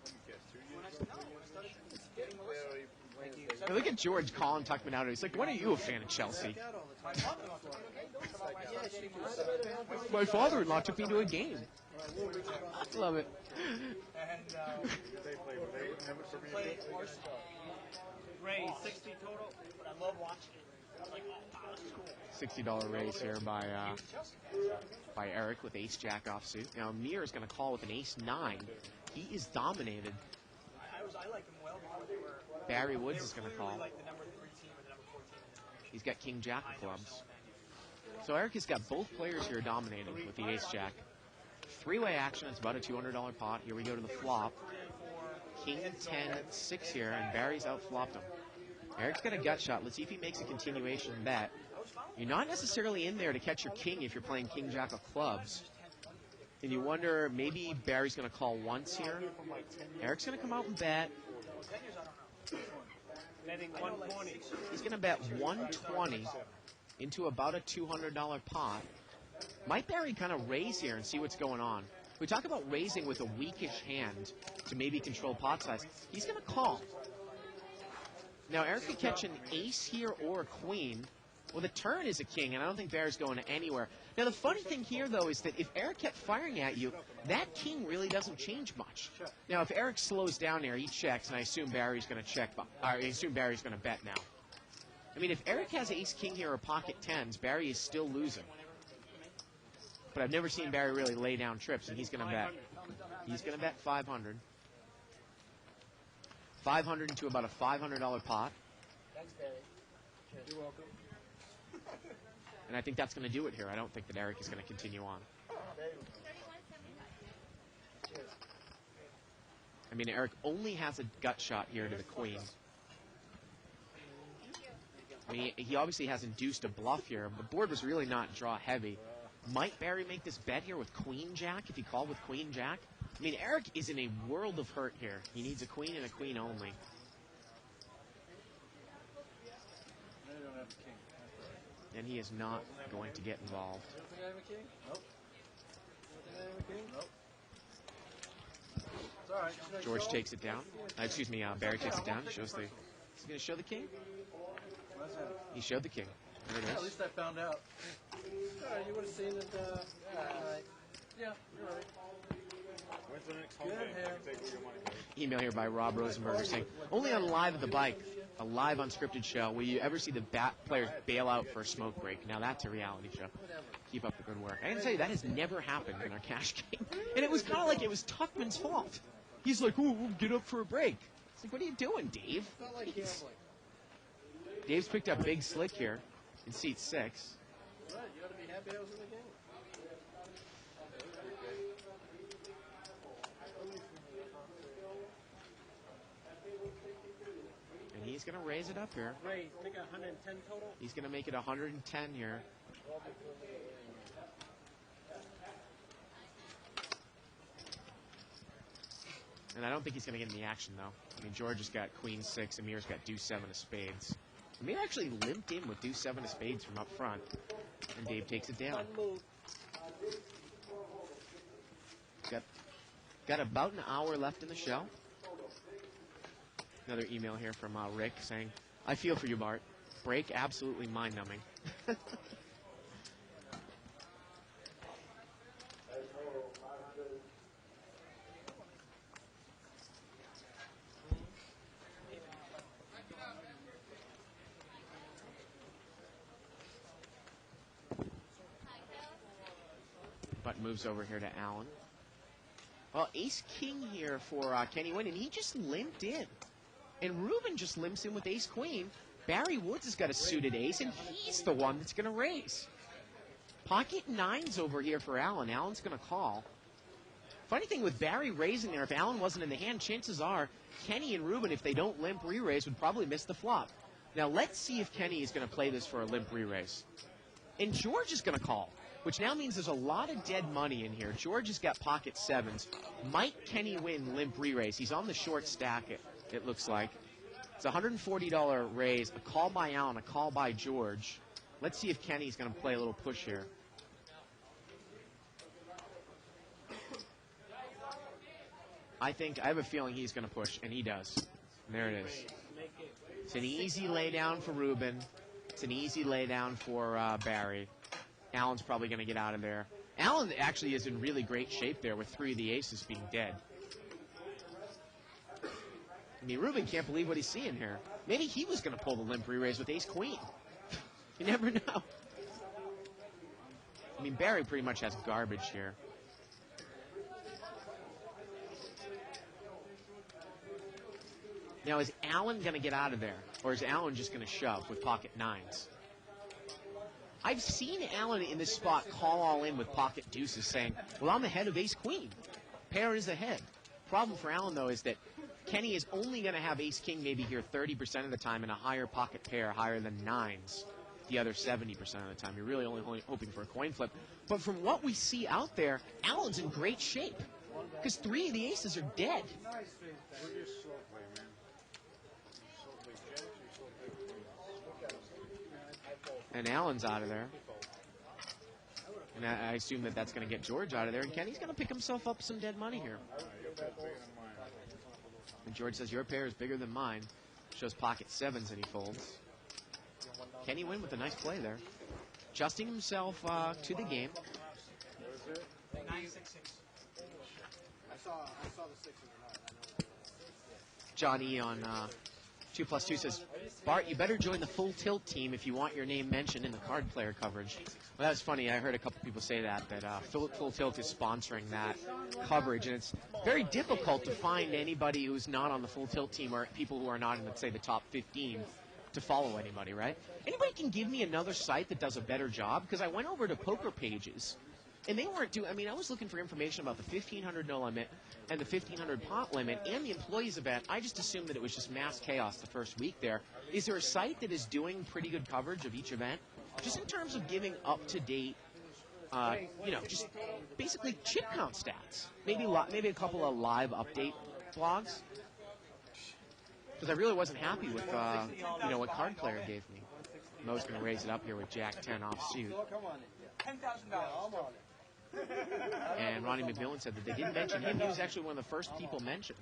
[SPEAKER 6] Let me guess, 2 years ago?
[SPEAKER 2] Now look at George calling Tuckman out. He's like, when are you a fan of Chelsea? My father-in-law took me to a game. Love it.
[SPEAKER 4] And play Arsenal. Ray, 60 total, but I love watching it. I was like, oh, wow, this is cool.
[SPEAKER 2] $60 raise here by Eric with ace-jack offsuit. Now Amir is going to call with an ace-9. He is dominated.
[SPEAKER 4] I like them well before they were.
[SPEAKER 2] Barry Woods is going to call.
[SPEAKER 4] Like the number 3 team and the number 4 team.
[SPEAKER 2] He's got king-jack of clubs. So Eric has got both players here dominating with the ace-jack. Three-way action. It's about a $200 pot. Here we go to the flop. King 10-6 here, and Barry's outflopped him. Eric's got a gut shot. Let's see if he makes a continuation bet. You're not necessarily in there to catch your king if you're playing king-jack of clubs. And you wonder, maybe Barry's going to call once here. Eric's going to come out and bet. He's going to bet 120 into about a $200 pot. Might Barry kind of raise here and see what's going on? We talk about raising with a weakish hand to maybe control pot size. He's going to call. Now, Eric could catch an ace here or a queen. Well, the turn is a king, and I don't think Barry's going anywhere. Now, the funny thing here, though, is that if Eric kept firing at you, that king really doesn't change much. Now, if Eric slows down there, he checks, and I assume Barry's going to check. I assume Barry's going to bet now. I mean, if Eric has ace-king here or pocket tens, Barry is still losing. But I've never seen Barry really lay down trips, and he's going to bet. He's going to bet 500. 500 into about a $500 pot.
[SPEAKER 8] Thanks, Barry.
[SPEAKER 3] You're welcome.
[SPEAKER 2] And I think that's going to do it here. I don't think that Eric is going to continue on. I mean, Eric only has a gut shot here to the queen. I mean, he obviously has induced a bluff here. The board was really not draw heavy. Might Barry make this bet here with queen-jack if he called with queen-jack? I mean, Eric is in a world of hurt here. He needs a queen and a queen only. And he is not going to get involved.
[SPEAKER 3] You don't think I have a king? Nope. You don't think I have a king? Nope. It's all right.
[SPEAKER 2] George takes it down. Excuse me, Barry takes it down. Shows the. He's going to show the king?
[SPEAKER 3] What's that?
[SPEAKER 2] He showed the king. There it
[SPEAKER 3] Yeah, at
[SPEAKER 2] is.
[SPEAKER 3] least I found out. You would have seen it. Yeah, you're right.
[SPEAKER 6] When's the next home
[SPEAKER 3] Good
[SPEAKER 6] game? I
[SPEAKER 3] hair.
[SPEAKER 6] can take all your money.
[SPEAKER 2] Email here by Rob Rosenberger saying, only on Live at the Bike, a live unscripted show, will you ever see the players bail out for a smoke break? Now that's a reality show. Keep up the good work. I can tell you, that has never happened in our cash game. And it was kind of like it was Tuckman's fault. He's like, oh, we'll get up for a break. It's like, what are you doing, Dave?
[SPEAKER 3] It's not like gambling.
[SPEAKER 2] Dave's picked up Big Slick here in seat 6.
[SPEAKER 3] Right, you ought to be happy I was in the game.
[SPEAKER 2] And he's going to raise it up here.
[SPEAKER 4] Ray, make 110 total.
[SPEAKER 2] He's going to make it 110 here. And I don't think he's going to get in the action, though. I mean, George has got queen 6. Amir's got deuce 7 of spades. Amir actually limped in with deuce 7 of spades from up front. And Dave takes it down. Got about an hour left in the show. Another email here from Rick saying, I feel for you, Bart. Break absolutely mind-numbing. Button moves over here to Allen. Well, ace-king here for Kenny Wynn, and he just limped in. And Ruben just limps in with ace-queen. Barry Woods has got a suited ace, and he's the one that's going to raise. Pocket 9's over here for Allen. Allen's going to call. Funny thing with Barry raising there, if Allen wasn't in the hand, chances are Kenny and Ruben, if they don't limp re-raise, would probably miss the flop. Now, let's see if Kenny is going to play this for a limp re-raise. And George is going to call, which now means there's a lot of dead money in here. George has got pocket 7s. Might Kenny win limp re-raise? He's on the short stack, it looks like. It's a $140 raise, a call by Allen, a call by George. Let's see if Kenny's going to play a little push here. I have a feeling he's going to push, and he does. And there it is. It's an easy lay down for Ruben. It's an easy lay down for Barry. Allen's probably going to get out of there. Allen actually is in really great shape there with 3 of the aces being dead. I mean, Ruben can't believe what he's seeing here. Maybe he was going to pull the limp re-raise with ace-queen. You never know. I mean, Barry pretty much has garbage here. Now, is Allen going to get out of there? Or is Allen just going to shove with pocket 9s? I've seen Allen in this spot call all in with pocket deuces saying, well, I'm ahead of ace-queen. Pair is ahead. Problem for Allen, though, is that Kenny is only going to have ace-king maybe here 30% of the time in a higher pocket pair, higher than 9s the other 70% of the time. You're really only hoping for a coin flip. But from what we see out there, Allen's in great shape because 3 of the aces are dead. And Allen's out of there. And I assume that that's going to get George out of there. And Kenny's going to pick himself up some dead money here. And George says, your pair is bigger than mine. Shows pocket 7s and he folds. Kenny win with a nice play there. Adjusting himself to the game.
[SPEAKER 4] 9-6-6.
[SPEAKER 7] I saw the 6 in the 9.
[SPEAKER 2] Johnny on 2+2 says, Bart, you better join the Full Tilt team if you want your name mentioned in the card player coverage. Well, that was funny. I heard a couple people say that Full Tilt is sponsoring that coverage, and it's very difficult to find anybody who's not on the Full Tilt team or people who are not in, let's say, the top 15 to follow anybody, right? Anybody can give me another site that does a better job? Because I went over to Poker Pages, and they weren't doing, I mean, I was looking for information about the 1,500 no limit and the 1,500 pot limit and the employees event. I just assumed that it was just mass chaos the first week there. Is there a site that is doing pretty good coverage of each event? Just in terms of giving up-to-date, just basically chip count stats. Maybe a couple of live update blogs. Because I really wasn't happy with, what Card Player gave me. Mo's going to raise it up here with Jack 10 offsuit.
[SPEAKER 4] $10,000.
[SPEAKER 2] And Ronnie McMillan said that they didn't mention him. He was actually one of the first people mentioned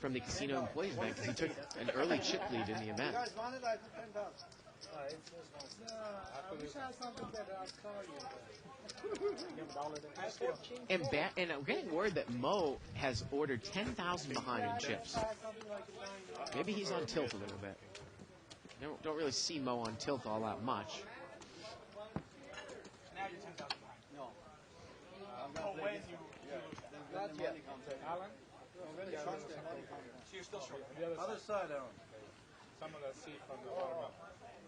[SPEAKER 2] from the casino employees event because he took an early chip lead in the event.
[SPEAKER 3] I wish I had something better. I'll call you.
[SPEAKER 2] And I'm getting word that Mo has ordered 10,000 behind in chips. Maybe he's on tilt a little bit. Don't really see Mo on tilt all that much.
[SPEAKER 4] Now you're 10,000 behind.
[SPEAKER 7] No.
[SPEAKER 4] Oh, when you
[SPEAKER 7] Not yet.
[SPEAKER 4] Alan?
[SPEAKER 7] So
[SPEAKER 4] you're still short.
[SPEAKER 7] Other side, Aaron.
[SPEAKER 6] Some of the seed from the watermelon.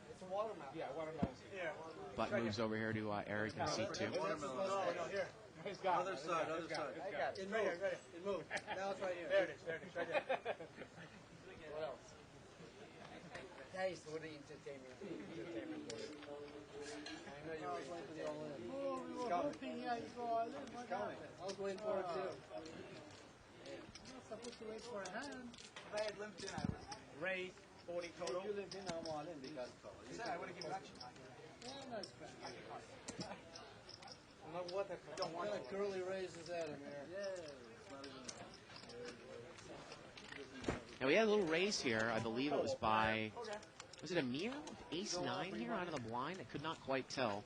[SPEAKER 8] It's a watermelon.
[SPEAKER 6] Yeah, watermelon seed.
[SPEAKER 4] Yeah.
[SPEAKER 2] Button moves over here to Eric in seat 2.
[SPEAKER 7] Watermelon.
[SPEAKER 4] No, here.
[SPEAKER 6] He's got
[SPEAKER 7] Other side, other side.
[SPEAKER 8] I got it.
[SPEAKER 3] It moved. It moved. Now it's right here.
[SPEAKER 4] There it is, right there.
[SPEAKER 8] What else? That is for the entertainment. I know
[SPEAKER 3] I
[SPEAKER 8] you're
[SPEAKER 3] was waiting for the all in.
[SPEAKER 8] Oh,
[SPEAKER 3] We were hoping, yeah, you go all in. What happened? I was waiting for it too. I'm supposed to wait for a hand.
[SPEAKER 4] If I had limped in, I would raise 40 total.
[SPEAKER 8] You live in, I'm all in because
[SPEAKER 4] I would have given that to you.
[SPEAKER 3] Yeah, no, it's fine.
[SPEAKER 8] what
[SPEAKER 3] What kind of curly raise is that, Amir?
[SPEAKER 2] Now we had a little raise here. I believe it was by, was it Amir? Ace-9 here out of the blind? I could not quite tell.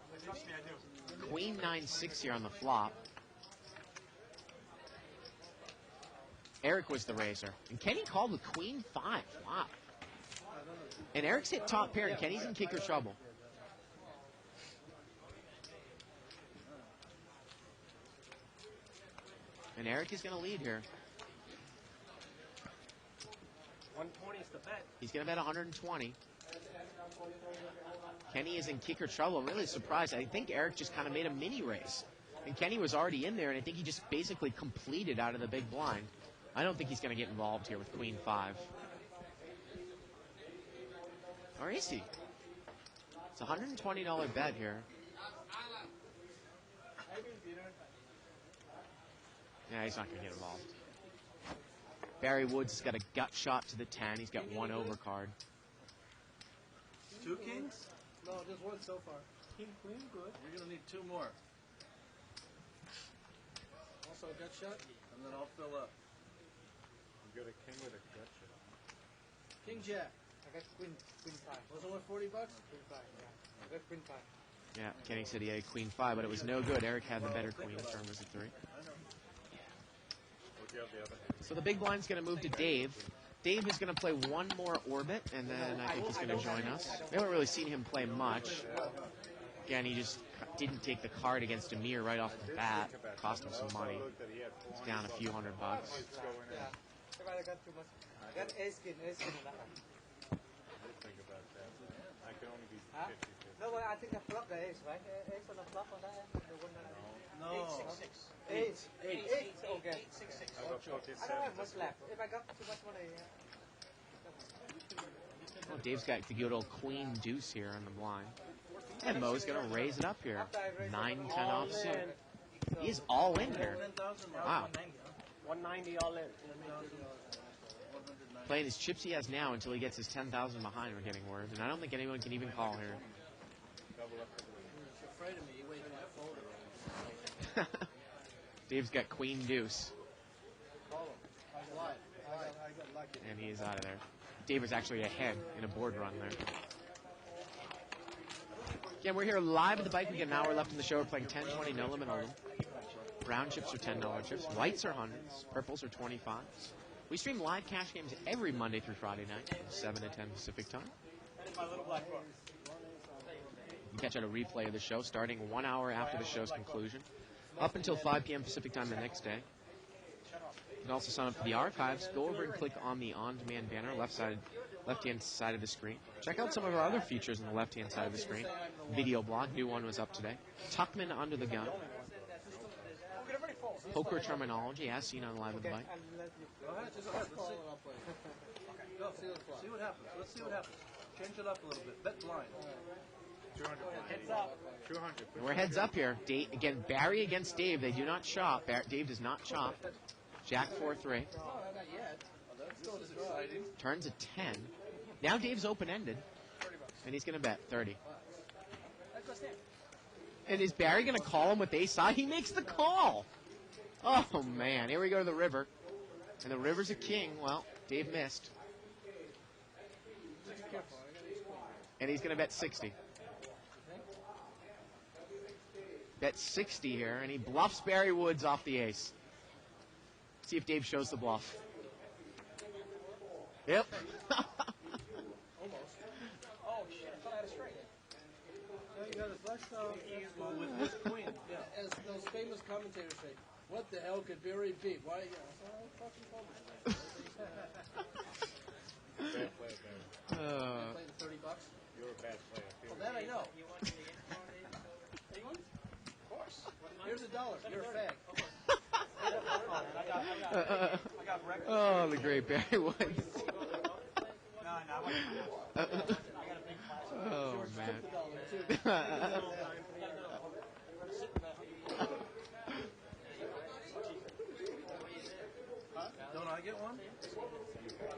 [SPEAKER 2] Queen 9-6 here on the flop. Eric was the raiser. And Kenny called with Queen 5. Wow. And Eric's hit top pair, and Kenny's in kicker trouble. And Eric is going to lead here.
[SPEAKER 4] 120 is the bet.
[SPEAKER 2] He's going to bet 120. Kenny is in kicker trouble. I'm really surprised. I think Eric just kind of made a mini raise. And Kenny was already in there, and I think he just basically completed out of the big blind. I don't think he's going to get involved here with Queen 5. Or is he? It's a $120 bet here. Yeah, he's not going to get involved. Barry Woods has got a gut shot to the 10. He's got one overcard.
[SPEAKER 7] 2 kings?
[SPEAKER 3] No, just one so far. King, queen, good.
[SPEAKER 7] You're going to need 2 more.
[SPEAKER 3] Also a gut shot.
[SPEAKER 7] And then I'll fill up.
[SPEAKER 6] You got a king with a gut shot.
[SPEAKER 3] King, jack.
[SPEAKER 4] I
[SPEAKER 8] got queen 5.
[SPEAKER 7] Was it worth $40?
[SPEAKER 8] Queen 5, yeah. I got queen 5.
[SPEAKER 2] Yeah, Kenny said he had queen 5, but it was no good. Eric had the better queen. Turn was a 3. So the big blind's going to move to Dave. Dave is going to play one more orbit, and then I think he's going to join us. We haven't really seen him play much. Again, he just didn't take the card against Amir right off the bat. Cost him some money. He's down a few $100.
[SPEAKER 8] I got too much. I got ace king in that one.
[SPEAKER 6] Think about that. I can only be
[SPEAKER 8] Huh?
[SPEAKER 6] 50.
[SPEAKER 8] No, but I think I flopped the ace, right? Ace on the flop on that end. The one that
[SPEAKER 7] No.
[SPEAKER 8] 8. 8. Okay.
[SPEAKER 6] I got pocket
[SPEAKER 8] I don't have
[SPEAKER 6] 7.
[SPEAKER 8] much left. If I got too much money,
[SPEAKER 2] Well, Dave's got the good old queen deuce here on the blind. And Mo's going to raise it up here. 9-10 offsuit. He's all in here. Wow.
[SPEAKER 4] 190 all in.
[SPEAKER 2] Playing his chips he has now until he gets his 10,000 behind, we're getting word. And I don't think anyone can even call here.
[SPEAKER 7] He's afraid of me. He waits for that folder.
[SPEAKER 2] Dave's got queen deuce.
[SPEAKER 7] Call him. I got lucky.
[SPEAKER 2] And he is out of there. Dave was actually ahead in a board run there. Again, we're here live at the bike. We get an hour left in the show. We're playing 10-20, no limit on them. Brown chips are $10 chips. Whites are hundreds. Purples are 25s. We stream live cash games every Monday through Friday night, from 7 to 10 Pacific time. You can catch out a replay of the show starting 1 hour after the show's conclusion, up until 5 p.m. Pacific time the next day. You can also sign up for the archives. Go over and click on the on-demand banner, left-hand side of the screen. Check out some of our other features on the left-hand side of the screen. Video blog, new one was up today. Tuckman Under the Gun. Poker terminology, as seen on Live with the Bike.
[SPEAKER 7] Go ahead. Just go ahead. Let's see. Go. See what happens. Let's see what happens. Change it up a little bit. Bet blind.
[SPEAKER 6] 200. Heads up. 200.
[SPEAKER 2] We're heads up here. Again, Barry against Dave. They do not chop. Dave does not chop. Jack 4-3.
[SPEAKER 7] No, not yet. That's still exciting.
[SPEAKER 2] Turns a 10. Now Dave's open-ended. And he's going to bet 30. And is Barry going to call him with ace high? He makes the call. Oh, man. Here we go to the river. And the river's a king. Well, Dave missed. And he's going to bet 60. Bet 60 here. And he bluffs Barry Woods off the ace. See if Dave shows the bluff. Yep.
[SPEAKER 7] Almost. Oh, shit. I thought I had a straight.
[SPEAKER 3] No, you got a flush draw.
[SPEAKER 7] With queen. Yeah. As those famous commentators say, what the hell could Barry beat? Why? Yeah. So I fucking told me.
[SPEAKER 6] Bad player, Barry.
[SPEAKER 7] I played the $30.
[SPEAKER 6] You're a bad player.
[SPEAKER 7] Well, that I know. Of course. Here's $1. You're a fag.
[SPEAKER 2] Oh, the great Barry Woods. Oh, man.
[SPEAKER 7] Don't I get one?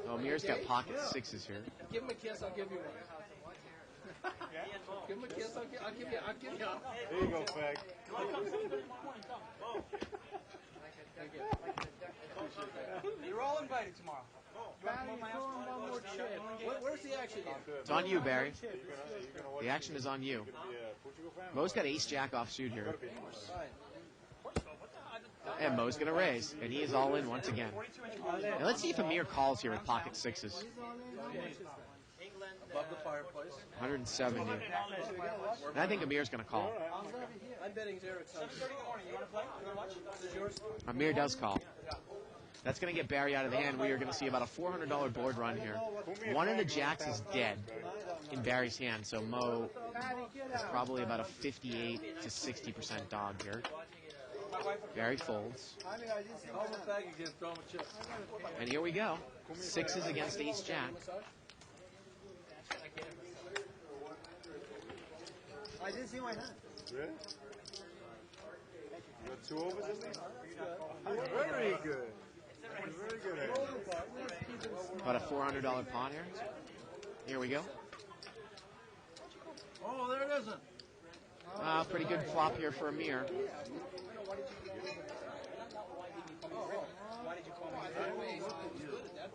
[SPEAKER 2] Oh, Amir's got pocket sixes here.
[SPEAKER 7] Give him a kiss, I'll give you one. Give him a kiss, I'll give you.
[SPEAKER 6] There you go, fag.
[SPEAKER 4] You're all invited tomorrow.
[SPEAKER 7] Where's the action here?
[SPEAKER 2] It's on you, Barry. The action is on you. Mo's got ace-jack offsuit here. And Mo's going to raise. And he is all in once again. Now let's see if Amir calls here with pocket sixes.
[SPEAKER 7] Above the fireplace.
[SPEAKER 2] 170. And I think Amir's going to call.
[SPEAKER 7] I'm betting Eric's 7:30 in the morning. You want to play? You want to watch? This is yours?
[SPEAKER 2] Amir does call. That's going to get Barry out of the hand. We are going to see about a $400 board run here. One of the jacks is dead in Barry's hand, so Mo is probably about a 58 to 60% dog here. Barry folds.
[SPEAKER 7] Call the fag again, throw him a chip.
[SPEAKER 2] And here we go. Sixes against ace-jack.
[SPEAKER 8] I didn't see my hand.
[SPEAKER 6] Really? You got 2 overs in there? Very good. Very good.
[SPEAKER 2] About a $400 pot here. Here we go.
[SPEAKER 7] Oh, there it isn't.
[SPEAKER 2] Pretty good flop here for Amir.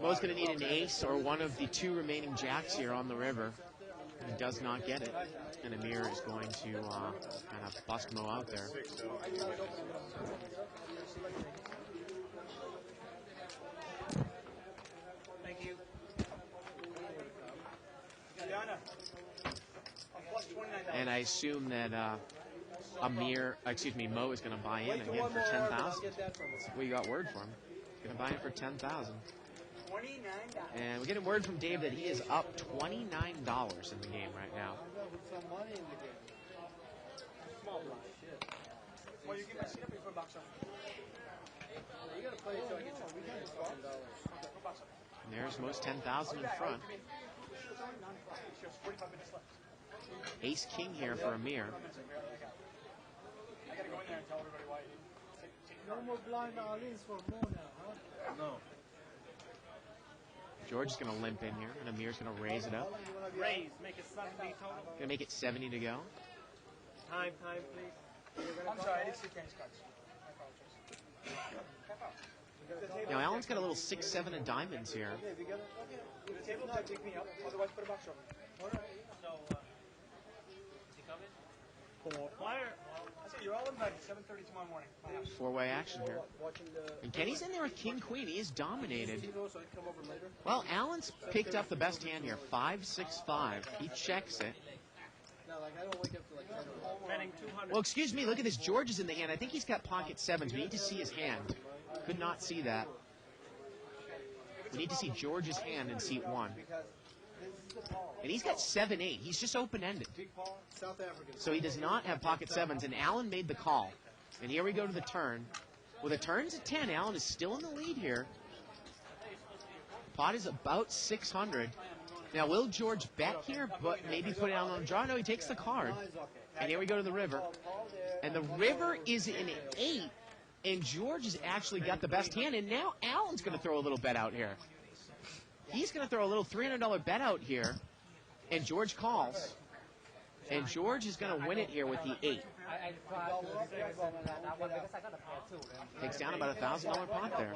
[SPEAKER 2] Mo's going to need an ace or one of the two remaining jacks here on the river. He does not get it. And Amir is going to kind of bust Mo out there.
[SPEAKER 4] Thank you. Diana, I'm plus 29.
[SPEAKER 2] And I assume that Mo is going to buy in again for 10,000. We got word from him. He's going to buy in for 10,000. And we're getting word from Dave that he is up $29 in the game right now.
[SPEAKER 4] Well, you give my seat up before box up. You gotta play so I get
[SPEAKER 2] And there's Mo's 10,000 in front. Ace King here for Amir.
[SPEAKER 4] I gotta go in there and tell everybody why you
[SPEAKER 3] No more blind all-ins for Mo now, huh?
[SPEAKER 7] No.
[SPEAKER 2] George is going to limp in here, and Amir's going to raise it up.
[SPEAKER 4] raise, make it 70 total.
[SPEAKER 2] Going to make it 70 to go.
[SPEAKER 4] Time, please. I'm sorry, I didn't see Kenny's cards. I apologize.
[SPEAKER 2] Now, Allen's got a little 6-7 of diamonds here.
[SPEAKER 4] The table will pick me up, otherwise put a box over. So, is he coming? Flyer. I said, you're all invited, 7:30 tomorrow morning. My house.
[SPEAKER 2] Four-way action here. And Kenny's in there with King-Queen. He is dominated. Well, Allen's picked up the best hand here, 5-6-5. He checks it. Well, excuse me, look at this. George is in the hand. I think he's got pocket sevens. We need to see his hand. Could not see that. We need to see George's hand in seat 1. And he's got 7-8. He's just open-ended. So he does not have pocket sevens, and Allen made the call. And here we go to the turn. Well, the turn's at 10. Allen is still in the lead here. Pot is about 600. Now, will George bet here, but maybe put it out on a draw? No, he takes the card. And here we go to the river. And the river is an 8. And George has actually got the best hand. And now Allen's going to throw a little bet out here. He's going to throw a little $300 bet out here. And George calls. And George is going to win it here with the 8. Takes down about a $1,000 pot there.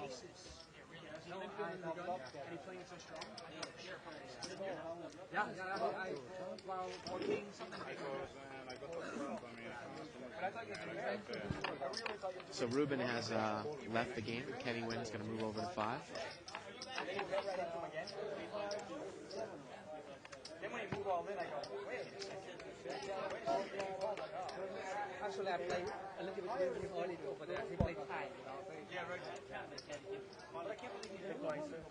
[SPEAKER 2] So Ruben has left the game. Kenny Wynn's going to move over to 5.
[SPEAKER 4] Then when you move all in, I go, wait a second.
[SPEAKER 3] Actually, I played a little bit early over there. He played high.
[SPEAKER 4] Yeah, right. But I can't believe he's going, sir.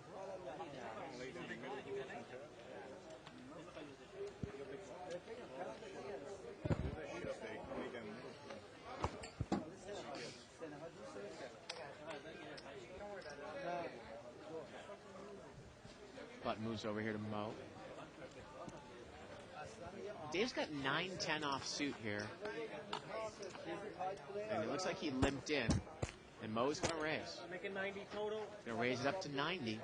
[SPEAKER 2] Button moves over here to Mo. Dave's got 9-10 off suit here. And it looks like he limped in. And Mo's going to raise.
[SPEAKER 4] Make it 90 total.
[SPEAKER 2] Going to raise it up to 90.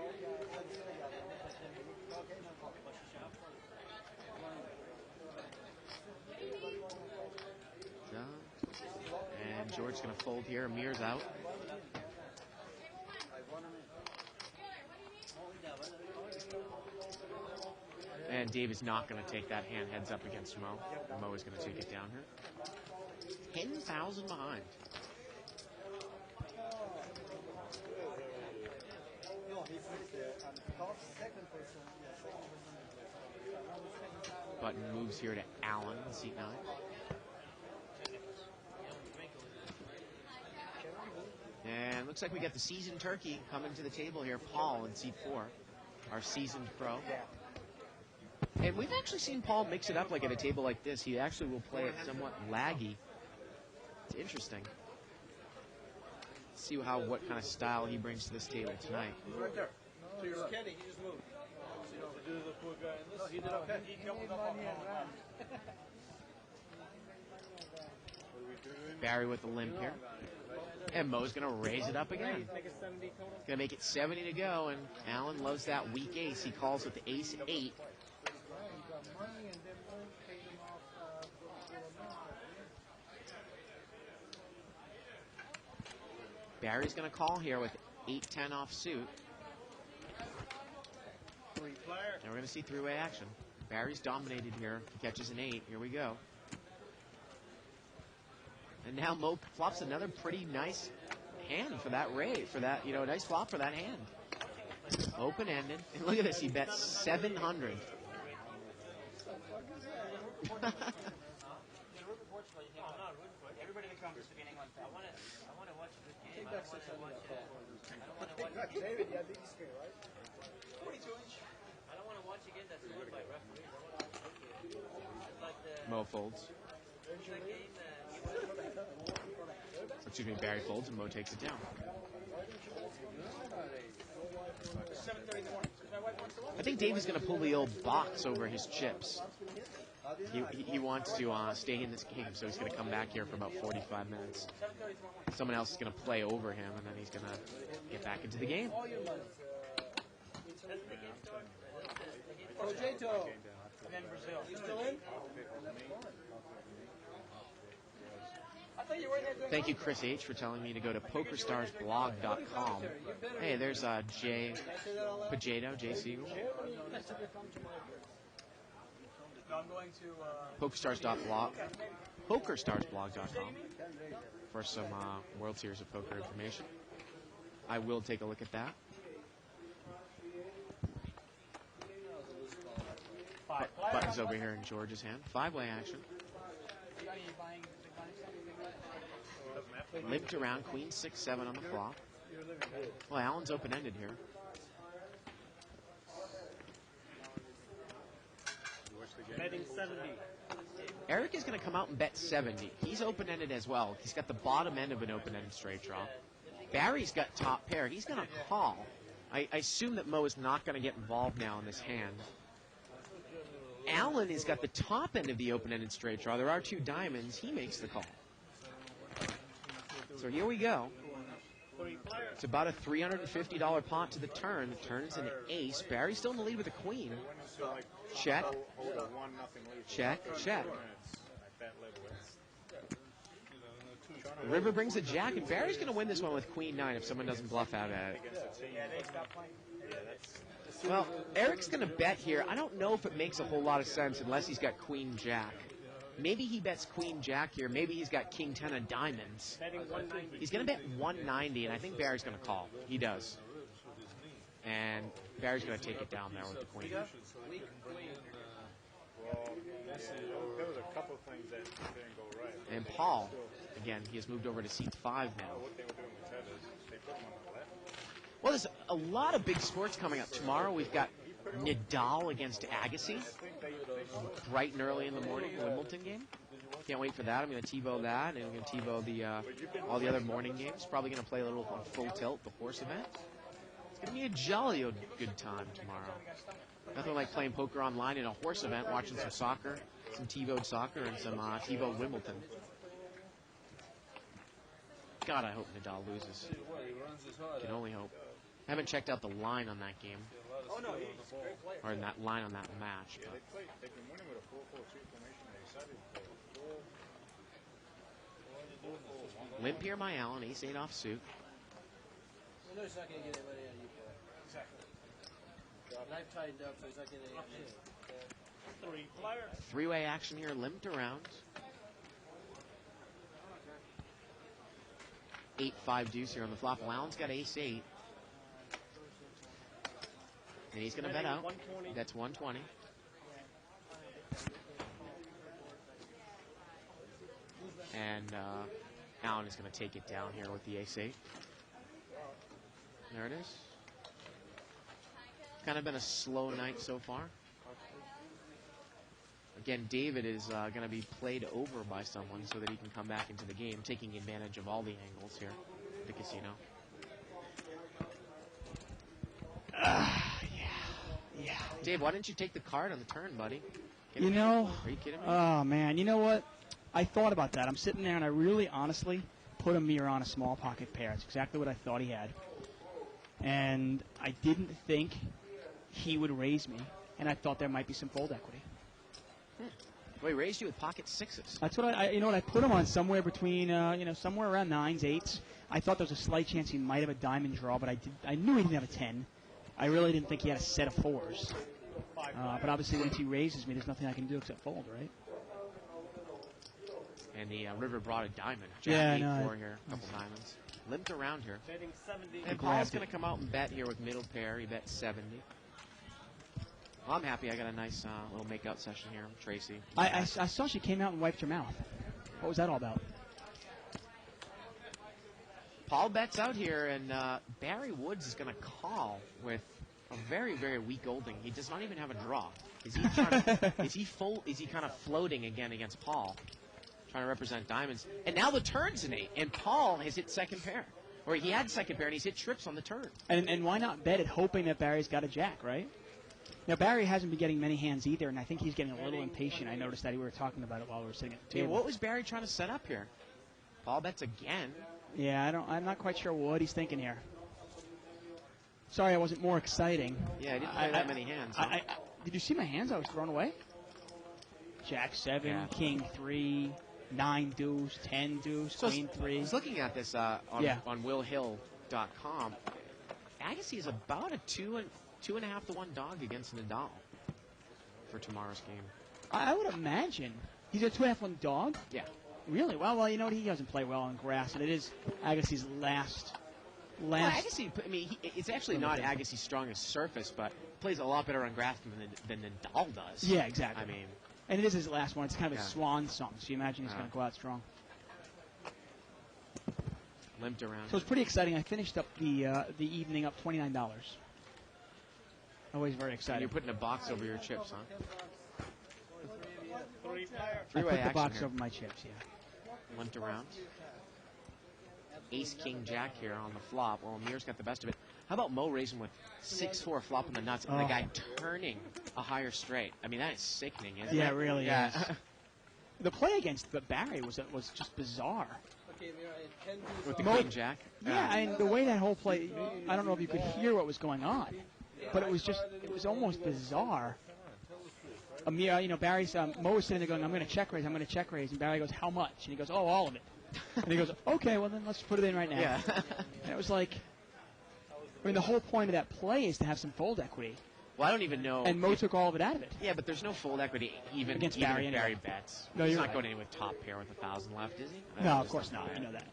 [SPEAKER 2] And George's going to fold here. Amir's out. And Dave is not going to take that hand heads up against Mo. Mo is going to take it down here. 10,000 behind. Button moves here to Allen, seat 9. And looks like we got the seasoned turkey coming to the table here, Paul in seat 4, our seasoned pro. And we've actually seen Paul mix it up like at a table like this. He actually will play it somewhat laggy. It's interesting. See what kind of style he brings to this table tonight.
[SPEAKER 7] He's right there. To your left. Kenny, he just moved. To do the poor guy in this. No, he did okay. He jumped up on
[SPEAKER 2] Barry with the limp here. And Mo's going to raise it up again.
[SPEAKER 4] Make it 70 total.
[SPEAKER 2] Going to make it 70 to go, and Allen loves that weak ace. He calls with the ace 8. Barry's going to call here with 8-10 off suit.
[SPEAKER 4] Three player.
[SPEAKER 2] And we're going to see three-way action. Barry's dominated here. He catches an 8. Here we go. And now Mo flops another pretty nice hand for that nice flop for that hand. Open-ended. And look at this, he bet 700.
[SPEAKER 4] Everybody that comes to beginning on top. I want to watch a good game.
[SPEAKER 3] Take back 600.
[SPEAKER 8] David, yeah, big screen, right?
[SPEAKER 4] 42-inch.
[SPEAKER 5] I don't want to watch a game that's won by referees. I want to watch a good game. Like the
[SPEAKER 2] Mo folds.
[SPEAKER 5] game
[SPEAKER 2] Excuse me, Barry folds and Mo takes it down.
[SPEAKER 4] 7:30 in the morning. My wife wants to watch.
[SPEAKER 2] I think Dave is going to pull the old box over his chips. He wants to stay in this game, so he's going to come back here for about 45 minutes.
[SPEAKER 4] 7:30 tomorrow morning.
[SPEAKER 2] Someone else is going to play over him, and then he's going to get back into the game.
[SPEAKER 8] All your money.
[SPEAKER 3] Projeto.
[SPEAKER 4] And then Brazil.
[SPEAKER 3] You still in?
[SPEAKER 4] I thought you were there doing.
[SPEAKER 2] Thank you, Chris H., for telling me to go to PokerStarsBlog.com. Hey, there's Jay Pajeto, Jay Siegel.
[SPEAKER 4] No, I'm going to.
[SPEAKER 2] PokerStarsBlog.com for some World Series of Poker information. I will take a look at that. Buttons over here in George's hand. Five-way action. Limped around, queen 6-7 on the flop. Well, Allen's open-ended here.
[SPEAKER 4] Betting 70.
[SPEAKER 2] Eric is going to come out and bet 70. He's open-ended as well. He's got the bottom end of an open-ended straight draw. Barry's got top pair. He's going to call. I assume that Mo is not going to get involved now in this hand. Allen has got the top end of the open-ended straight draw. There are two diamonds. He makes the call. So here we go. It's about a $350 pot to the turn. The turn is an ace. Barry's still in the lead with a queen. Check. Check. Check. The river brings a jack, and Barry's going to win this one with queen 9 if someone doesn't bluff out at it. Well, Eric's going to bet here. I don't know if it makes a whole lot of sense unless he's got queen jack. Maybe he bets queen jack here. Maybe he's got king 10 of diamonds. He's going to bet 190, and I think Barry's going to call. He does. And Barry's going to take it down there with the queen.
[SPEAKER 6] Well, there was a couple of things that didn't go right.
[SPEAKER 2] And Paul, again, he has moved over to seat 5 now.
[SPEAKER 6] What they were doing with Ted is they put him on the left.
[SPEAKER 2] Well, there's a lot of big sports coming up. Tomorrow we've got Nadal against Agassi. Bright and early in the morning, Wimbledon game. Can't wait for that. I'm going to TiVo that, and I'm going to TiVo all the other morning games. Probably going to play a little on Full Tilt, the horse event. It's going to be a jolly old good time tomorrow. Nothing like playing poker online in a horse event, watching some soccer, some TiVo'd soccer, and some TiVo Wimbledon. God, I hope Nadal loses. Can only hope. I haven't checked out the line on that game.
[SPEAKER 4] Oh, no, he's a great player.
[SPEAKER 2] Or that line on that match.
[SPEAKER 6] Yeah, they've been winning with a 4-4-2 formation. They decided to play
[SPEAKER 2] Limp here, my Allen, ace-8 off suit.
[SPEAKER 3] You know he's not going to get anybody out of you, boy.
[SPEAKER 4] Exactly.
[SPEAKER 3] And I've tightened up, so he's not getting anybody.
[SPEAKER 4] Three player.
[SPEAKER 2] Three-way action here, limped around. 8-5 deuce here on the flop. Allen's got ace-8. And he's going to bet out. That's 120. And Allen is going to take it down here with the ace-8. There it is. Kind of been a slow night so far. Again, David is going to be played over by someone so that he can come back into the game, taking advantage of all the angles here at the casino. Yeah. Dave, why didn't you take the card on the turn, buddy? Are you kidding me?
[SPEAKER 9] Oh, man. You know what? I thought about that. I'm sitting there, and I really, honestly, put a mirror on a small pocket pair. It's exactly what I thought he had. And I didn't think he would raise me, and I thought there might be some fold equity.
[SPEAKER 2] Well, he raised you with pocket sixes.
[SPEAKER 9] That's what I put him on somewhere between, somewhere around 9s, 8s. I thought there was a slight chance he might have a diamond draw, but I knew he didn't have a 10. I really didn't think he had a set of 4s. But obviously, once he raises me, there's nothing I can do except fold, right?
[SPEAKER 2] And the river brought a diamond.
[SPEAKER 9] Yeah,
[SPEAKER 2] Jack 8-4 here, a couple diamonds. Limped around here.
[SPEAKER 4] Betting 70.
[SPEAKER 2] And Paul's going to come out and bet here with middle pair. He bet 70. Well, I'm happy. I got a nice little make-out session here with Tracy.
[SPEAKER 9] I saw she came out and wiped her mouth. What was that all about?
[SPEAKER 2] Paul bets out here, and Barry Woods is going to call with a very, very weak Olding. He does not even have a draw. Is he trying to, is he kind of floating again against Paul, trying to represent diamonds? And now the turn's an 8, and Paul has hit second pair. Or he had second pair, and he's hit trips on the turn.
[SPEAKER 9] And why not bet it, hoping that Barry's got a jack, right? Now, Barry hasn't been getting many hands either, and I think he's getting a little impatient. I noticed that we were talking about it while we were sitting at the
[SPEAKER 2] Yeah,
[SPEAKER 9] table.
[SPEAKER 2] what was Barry trying to set up here? Paul bets again.
[SPEAKER 9] Yeah, I'm not quite sure what he's thinking here. Sorry, I wasn't more exciting.
[SPEAKER 2] Yeah, I didn't play that many hands. Huh?
[SPEAKER 9] Did you see my hands? I was thrown away. Jack 7,
[SPEAKER 2] Yeah.
[SPEAKER 9] King 3, 9 deuce, 10 deuce, Queen 3.
[SPEAKER 2] I was looking at this on willhill.com. Agassi is about a 2.5 to 1 dog against Nadal for tomorrow's game.
[SPEAKER 9] I would imagine. He's a 2.5-1 dog?
[SPEAKER 2] Yeah.
[SPEAKER 9] Really? Well, you know what? He doesn't play well on grass, and it is Agassi's last.
[SPEAKER 2] Well, Agassi, I mean, it's actually not Agassi's strongest surface, but plays a lot better on grass than Nadal does.
[SPEAKER 9] Yeah, exactly.
[SPEAKER 2] I mean,
[SPEAKER 9] and it is his last one. It's kind of a
[SPEAKER 2] Yeah.
[SPEAKER 9] swan song, so you imagine he's going to go out strong.
[SPEAKER 2] limped around.
[SPEAKER 9] So it's pretty exciting. I finished up the evening up $29. Always very
[SPEAKER 2] And
[SPEAKER 9] excited.
[SPEAKER 2] you're putting a box over your chips, huh?
[SPEAKER 4] Three player.
[SPEAKER 9] I
[SPEAKER 2] Three-way
[SPEAKER 9] put the
[SPEAKER 2] action
[SPEAKER 9] box
[SPEAKER 2] here.
[SPEAKER 9] over my chips, yeah.
[SPEAKER 2] Limped around. Ace, King, Jack here on the flop. Well, Amir's got the best of it. How about Mo raising with 6-4 flop on the nuts and the guy turning a higher straight? I mean, that is sickening, isn't it?
[SPEAKER 9] Yeah, it really
[SPEAKER 2] Yeah.
[SPEAKER 9] is. The play against Barry was just bizarre.
[SPEAKER 3] Okay, Mira, 10 deuce
[SPEAKER 2] With the
[SPEAKER 3] off.
[SPEAKER 2] King, Jack.
[SPEAKER 9] Yeah, and the way that whole play, I don't know if you could hear what was going on, but it was almost bizarre. Amir, Barry's, Mo was sitting there going, I'm going to check raise, and Barry goes, how much? And he goes, oh, all of it. And he goes, okay, well then let's put it in right now.
[SPEAKER 2] Yeah.
[SPEAKER 9] And it was like, I mean, the whole point of that play is to have some fold equity,
[SPEAKER 2] Well, I don't even know.
[SPEAKER 9] and Mo took all of it out of it.
[SPEAKER 2] Yeah, but there's no fold equity even
[SPEAKER 9] Against
[SPEAKER 2] even
[SPEAKER 9] Barry
[SPEAKER 2] if Barry
[SPEAKER 9] anyway.
[SPEAKER 2] bets.
[SPEAKER 9] No,
[SPEAKER 2] He's
[SPEAKER 9] you're
[SPEAKER 2] not
[SPEAKER 9] right.
[SPEAKER 2] going in with top pair with 1,000 left, is he?
[SPEAKER 9] No, of course not. I know that.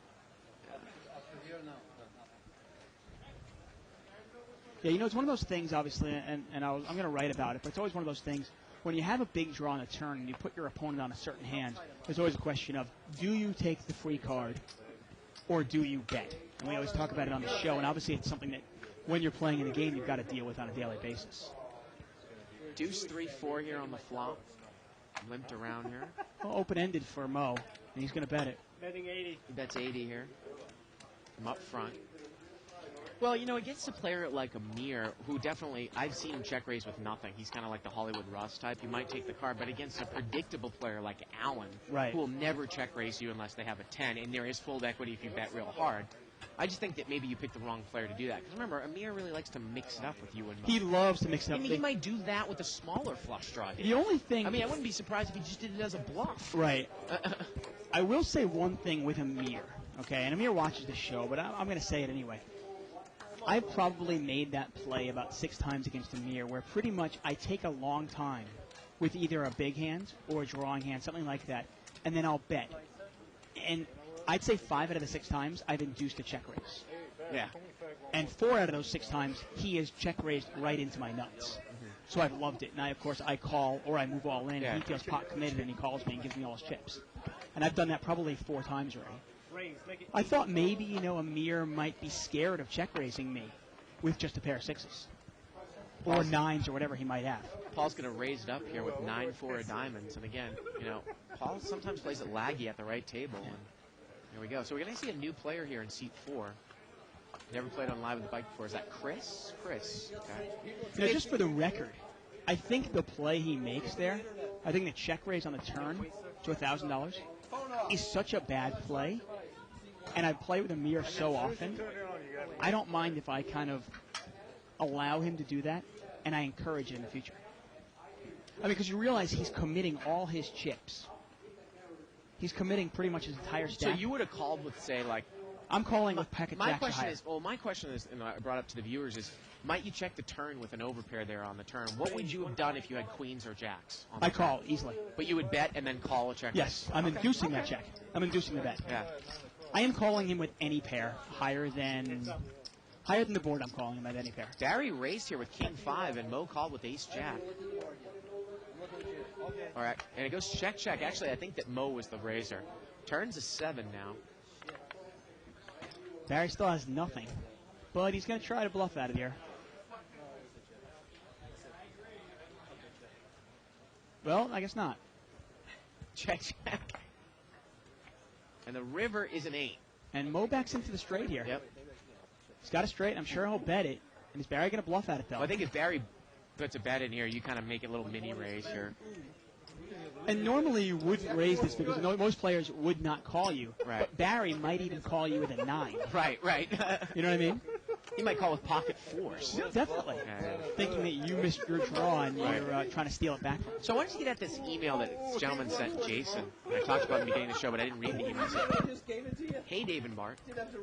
[SPEAKER 9] Yeah, it's one of those things, obviously, and I'm going to write about it, but it's always one of those things, when you have a big draw on a turn and you put your opponent on a certain hand, there's always a question of, do you take the free card or do you bet? And we always talk about it on the show, and obviously it's something that when you're playing in a game, you've got to deal with on a daily basis.
[SPEAKER 2] Deuce 3-4 here on the flop. Limped around here.
[SPEAKER 9] Well, open-ended for Mo, and he's going to bet it.
[SPEAKER 4] Betting 80.
[SPEAKER 2] He bets 80 here. From up front. Well, against a player like Amir, who definitely, I've seen him check raise with nothing. He's kind of like the Hollywood Russ type. You might take the card, but against a predictable player like Allen,
[SPEAKER 9] Right.
[SPEAKER 2] who will never check raise you unless they have a 10, and there is fold equity if you bet real hard. I just think that maybe you picked the wrong player to do that. Because remember, Amir really likes to mix it up with you and Mo.
[SPEAKER 9] He loves to mix it
[SPEAKER 2] I
[SPEAKER 9] up.
[SPEAKER 2] mean, he might do that with a smaller flush draw.
[SPEAKER 9] The only thing...
[SPEAKER 2] I mean, I wouldn't be surprised if he just did it as a bluff.
[SPEAKER 9] Right. I will say one thing with Amir, okay? And Amir watches the show, but I'm going to say it anyway. I probably made that play about 6 times against Amir, where pretty much I take a long time with either a big hand or a drawing hand, something like that, and then I'll bet. And I'd say 5 out of the 6 times I've induced a check raise.
[SPEAKER 2] Yeah.
[SPEAKER 9] And 4 out of those 6 times he has check raised right into my nuts. So I've loved it. And of course, I call or I move all in,
[SPEAKER 2] Yeah.
[SPEAKER 9] and he feels pot committed, and he calls me and gives me all his chips. And I've done that probably 4 times already.
[SPEAKER 4] Raise. Make it
[SPEAKER 9] I thought maybe, Amir might be scared of check raising me with just a pair of 6s. Or 9s or whatever he might have.
[SPEAKER 2] Paul's going to raise it up here with 9-4 of diamonds. And again, Paul sometimes plays it laggy at the right table. And here we go. So we're going to see a new player here in seat 4. Never played on Live with the Bike before. Is that Chris? Chris. Okay.
[SPEAKER 9] Now, just for the record, I think the play he makes there, I think the check raise on the turn to $1,000 is such a bad play. And I play with Amir so often, I don't mind if I kind of allow him to do that, and I encourage it in the future. I mean, because you realize he's committing all his chips. He's committing pretty much his entire
[SPEAKER 2] So
[SPEAKER 9] stack.
[SPEAKER 2] you would have called with, say, like...
[SPEAKER 9] I'm calling with packet
[SPEAKER 2] My
[SPEAKER 9] jacks or
[SPEAKER 2] question
[SPEAKER 9] higher.
[SPEAKER 2] is, my question is, and I brought up to the viewers, is might you check the turn with an overpair there on the turn? What would you have done if you had queens or jacks? On the
[SPEAKER 9] I
[SPEAKER 2] turn?
[SPEAKER 9] call easily.
[SPEAKER 2] But you would bet and then call a check?
[SPEAKER 9] Yes, I'm inducing that check. I'm inducing the bet.
[SPEAKER 2] Yeah.
[SPEAKER 9] I am calling him with any pair higher than the board. I'm calling him at any pair.
[SPEAKER 2] Barry raised here with king 5, and Mo called with ace jack. All right, and it goes check, check. Actually, I think that Mo was the raiser. Turns a 7 now.
[SPEAKER 9] Barry still has nothing, but he's going to try to bluff out of here. Well, I guess not.
[SPEAKER 2] Check, check. And the river is an 8.
[SPEAKER 9] And Mo backs into the straight here.
[SPEAKER 2] Yep.
[SPEAKER 9] He's got a straight. I'm sure he'll bet it. And is Barry going to bluff at it, though?
[SPEAKER 2] Well, I think if Barry puts a bet in here, you kind of make a little mini raise here.
[SPEAKER 9] And normally you wouldn't raise this because most players would not call you.
[SPEAKER 2] Right.
[SPEAKER 9] But Barry might even call you with a 9.
[SPEAKER 2] Right, right.
[SPEAKER 9] You know what I mean?
[SPEAKER 2] He might call with pocket 4s.
[SPEAKER 9] Definitely.
[SPEAKER 2] Yeah.
[SPEAKER 9] Thinking that you missed your draw and you're trying to steal it back from him.
[SPEAKER 2] So I wanted to get at this email that this gentleman sent Jason. I talked about it in the beginning of the show, but I didn't read the email. Hey, Dave and Bart.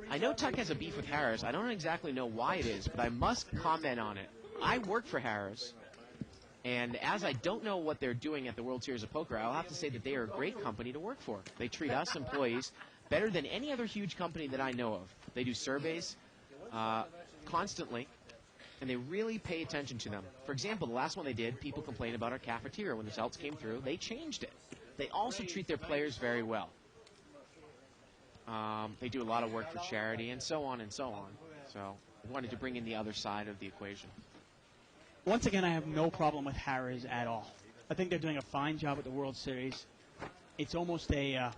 [SPEAKER 2] I know Tuck has a beef with Harris. I don't exactly know why it is, but I must comment on it. I work for Harris, and as I don't know what they're doing at the World Series of Poker, I'll have to say that they are a great company to work for. They treat us employees better than any other huge company that I know of. They do surveys constantly, and they really pay attention to them. For example, the last one they did, people complained about our cafeteria. When the results came through, they changed it. They also treat their players very well. They do a lot of work for charity, and so on and so on. So I wanted to bring in the other side of the equation.
[SPEAKER 9] Once again, I have no problem with Harris at all. I think they're doing a fine job at the World Series. It's almost a...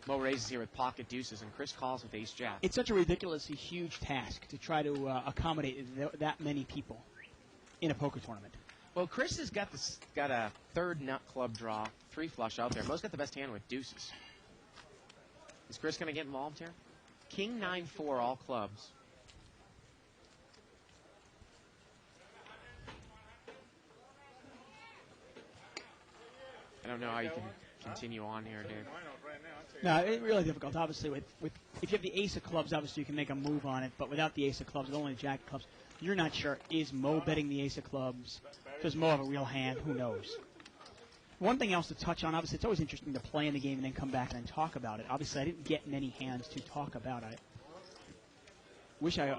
[SPEAKER 2] Mo raises here with pocket deuces, and Chris calls with ace jack.
[SPEAKER 9] It's such a ridiculously huge task to try to accommodate that many people in a poker tournament.
[SPEAKER 2] Well, Chris has got a third nut club draw, 3 flush out there. Mo's got the best hand with deuces. Is Chris going to get involved here? King 9-4, all clubs. I don't know how you can continue on here, Dave.
[SPEAKER 9] No, it's really difficult. Obviously, with if you have the ace of clubs, obviously you can make a move on it. But without the ace of clubs, with only the jack of clubs, you're not sure. Is Mo betting the ace of clubs? Does Mo have a real hand? Who knows? One thing else to touch on, obviously, it's always interesting to play in the game and then come back and then talk about it. Obviously, I didn't get many hands to talk about. I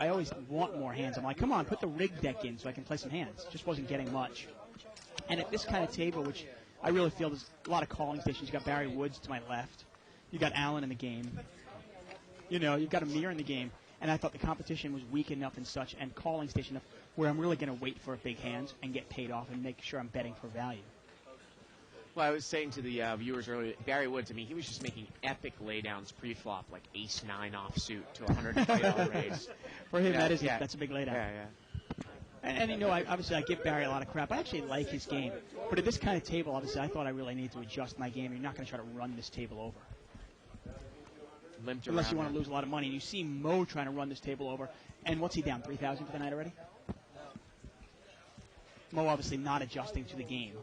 [SPEAKER 9] always want more hands. I'm like, come on, put the rig deck in so I can play some hands. Just wasn't getting much. And at this kind of table, which I really feel there's a lot of calling stations. You've got Barry Woods to my left. You've got Allen in the game. You know, you've got Amir in the game. And I thought the competition was weak enough and such, and calling station enough, where I'm really going to wait for big hands and get paid off and make sure I'm betting for value.
[SPEAKER 2] Well, I was saying to the viewers earlier, Barry Woods, I mean, he was just making epic laydowns pre-flop, like ace-9 offsuit to a $120 raise.
[SPEAKER 9] For him,
[SPEAKER 2] Yeah,
[SPEAKER 9] that's a big laydown.
[SPEAKER 2] Yeah, yeah.
[SPEAKER 9] And you know, obviously I give Barry a lot of crap. I actually like his game. But at this kind of table, obviously, I thought I really need to adjust my game. You're not going to try to run this table over.
[SPEAKER 2] Limped
[SPEAKER 9] Unless you want
[SPEAKER 2] around
[SPEAKER 9] to lose a lot of money. And you see Mo trying to run this table over. And what's he down, 3,000 for the night already? Mo obviously not adjusting to the game.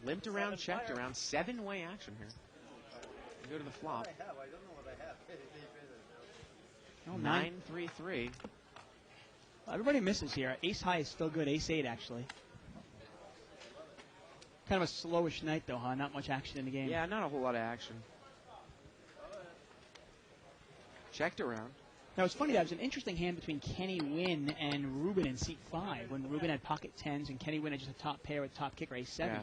[SPEAKER 2] Limped around, checked around, 7-way action here. Go to the flop.
[SPEAKER 9] Oh,
[SPEAKER 2] 9-3-3.
[SPEAKER 9] Everybody misses here. Ace high is still good. Ace 8, actually. Kind of a slowish night, though, huh? Not much action in the game.
[SPEAKER 2] Yeah, not a whole lot of action. Checked around.
[SPEAKER 9] Now, it's funny, that was an interesting hand between Kenny Wynn and Ruben in seat 5, when Ruben had pocket 10s and Kenny Wynn had just a top pair with top kicker, ace 7.
[SPEAKER 2] Yeah.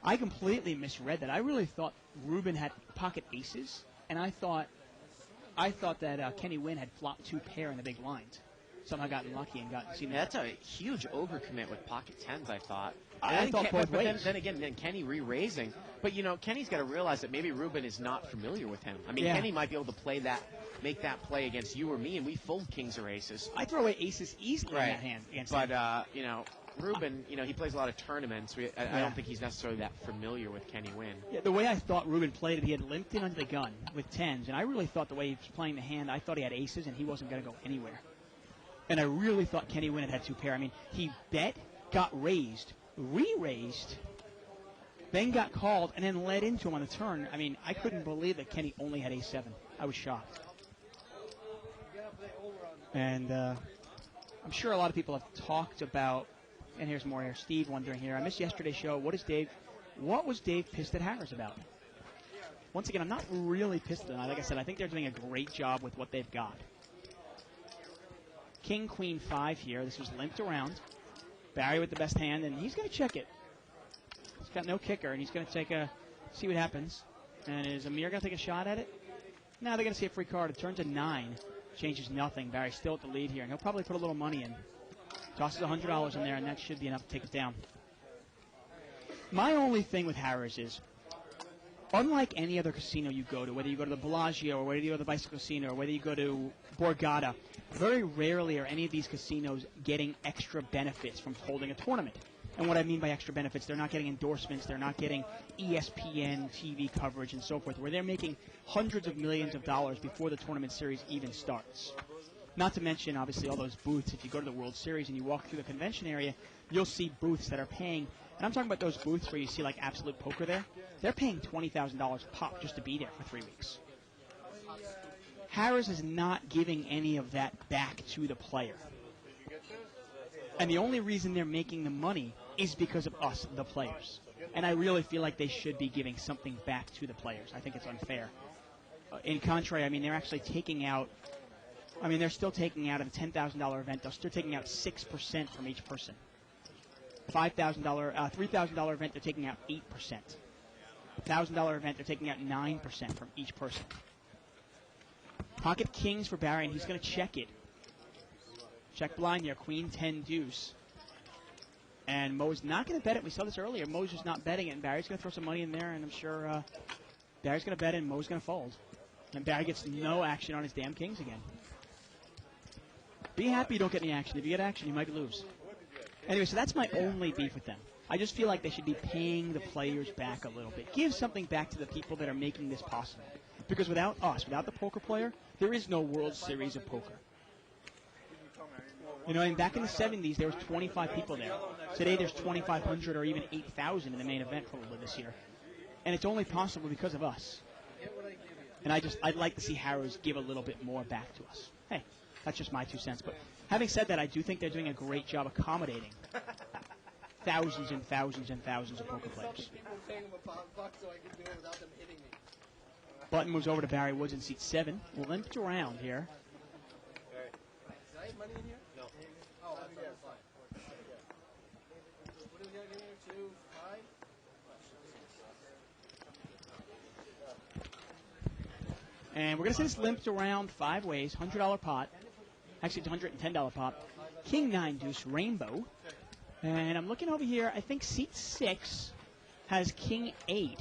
[SPEAKER 9] I completely misread that. I really thought Ruben had pocket aces, and I thought that Kenny Wynn had flopped 2 pair in the big lines. Somehow got lucky and got seen.
[SPEAKER 2] That's a huge overcommit with pocket 10s, I thought.
[SPEAKER 9] I thought both ways.
[SPEAKER 2] Then again, Kenny re-raising. But, you know, Kenny's got to realize that maybe Ruben is not familiar with him. I mean,
[SPEAKER 9] Yeah.
[SPEAKER 2] Kenny might be able to make that play against you or me, and we fold kings or aces.
[SPEAKER 9] I throw away aces easily in that hand against him.
[SPEAKER 2] But, you know, Ruben, you know, he plays a lot of tournaments. I don't think he's necessarily that familiar with Kenny Wynn.
[SPEAKER 9] Yeah, the way I thought Ruben played it, he had limped in under the gun with 10s, and I really thought the way he was playing the hand, I thought he had aces, and he wasn't going to go anywhere. And I really thought Kenny Winnett had 2 pair. I mean, he bet, got raised, re-raised, then got called, and then led into him on the turn. I mean, I couldn't believe that Kenny only had A7. I was shocked. And I'm sure a lot of people have talked about, and here's more here. Steve wondering here, I missed yesterday's show. What was Dave pissed at Harris about? Once again, I'm not really pissed at them. Like I said, I think they're doing a great job with what they've got. King, Queen, 5 here. This was limped around. Barry with the best hand, and he's going to check it. He's got no kicker, and he's going to see what happens. And is Amir going to take a shot at it? No, they're going to see a free card. It turns to 9. Changes nothing. Barry's still at the lead here, and he'll probably put a little money in. Tosses $100 in there, and that should be enough to take it down. My only thing with Harris is, unlike any other casino you go to, whether you go to the Bellagio or whether you go to the Bicycle Casino or whether you go to Borgata, very rarely are any of these casinos getting extra benefits from holding a tournament. And what I mean by extra benefits, they're not getting endorsements, they're not getting ESPN TV coverage and so forth, where they're making hundreds of millions of dollars before the tournament series even starts. Not to mention, obviously, all those booths. If you go to the World Series and you walk through the convention area, you'll see booths that are paying, and I'm talking about those booths where you see like Absolute Poker there. They're paying $20,000 a pop just to be there for 3 weeks. Harris is not giving any of that back to the player. And the only reason they're making the money is because of us, the players. And I really feel like they should be giving something back to the players. I think it's unfair. In contrary, I mean, they're actually taking out, they're still taking out of a $10,000 event, they're still taking out 6% from each person. $3,000 event, they're taking out 8%. $1,000 event, they're taking out 9% from each person. Pocket kings for Barry, and he's going to check it. Check blind here, Queen 10 deuce. And Mo's not going to bet it. We saw this earlier. Mo's just not betting it, and Barry's going to throw some money in there, and I'm sure Barry's going to bet it, and Mo's going to fold. And Barry gets no action on his damn kings again. Be happy you don't get any action. If you get action, you might lose. Anyway, so that's my only beef with them. I just feel like they should be paying the players back a little bit. Give something back to the people that are making this possible. Because without us, without the poker player, there is no World Series of Poker. You know, and back in the 70s, there was 25 people there. Today, there's 2,500 or even 8,000 in the main event probably this year. And it's only possible because of us. And I'd like to see Harrows give a little bit more back to us. Hey, that's just my 2 cents. But having said that, I do think they're doing a great job accommodating thousands and thousands and thousands of poker players. Button moves over to Barry Woods in seat 7. Limped around here.
[SPEAKER 7] Money in here? No. Oh, yeah, fine. What do we got in here? 2, 5?
[SPEAKER 9] And we're going to say this limped around 5 ways. $100 pot. Actually, it's $110 pot. King 9 deuce rainbow. And I'm looking over here. I think seat 6 has King 8.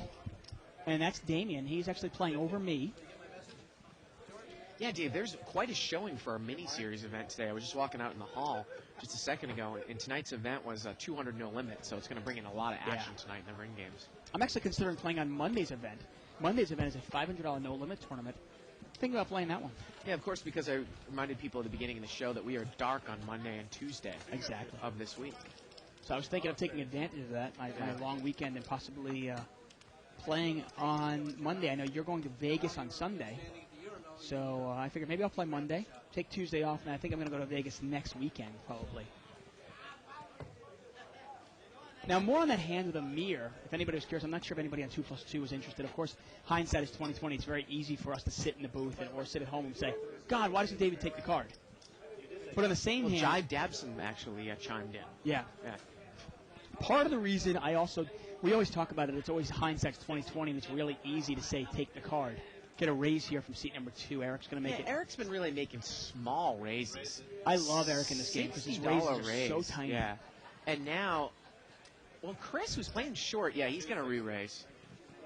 [SPEAKER 9] And that's Damien. He's actually playing over me.
[SPEAKER 2] Yeah, Dave, there's quite a showing for our mini-series event today. I was just walking out in the hall just a second ago, and tonight's event was a 200 no limit, so it's going to bring in a lot of action tonight in the ring games.
[SPEAKER 9] I'm actually considering playing on Monday's event. Monday's event is a $500 no limit tournament. Think about playing that one.
[SPEAKER 2] Yeah, of course, because I reminded people at the beginning of the show that we are dark on Monday and Tuesday of this week.
[SPEAKER 9] So I was thinking of taking advantage of that, my long weekend, and possibly playing on Monday. I know you're going to Vegas on Sunday. So I figured maybe I'll play Monday, take Tuesday off, and I think I'm going to go to Vegas next weekend, probably. Now, more on that hand with Amir. If anybody was curious, I'm not sure if anybody on 2+2 was interested. Of course, hindsight is 20/20. It's very easy for us to sit in the booth or sit at home and say, God, why doesn't David take the card? But on the same hand...
[SPEAKER 2] Jive Dabson actually chimed in.
[SPEAKER 9] Yeah. Part of the reason we always talk about it, it's always hindsight's 20/20, and it's really easy to say, take the card. Get a raise here from seat number 2. Eric's going to make it.
[SPEAKER 2] Eric's been really making small raises.
[SPEAKER 9] I love Eric in this game because his raises are so tiny.
[SPEAKER 2] Yeah. And now, Chris, who's playing short, he's going to re-raise.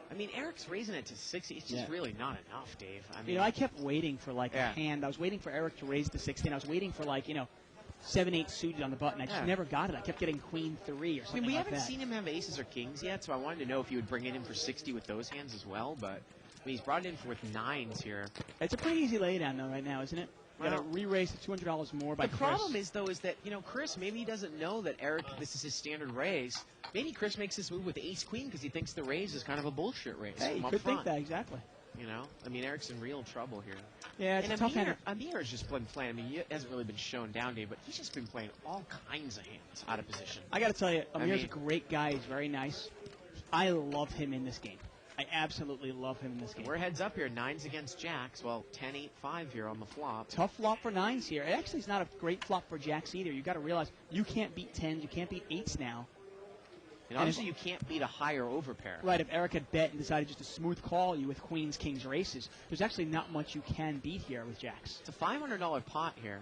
[SPEAKER 2] I mean, Eric's raising it to 60. It's just really not enough, Dave. I mean,
[SPEAKER 9] I kept waiting for a hand. I was waiting for Eric to raise to 16. I was waiting for 7-8 suited on the button. I just never got it. I kept getting Queen 3 or something
[SPEAKER 2] we
[SPEAKER 9] like that.
[SPEAKER 2] haven't seen him have aces or kings yet, so I wanted to know if he would bring it in for 60 with those hands as well, but... he's brought it in with 9s here.
[SPEAKER 9] It's a pretty easy laydown, though, right now, isn't it? Got to re-raise the $200 more by
[SPEAKER 2] The
[SPEAKER 9] Chris.
[SPEAKER 2] problem is, though, is that, Chris, maybe he doesn't know that Eric, this is his standard raise. Maybe Chris makes this move with ace-queen because he thinks the raise is kind of a bullshit raise.
[SPEAKER 9] Hey, you
[SPEAKER 2] from up
[SPEAKER 9] could
[SPEAKER 2] front.
[SPEAKER 9] think that, exactly.
[SPEAKER 2] Eric's in real trouble here.
[SPEAKER 9] Yeah, it's
[SPEAKER 2] and
[SPEAKER 9] a tough hand.
[SPEAKER 2] Amir has just been playing. He hasn't really been shown down, Dave, but he's just been playing all kinds of hands out of position.
[SPEAKER 9] I got to tell you, Amir's a great guy. He's very nice. I love him in this game. I absolutely love him in this game.
[SPEAKER 2] We're heads up here, 9s against jacks. Well, 10-8-5 here on the flop.
[SPEAKER 9] Tough flop for 9s here. It actually is not a great flop for jacks either. You got to realize you can't beat 10s, you can't beat 8s now.
[SPEAKER 2] And obviously you can't beat a higher overpair.
[SPEAKER 9] Right, if Eric had bet and decided just to smooth call you with queens, kings, or aces, there's actually not much you can beat here with jacks.
[SPEAKER 2] It's a $500 pot here.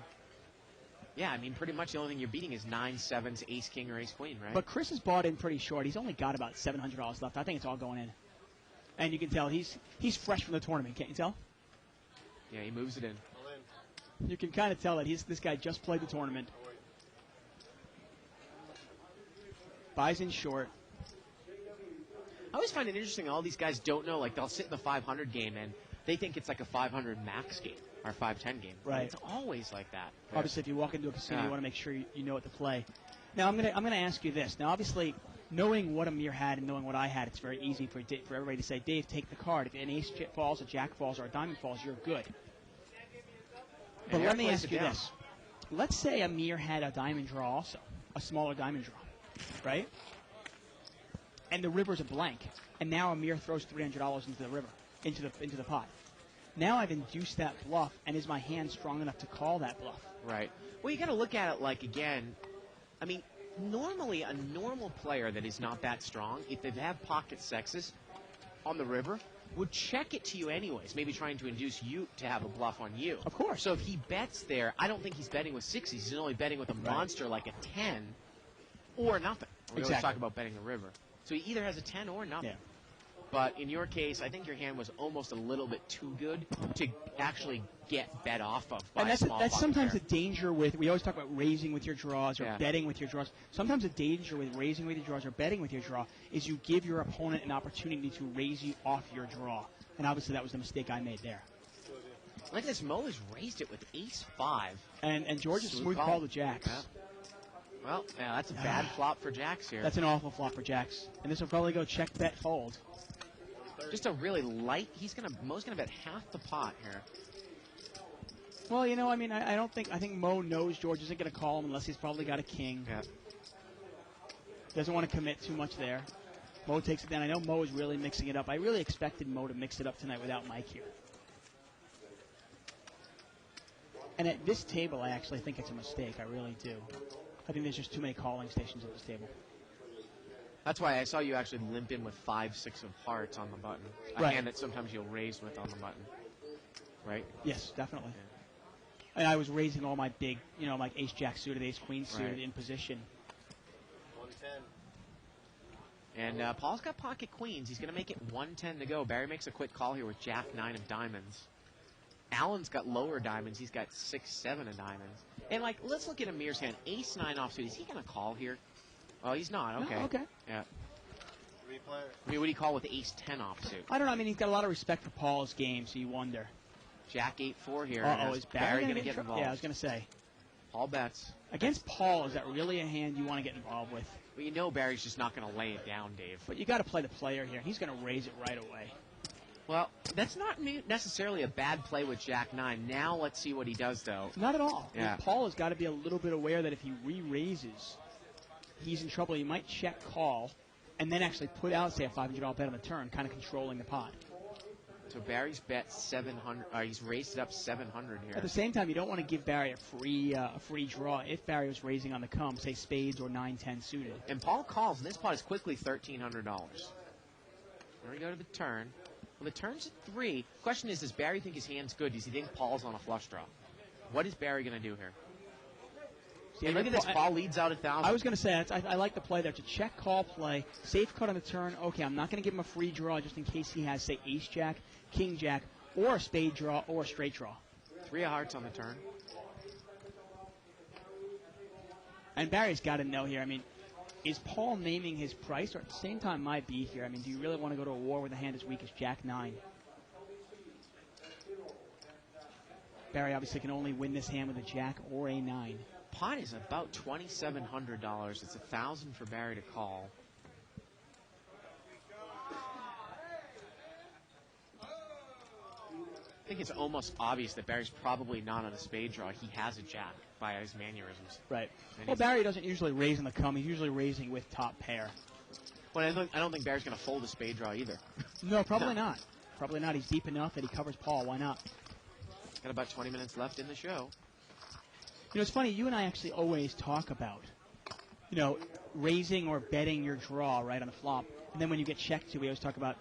[SPEAKER 2] Yeah, pretty much the only thing you're beating is 9, 7s, ace, king, or ace, queen, right?
[SPEAKER 9] But Chris has bought in pretty short. He's only got about $700 left. I think it's all going in. And you can tell he's fresh from the tournament, can't you tell?
[SPEAKER 2] Yeah, he moves it in.
[SPEAKER 9] You can kind of tell that this guy just played the tournament. Buys in short.
[SPEAKER 2] I always find it interesting, all these guys don't know, they'll sit in the 500 game and they think it's like a 500 max game or 510 game.
[SPEAKER 9] Right.
[SPEAKER 2] It's always like that.
[SPEAKER 9] Obviously, if you walk into a casino, you want to make sure you know what to play. Now, I'm gonna ask you this. Now, obviously, knowing what Amir had and knowing what I had, it's very easy for everybody to say, Dave, take the card. If an ace falls, a jack falls, or a diamond falls, you're good. But let me ask you this. Let's say Amir had a diamond draw also, a smaller diamond draw, right? And the river's a blank, and now Amir throws $300 into the river, into the pot. Now I've induced that bluff, and is my hand strong enough to call that bluff?
[SPEAKER 2] Right. Well, you got to look at it again, normally a normal player that is not that strong, if they have pocket sexes on the river, would check it to you anyways, maybe trying to induce you to have a bluff on you.
[SPEAKER 9] Of course.
[SPEAKER 2] So if he bets there, I don't think he's betting with 6s. He's only betting with a monster like a 10 or nothing. We always talk about betting the river. So he either has a 10 or nothing.
[SPEAKER 9] Yeah.
[SPEAKER 2] But in your case, I think your hand was almost a little bit too good to actually get bet off of by
[SPEAKER 9] and
[SPEAKER 2] a small
[SPEAKER 9] that's
[SPEAKER 2] pocket
[SPEAKER 9] sometimes
[SPEAKER 2] pair.
[SPEAKER 9] the danger with, we always talk about raising with your draws or betting with your draws. Sometimes the danger with raising with your draws or betting with your draw is you give your opponent an opportunity to raise you off your draw. And obviously that was the mistake I made there.
[SPEAKER 2] Look at this, Mo has raised it with ace-5.
[SPEAKER 9] And George is smooth call to jacks.
[SPEAKER 2] Yeah. Well, yeah, that's a bad flop for jacks here.
[SPEAKER 9] That's an awful flop for jacks. And this will probably go check, bet, fold.
[SPEAKER 2] Just a really light, Mo's gonna bet half the pot here.
[SPEAKER 9] Well, I think Mo knows George isn't gonna call him unless he's probably got a king.
[SPEAKER 2] Yeah.
[SPEAKER 9] Doesn't want to commit too much there. Mo takes it down. I know Mo is really mixing it up. I really expected Mo to mix it up tonight without Mike here. And at this table, I actually think it's a mistake. I really do. I think there's just too many calling stations at this table.
[SPEAKER 2] That's why I saw you actually limp in with 5, 6 of hearts on the button. A hand that sometimes you'll raise with on the button. Right?
[SPEAKER 9] Yes, definitely. Yeah. And I was raising all my big, like ace jack suited, ace queen suited in position.
[SPEAKER 2] 110. And Paul's got pocket queens. He's going to make it 110 to go. Barry makes a quick call here with jack 9 of diamonds. Alan's got lower diamonds. He's got 6, 7 of diamonds. And, let's look at Amir's hand. Ace 9 offsuit. Is he going to call here? Oh, he's not. Okay.
[SPEAKER 9] No, okay.
[SPEAKER 2] Yeah. What do you call with ace 10 offsuit?
[SPEAKER 9] I don't know. He's got a lot of respect for Paul's game, so you wonder.
[SPEAKER 2] Jack 8-4 here.
[SPEAKER 9] Is Barry going to get involved? Yeah, I was going to say.
[SPEAKER 2] Paul bets.
[SPEAKER 9] Against Paul, is that really a hand you want to get involved with?
[SPEAKER 2] Well, Barry's just not going to lay it down, Dave.
[SPEAKER 9] But you got to play the player here. He's going to raise it right away.
[SPEAKER 2] Well, that's not necessarily a bad play with Jack 9. Now let's see what he does, though.
[SPEAKER 9] Not at all.
[SPEAKER 2] Yeah.
[SPEAKER 9] Paul has got to be a little bit aware that if he re-raises, he's in trouble. He might check call and then actually put out, say, a $500 bet on the turn, kind of controlling the pot.
[SPEAKER 2] So Barry's bet 700. He's raised it up 700 here.
[SPEAKER 9] At the same time, you don't want to give Barry a free draw if Barry was raising on the come, say spades or 9-10 suited.
[SPEAKER 2] And Paul calls, and this pot is quickly $1,300. There we go to the turn. Well, the turn's at 3. Question is, does Barry think his hand's good? Does he think Paul's on a flush draw? What is Barry going to do here? And look at this. Paul leads out 1,000.
[SPEAKER 9] I was going to say, I like the play there. To check, call, play, safe cut on the turn. Okay, I'm not going to give him a free draw just in case he has, say, ace-jack, king-jack, or a spade draw, or a straight draw.
[SPEAKER 2] 3 of hearts on the turn.
[SPEAKER 9] And Barry's got to know here. Is Paul naming his price, or at the same time might be here? Do you really want to go to a war with a hand as weak as Jack 9? Barry obviously can only win this hand with a jack or a 9.
[SPEAKER 2] Pot is about $2,700. It's $1,000 for Barry to call. I think it's almost obvious that Barry's probably not on a spade draw. He has a jack by his mannerisms.
[SPEAKER 9] Right.
[SPEAKER 2] And
[SPEAKER 9] Well, Barry doesn't usually raise on the come. He's usually raising with top pair.
[SPEAKER 2] But I don't think Barry's going to fold a spade draw either.
[SPEAKER 9] No, probably not. Probably not. He's deep enough that he covers Paul. Why not?
[SPEAKER 2] Got about 20 minutes left in the show.
[SPEAKER 9] You know, it's funny. You and I actually always talk about, raising or betting your draw right on the flop. And then when you get checked to, we always talk about,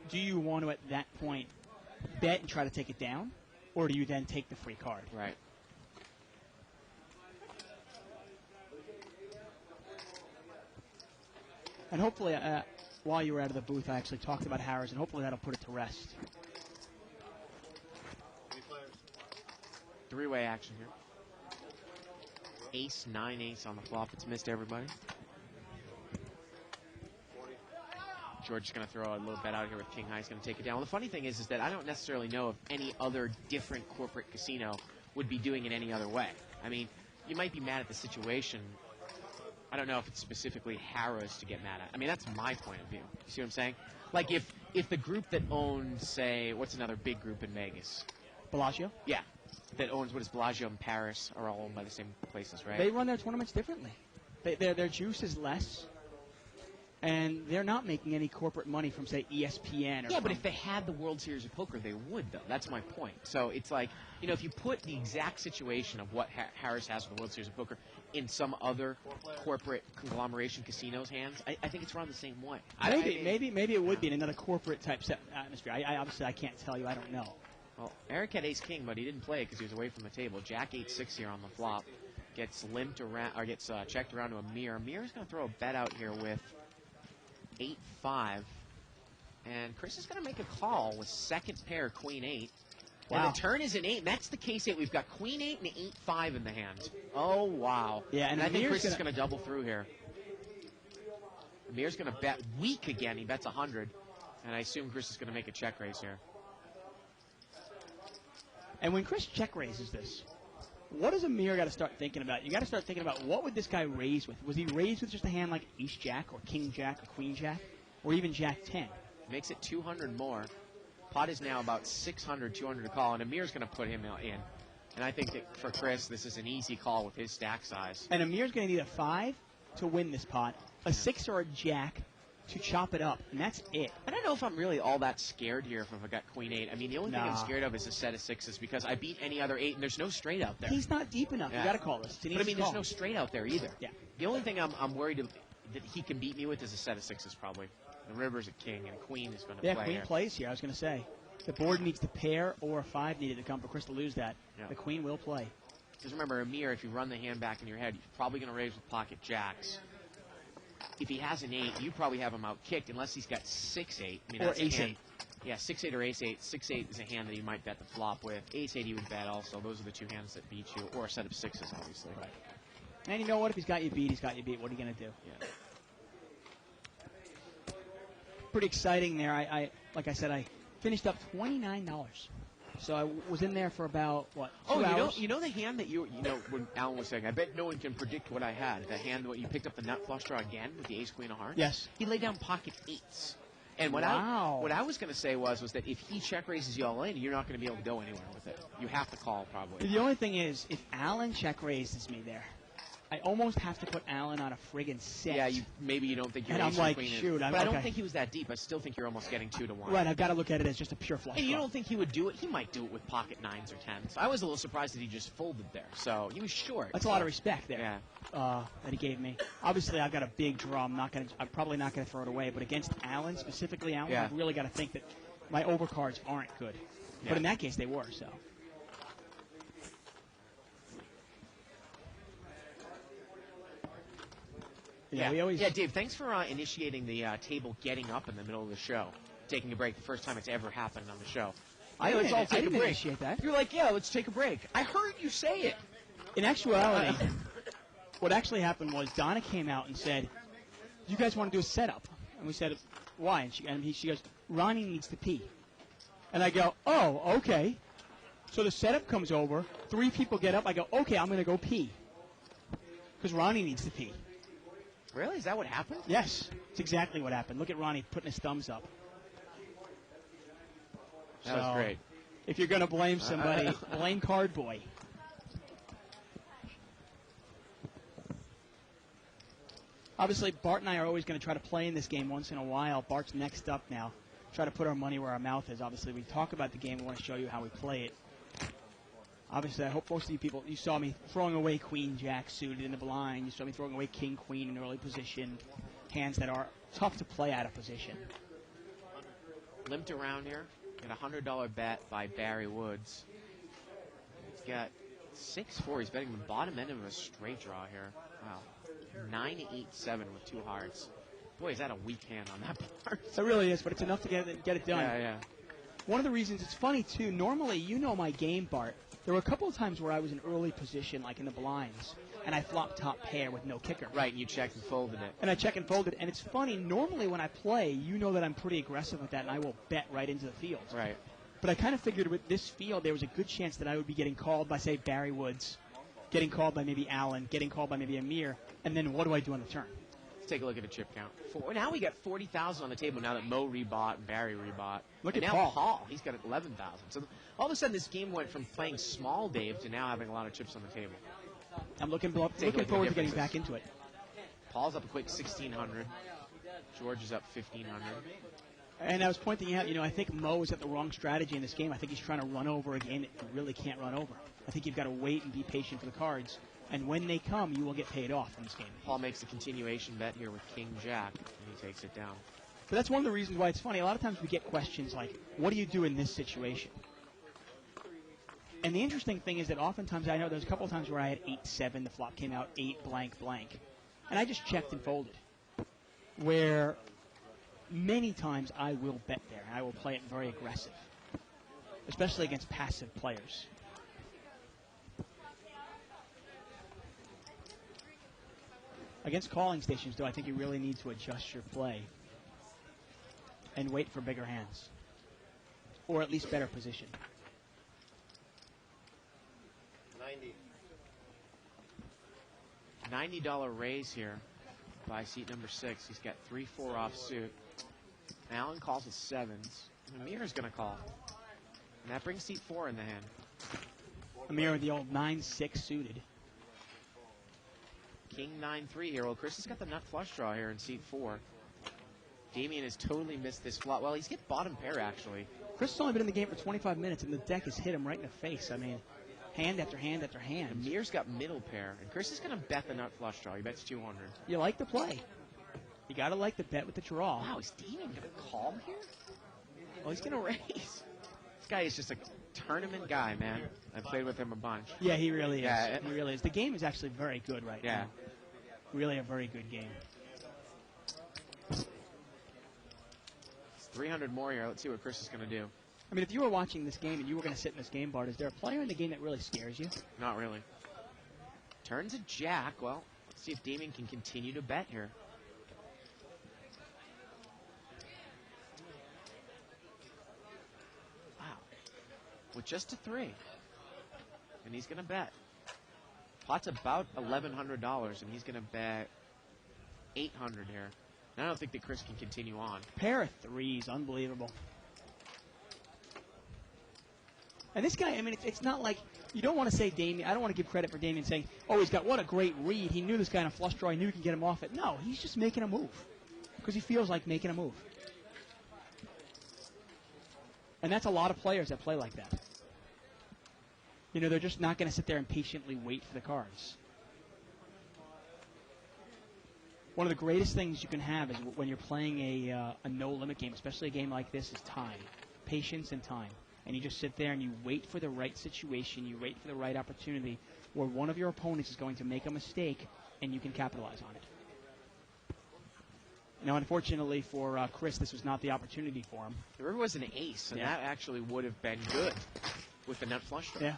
[SPEAKER 9] do you want to, at that point, bet and try to take it down? Or do you then take the free card?
[SPEAKER 2] Right.
[SPEAKER 9] And hopefully, while you were out of the booth, I actually talked about Harris, and hopefully that'll put it to rest.
[SPEAKER 2] Three-way action here. Ace, 9 ace on the flop. It's missed everybody. George is going to throw a little bet out here with king high. He's going to take it down. Well, the funny thing is that I don't necessarily know if any other different corporate casino would be doing it any other way. I mean, you might be mad at the situation. I don't know if it's specifically Harrah's to get mad at. I mean, that's my point of view. You see what I'm saying? Like if the group that owns, say, what's another big group in Vegas?
[SPEAKER 9] Bellagio?
[SPEAKER 2] Yeah. That owns, what is Bellagio and Paris are all owned by the same places, right?
[SPEAKER 9] They run their tournaments differently. Their juice is less, and they're not making any corporate money from, say, ESPN.
[SPEAKER 2] Yeah, but if they had the World Series of Poker, they would, though. That's my point. So it's like, if you put the exact situation of what Harrah's has for the World Series of Poker in some other corporate conglomeration casino's hands, I think it's run the same way.
[SPEAKER 9] Maybe it would be in another corporate type atmosphere. I obviously I can't tell you. I don't know.
[SPEAKER 2] Well, Eric had ace king, but he didn't play it because he was away from the table. Jack 8-6 here on the flop. Gets limped around, or gets checked around to Amir. Amir's going to throw a bet out here with 8-5. And Chris is going to make a call with second pair, queen 8.
[SPEAKER 9] Wow.
[SPEAKER 2] And the turn is an 8. That's the case 8. We've got queen 8 and 8-5 in the hand. Oh, wow.
[SPEAKER 9] Yeah, and
[SPEAKER 2] I think Chris is going to double through here. Amir's going to bet weak again. He bets 100. And I assume Chris is going to make a check raise here.
[SPEAKER 9] And when Chris check raises this, what does Amir got to start thinking about? You got to start thinking about what would this guy raise with? Was he raised with just a hand like ace jack or king jack or queen jack or even jack 10?
[SPEAKER 2] Makes it 200 more. Pot is now about 600, 200 to call, and Amir's going to put him in. And I think that for Chris, this is an easy call with his stack size.
[SPEAKER 9] And Amir's going to need a 5 to win this pot, a 6 or a jack to chop it up, and that's it.
[SPEAKER 2] I don't know if I'm really all that scared here if I got queen 8. I mean, the only thing I'm scared of is a set of 6s because I beat any other 8, and there's no straight out there.
[SPEAKER 9] He's not deep enough.
[SPEAKER 2] Yeah.
[SPEAKER 9] You got to call this.
[SPEAKER 2] But I mean, there's no straight out there either.
[SPEAKER 9] Yeah.
[SPEAKER 2] The only thing I'm worried that he can beat me with is a set of 6s probably. The river's a king, and queen is going to play
[SPEAKER 9] Yeah, queen
[SPEAKER 2] here.
[SPEAKER 9] plays here, I was going to say. The board needs the pair or a 5 needed to come for Chris to lose that.
[SPEAKER 2] Yeah.
[SPEAKER 9] The queen will play.
[SPEAKER 2] Just remember, Amir, if you run the hand back in your head, you're probably going to raise with pocket jacks. If he has an 8, you probably have him out kicked unless he's got 6-8. I mean,
[SPEAKER 9] or
[SPEAKER 2] that's a
[SPEAKER 9] ace
[SPEAKER 2] hand.
[SPEAKER 9] 8.
[SPEAKER 2] Yeah, 6-8 or ace 8. 6-8 is a hand that you might bet the flop with. Ace 8 you would bet also. Those are the two hands that beat you, or a set of 6s, obviously.
[SPEAKER 9] Right. And you know what? If he's got you beat, he's got you beat. What are you going to do?
[SPEAKER 2] Yeah.
[SPEAKER 9] Pretty exciting there. I like I said, I finished up $29. So I was in there for about, what, 2 hours?
[SPEAKER 2] You know the hand that when Alan was saying, I bet no one can predict what I had. The hand that you picked up the nut flush draw again with the ace queen of hearts?
[SPEAKER 9] Yes.
[SPEAKER 2] He laid down pocket 8s. And what I was going to say was that if he check raises you all in, you're not going to be able to go anywhere with it. You have to call probably.
[SPEAKER 9] The only thing is, if Alan check raises me there, I almost have to put Alan on a friggin' set.
[SPEAKER 2] Yeah, maybe you don't think you're
[SPEAKER 9] and I'm like,
[SPEAKER 2] queen
[SPEAKER 9] shoot.
[SPEAKER 2] but I don't think he was that deep. I still think you're almost getting 2 to 1.
[SPEAKER 9] Right, I've got to look at it as just a pure flush.
[SPEAKER 2] And you don't think he would do it? He might do it with pocket 9s or 10s. I was a little surprised that he just folded there. So he was short.
[SPEAKER 9] That's a lot of respect there.
[SPEAKER 2] Yeah.
[SPEAKER 9] That he gave me. Obviously, I've got a big draw. I'm probably not going to throw it away. But against Alan, specifically Alan,
[SPEAKER 2] Yeah.
[SPEAKER 9] I've really got to think that my overcards aren't good.
[SPEAKER 2] Yeah.
[SPEAKER 9] But in that case, they were. So.
[SPEAKER 2] Yeah,
[SPEAKER 9] we always.
[SPEAKER 2] Yeah, Dave, thanks for initiating the table getting up in the middle of the show, taking a break. The first time it's ever happened on the show.
[SPEAKER 9] I
[SPEAKER 2] let's all take a
[SPEAKER 9] didn't
[SPEAKER 2] break.
[SPEAKER 9] initiate that.
[SPEAKER 2] You're like, yeah, let's take a break. I heard you say it.
[SPEAKER 9] In actuality, what actually happened was Donna came out and said, "You guys want to do a setup?" And we said, "Why?" And she goes, "Ronnie needs to pee." And I go, "Oh, okay." So the setup comes over, 3 people get up, I go, okay, I'm going to go pee. Because Ronnie needs to pee.
[SPEAKER 2] Really? Is that what happened?
[SPEAKER 9] Yes, it's exactly what happened. Look at Ronnie putting his thumbs up.
[SPEAKER 2] That was great.
[SPEAKER 9] If you're going to blame somebody, blame Card Boy. Obviously, Bart and I are always going to try to play in this game once in a while. Bart's next up now. Try to put our money where our mouth is. Obviously, we talk about the game. We want to show you how we play it. Obviously, I hope most of you people, you saw me throwing away Queen Jack suited in the blind. You saw me throwing away King Queen in early position. Hands that are tough to play out of position.
[SPEAKER 2] Limped around here. Got a $100 bet by Barry Woods. He's got 6-4. He's betting the bottom end of a straight draw here. Wow. 9-8-7 with 2 hearts. Boy, is that a weak hand on that part.
[SPEAKER 9] It really is, but it's enough to get it done.
[SPEAKER 2] Yeah.
[SPEAKER 9] One of the reasons, it's funny, too, normally, you know my game, Bart. There were a couple of times where I was in early position, like in the blinds, and I flopped top pair with no kicker.
[SPEAKER 2] Right, and you checked and folded it.
[SPEAKER 9] And I check and folded, and it's funny, normally when I play, you know that I'm pretty aggressive with that, and I will bet right into the field.
[SPEAKER 2] Right.
[SPEAKER 9] But I kind of figured with this field, there was a good chance that I would be getting called by, say, Barry Woods, getting called by maybe Allen, getting called by maybe Amir, and then what do I do on the turn?
[SPEAKER 2] Let's take a look at a chip count. Now we got 40,000 on the table now that Mo rebought and Barry rebought.
[SPEAKER 9] Look
[SPEAKER 2] and
[SPEAKER 9] at
[SPEAKER 2] now
[SPEAKER 9] Paul.
[SPEAKER 2] He's got 11,000. So all of a sudden this game went from playing small Dave to now having a lot of chips on the table.
[SPEAKER 9] I'm looking forward to getting back into it.
[SPEAKER 2] Paul's up a quick 1,600. George is up 1,500.
[SPEAKER 9] And I was pointing out, I think Mo is at the wrong strategy in this game. I think he's trying to run over a game that you really can't run over. I think you've got to wait and be patient for the cards. And when they come, you will get paid off in this game.
[SPEAKER 2] Paul makes a continuation bet here with King Jack, and he takes it down.
[SPEAKER 9] But that's one of the reasons why it's funny. A lot of times we get questions like, what do you do in this situation? And the interesting thing is that oftentimes, I know there's a couple of times where I had 8-7, the flop came out 8 blank blank. And I just checked and folded. Where many times I will bet there, and I will play it very aggressive. Especially against passive players. Against calling stations, though, I think you really need to adjust your play and wait for bigger hands, or at least better position.
[SPEAKER 2] 90. $90 raise here by seat number 6. He's got 3-4 offsuit. Allen calls with 7s. Amir's going to call. And that brings seat 4 in the hand.
[SPEAKER 9] Amir with the old 9-6 suited.
[SPEAKER 2] King 9-3 here. Well, Chris has got the nut flush draw here in seat 4. Damien has totally missed this flop. Well, he's get bottom pair, actually.
[SPEAKER 9] Chris has only been in the game for 25 minutes, and the deck has hit him right in the face. I mean, hand after hand after hand.
[SPEAKER 2] Amir's got middle pair, and Chris is going to bet the nut flush draw. He bets 200.
[SPEAKER 9] You like the play. You got to like the bet with the draw.
[SPEAKER 2] Wow, is Damien going to call here? Well, he's going to raise. This guy is just a tournament guy, man. I played with him a bunch.
[SPEAKER 9] Yeah, he really is. Yeah, he really is. The game is actually very good right now. Really a very good game.
[SPEAKER 2] It's 300 more here. Let's see what Chris is going to do.
[SPEAKER 9] I mean, if you were watching this game and you were going to sit in this game, Bart, is there a player in the game that really scares you?
[SPEAKER 2] Not really. Turns a jack. Well, let's see if Damien can continue to bet here. Wow. With just a 3. And he's going to bet. Pot's about $1,100, and he's going to bet $800 here. And I don't think that Chris can continue on.
[SPEAKER 9] Pair of 3s, unbelievable. And this guy, I mean, it's not like, you don't want to say Damien, I don't want to give credit for Damien saying, oh, he's got what a great read. He knew this guy in a flush draw. He knew he could get him off it. No, he's just making a move. Because he feels like making a move. And that's a lot of players that play like that. They're just not going to sit there and patiently wait for the cards. One of the greatest things you can have is when you're playing a no-limit game, especially a game like this, is time. Patience and time. And you just sit there and you wait for the right situation, you wait for the right opportunity, where one of your opponents is going to make a mistake, and you can capitalize on it. Now, unfortunately for Chris, this was not the opportunity for him.
[SPEAKER 2] The river was an ace, and that actually would have been good with the nut flush draw.
[SPEAKER 9] Yeah.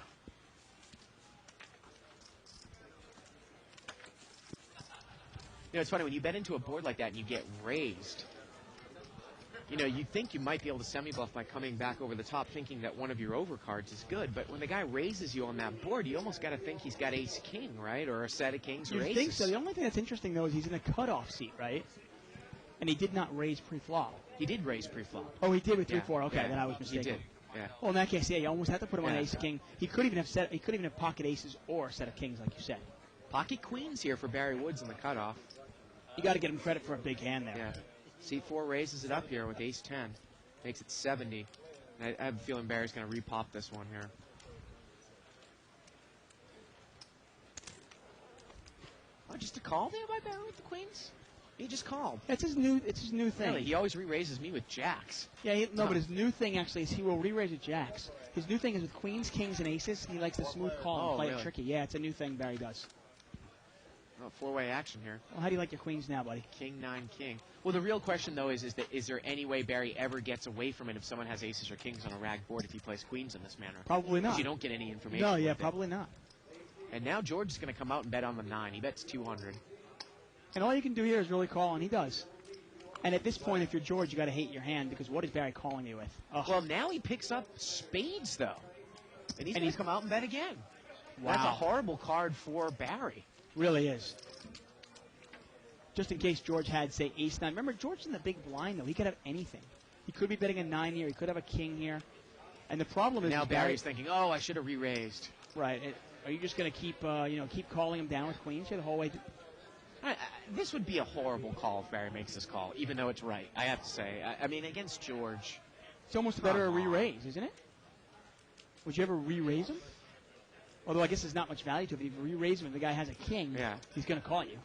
[SPEAKER 2] It's funny, when you bet into a board like that and you get raised, you think you might be able to semi-bluff by coming back over the top thinking that one of your overcards is good, but when the guy raises you on that board, you almost got to think he's got ace-king, right? Or a set of kings or aces.
[SPEAKER 9] You think so. The only thing that's interesting, though, is he's in a cutoff seat, right? And he did not raise pre-flop.
[SPEAKER 2] He did raise pre-flop.
[SPEAKER 9] Oh, he did with
[SPEAKER 2] Yeah.
[SPEAKER 9] 3-4. Okay,
[SPEAKER 2] Yeah.
[SPEAKER 9] then I was mistaken.
[SPEAKER 2] He did. Yeah.
[SPEAKER 9] Well, in that case, yeah, you almost have to put him on
[SPEAKER 2] Yeah.
[SPEAKER 9] ace-king. He could even have pocket aces or a set of kings, like you said.
[SPEAKER 2] Pocket queens here for Barry Woods in the cutoff.
[SPEAKER 9] You got to get him credit for a big hand there.
[SPEAKER 2] Yeah. C4 raises it up here with ace-10. Makes it 70. I have a feeling Barry's going to repop this one here. Oh, just a call there by Barry with the queens? He just called.
[SPEAKER 9] It's his new thing.
[SPEAKER 2] Really, he always re-raises me with jacks.
[SPEAKER 9] Yeah, but his new thing actually is he will re-raise with jacks. His new thing is with queens, kings, and aces. He likes the smooth call and play it tricky. Yeah, it's a new thing Barry does.
[SPEAKER 2] Oh, four-way action here.
[SPEAKER 9] Well, how do you like your queens now, buddy?
[SPEAKER 2] King, 9, king. Well, the real question, though, is there any way Barry ever gets away from it if someone has aces or kings on a rag board if he plays queens in this manner?
[SPEAKER 9] Probably not.
[SPEAKER 2] Because you don't get any information.
[SPEAKER 9] No, yeah,
[SPEAKER 2] with it.
[SPEAKER 9] probably not.
[SPEAKER 2] And now George is going to come out and bet on the 9. He bets 200.
[SPEAKER 9] And all you can do here is really call, and he does. And at this point, if you're George, you got to hate your hand because what is Barry calling you with? Ugh.
[SPEAKER 2] Well, now he picks up spades, though. And he's going to come out and bet again.
[SPEAKER 9] Wow.
[SPEAKER 2] That's a horrible card for Barry.
[SPEAKER 9] Really is. Just in case George had, say, ace-9. Remember, George's in the big blind, though. He could have anything. He could be betting a 9 here. He could have a king here. And the problem is
[SPEAKER 2] now Barry's thinking, oh, I should have re-raised.
[SPEAKER 9] Right. Are you just going to keep calling him down with queens here the whole way?
[SPEAKER 2] This would be a horrible call if Barry makes this call, even though it's right, I have to say. I mean, against George.
[SPEAKER 9] It's almost better a re-raise, isn't it? Would you ever re-raise him? Although I guess there's not much value to it. If you re-raise him and the guy has a king, he's going to call you.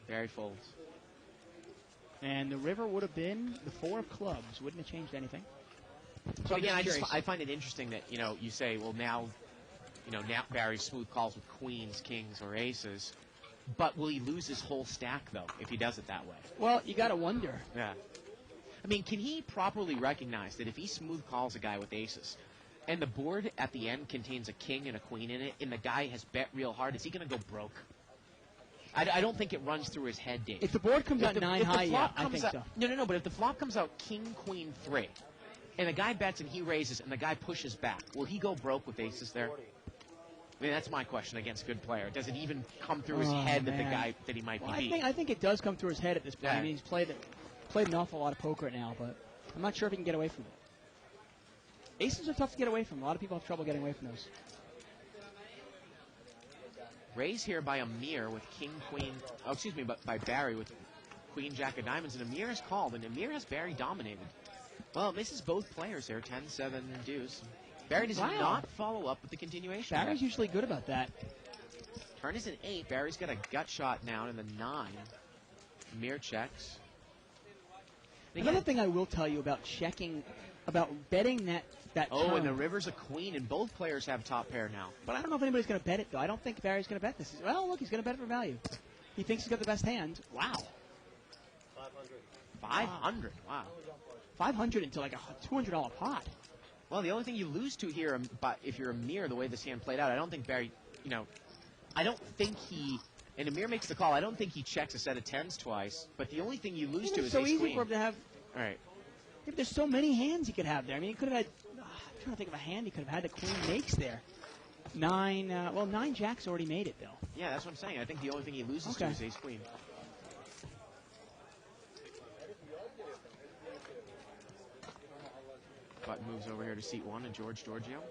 [SPEAKER 2] Barry folds.
[SPEAKER 9] And the river would have been the 4 of clubs. Wouldn't have changed anything.
[SPEAKER 2] So again, I find it interesting that, you say, well, now Barry smooth calls with queens, kings, or aces. But will he lose his whole stack, though, if he does it that way?
[SPEAKER 9] Well, you got to wonder.
[SPEAKER 2] Yeah. I mean, can he properly recognize that if he smooth calls a guy with aces, and the board at the end contains a king and a queen in it, and the guy has bet real hard, is he going to go broke? I don't think it runs through his head, Dave.
[SPEAKER 9] If the board comes out 9 high, yeah, I think so.
[SPEAKER 2] No, but if the flop comes out king, queen, 3, and the guy bets and he raises, and the guy pushes back, will he go broke with aces there? I mean, that's my question against a good player. Does it even come through his head that the guy that he might be beat?
[SPEAKER 9] I think it does come through his head at this point. I mean, he's played an awful lot of poker now, but I'm not sure if he can get away from it. Aces are tough to get away from. A lot of people have trouble getting away from those.
[SPEAKER 2] Raise here by Amir with king, queen. Oh, excuse me, but by Barry with queen, jack of diamonds, and Amir is called, and Amir has Barry dominated. Well, it misses both players here, 10-7 deuce. Barry does not follow up with the continuation.
[SPEAKER 9] Barry's usually good about that.
[SPEAKER 2] Turn is an 8. Barry's got a gut shot now in the 9. Amir checks.
[SPEAKER 9] Another thing I will tell you about checking, about betting that turn.
[SPEAKER 2] And the river's a queen, and both players have top pair now.
[SPEAKER 9] But I don't know if anybody's going to bet it, though. I don't think Barry's going to bet this. Well, look, he's going to bet it for value. He thinks he's got the best hand. Wow.
[SPEAKER 2] 500. Wow.
[SPEAKER 9] 500 into like a $200 pot.
[SPEAKER 2] Well, the only thing you lose to here, but if you're Amir, the way this hand played out, I don't think Barry, I don't think he, and Amir makes the call, I don't think he checks a set of 10s twice, but the only thing you lose to is
[SPEAKER 9] so
[SPEAKER 2] ace
[SPEAKER 9] easy
[SPEAKER 2] queen.
[SPEAKER 9] for him to have.
[SPEAKER 2] All right.
[SPEAKER 9] If there's so many hands he could have there. I mean, he could have had, I'm trying to think of a hand he could have had. The queen makes there. 9 jacks already made it, though.
[SPEAKER 2] Yeah, that's what I'm saying. I think the only thing he loses to is ace queen. Button moves over here to seat 1 and George Giorgio.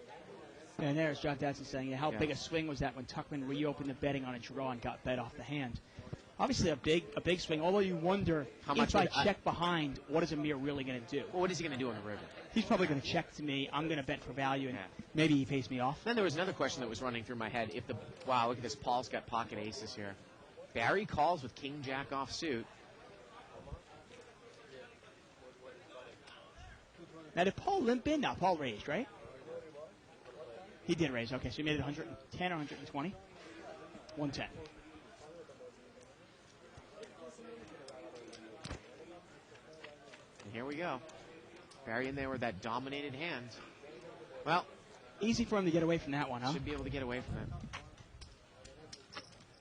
[SPEAKER 9] And there's John Datsun saying, how big a swing was that when Tuchman reopened the betting on a draw and got bet off the hand? Obviously a big swing, although you wonder if I check behind, what is Amir really going to do?
[SPEAKER 2] Well, what is he going to do on the river?
[SPEAKER 9] He's probably going to check to me. I'm going to bet for value, and maybe he pays me off.
[SPEAKER 2] Then there was another question that was running through my head. Wow, look at this. Paul's got pocket aces here. Barry calls with king jack off suit.
[SPEAKER 9] Now, did Paul limp in? No, Paul raised, right? He did raise. Okay, so he made it 110 or 120? 110.
[SPEAKER 2] And here we go. Barry in there with that dominated hand. Well,
[SPEAKER 9] easy for him to get away from that one, huh?
[SPEAKER 2] Should be able to get away from it.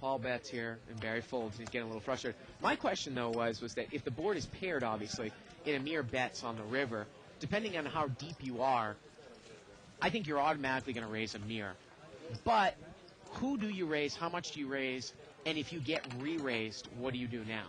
[SPEAKER 2] Paul bets here, and Barry folds. He's getting a little frustrated. My question, though, was that if the board is paired, obviously, and Amir bets on the river, depending on how deep you are, I think you're automatically going to raise Amir. But who do you raise? How much do you raise? And if you get re-raised, what do you do now?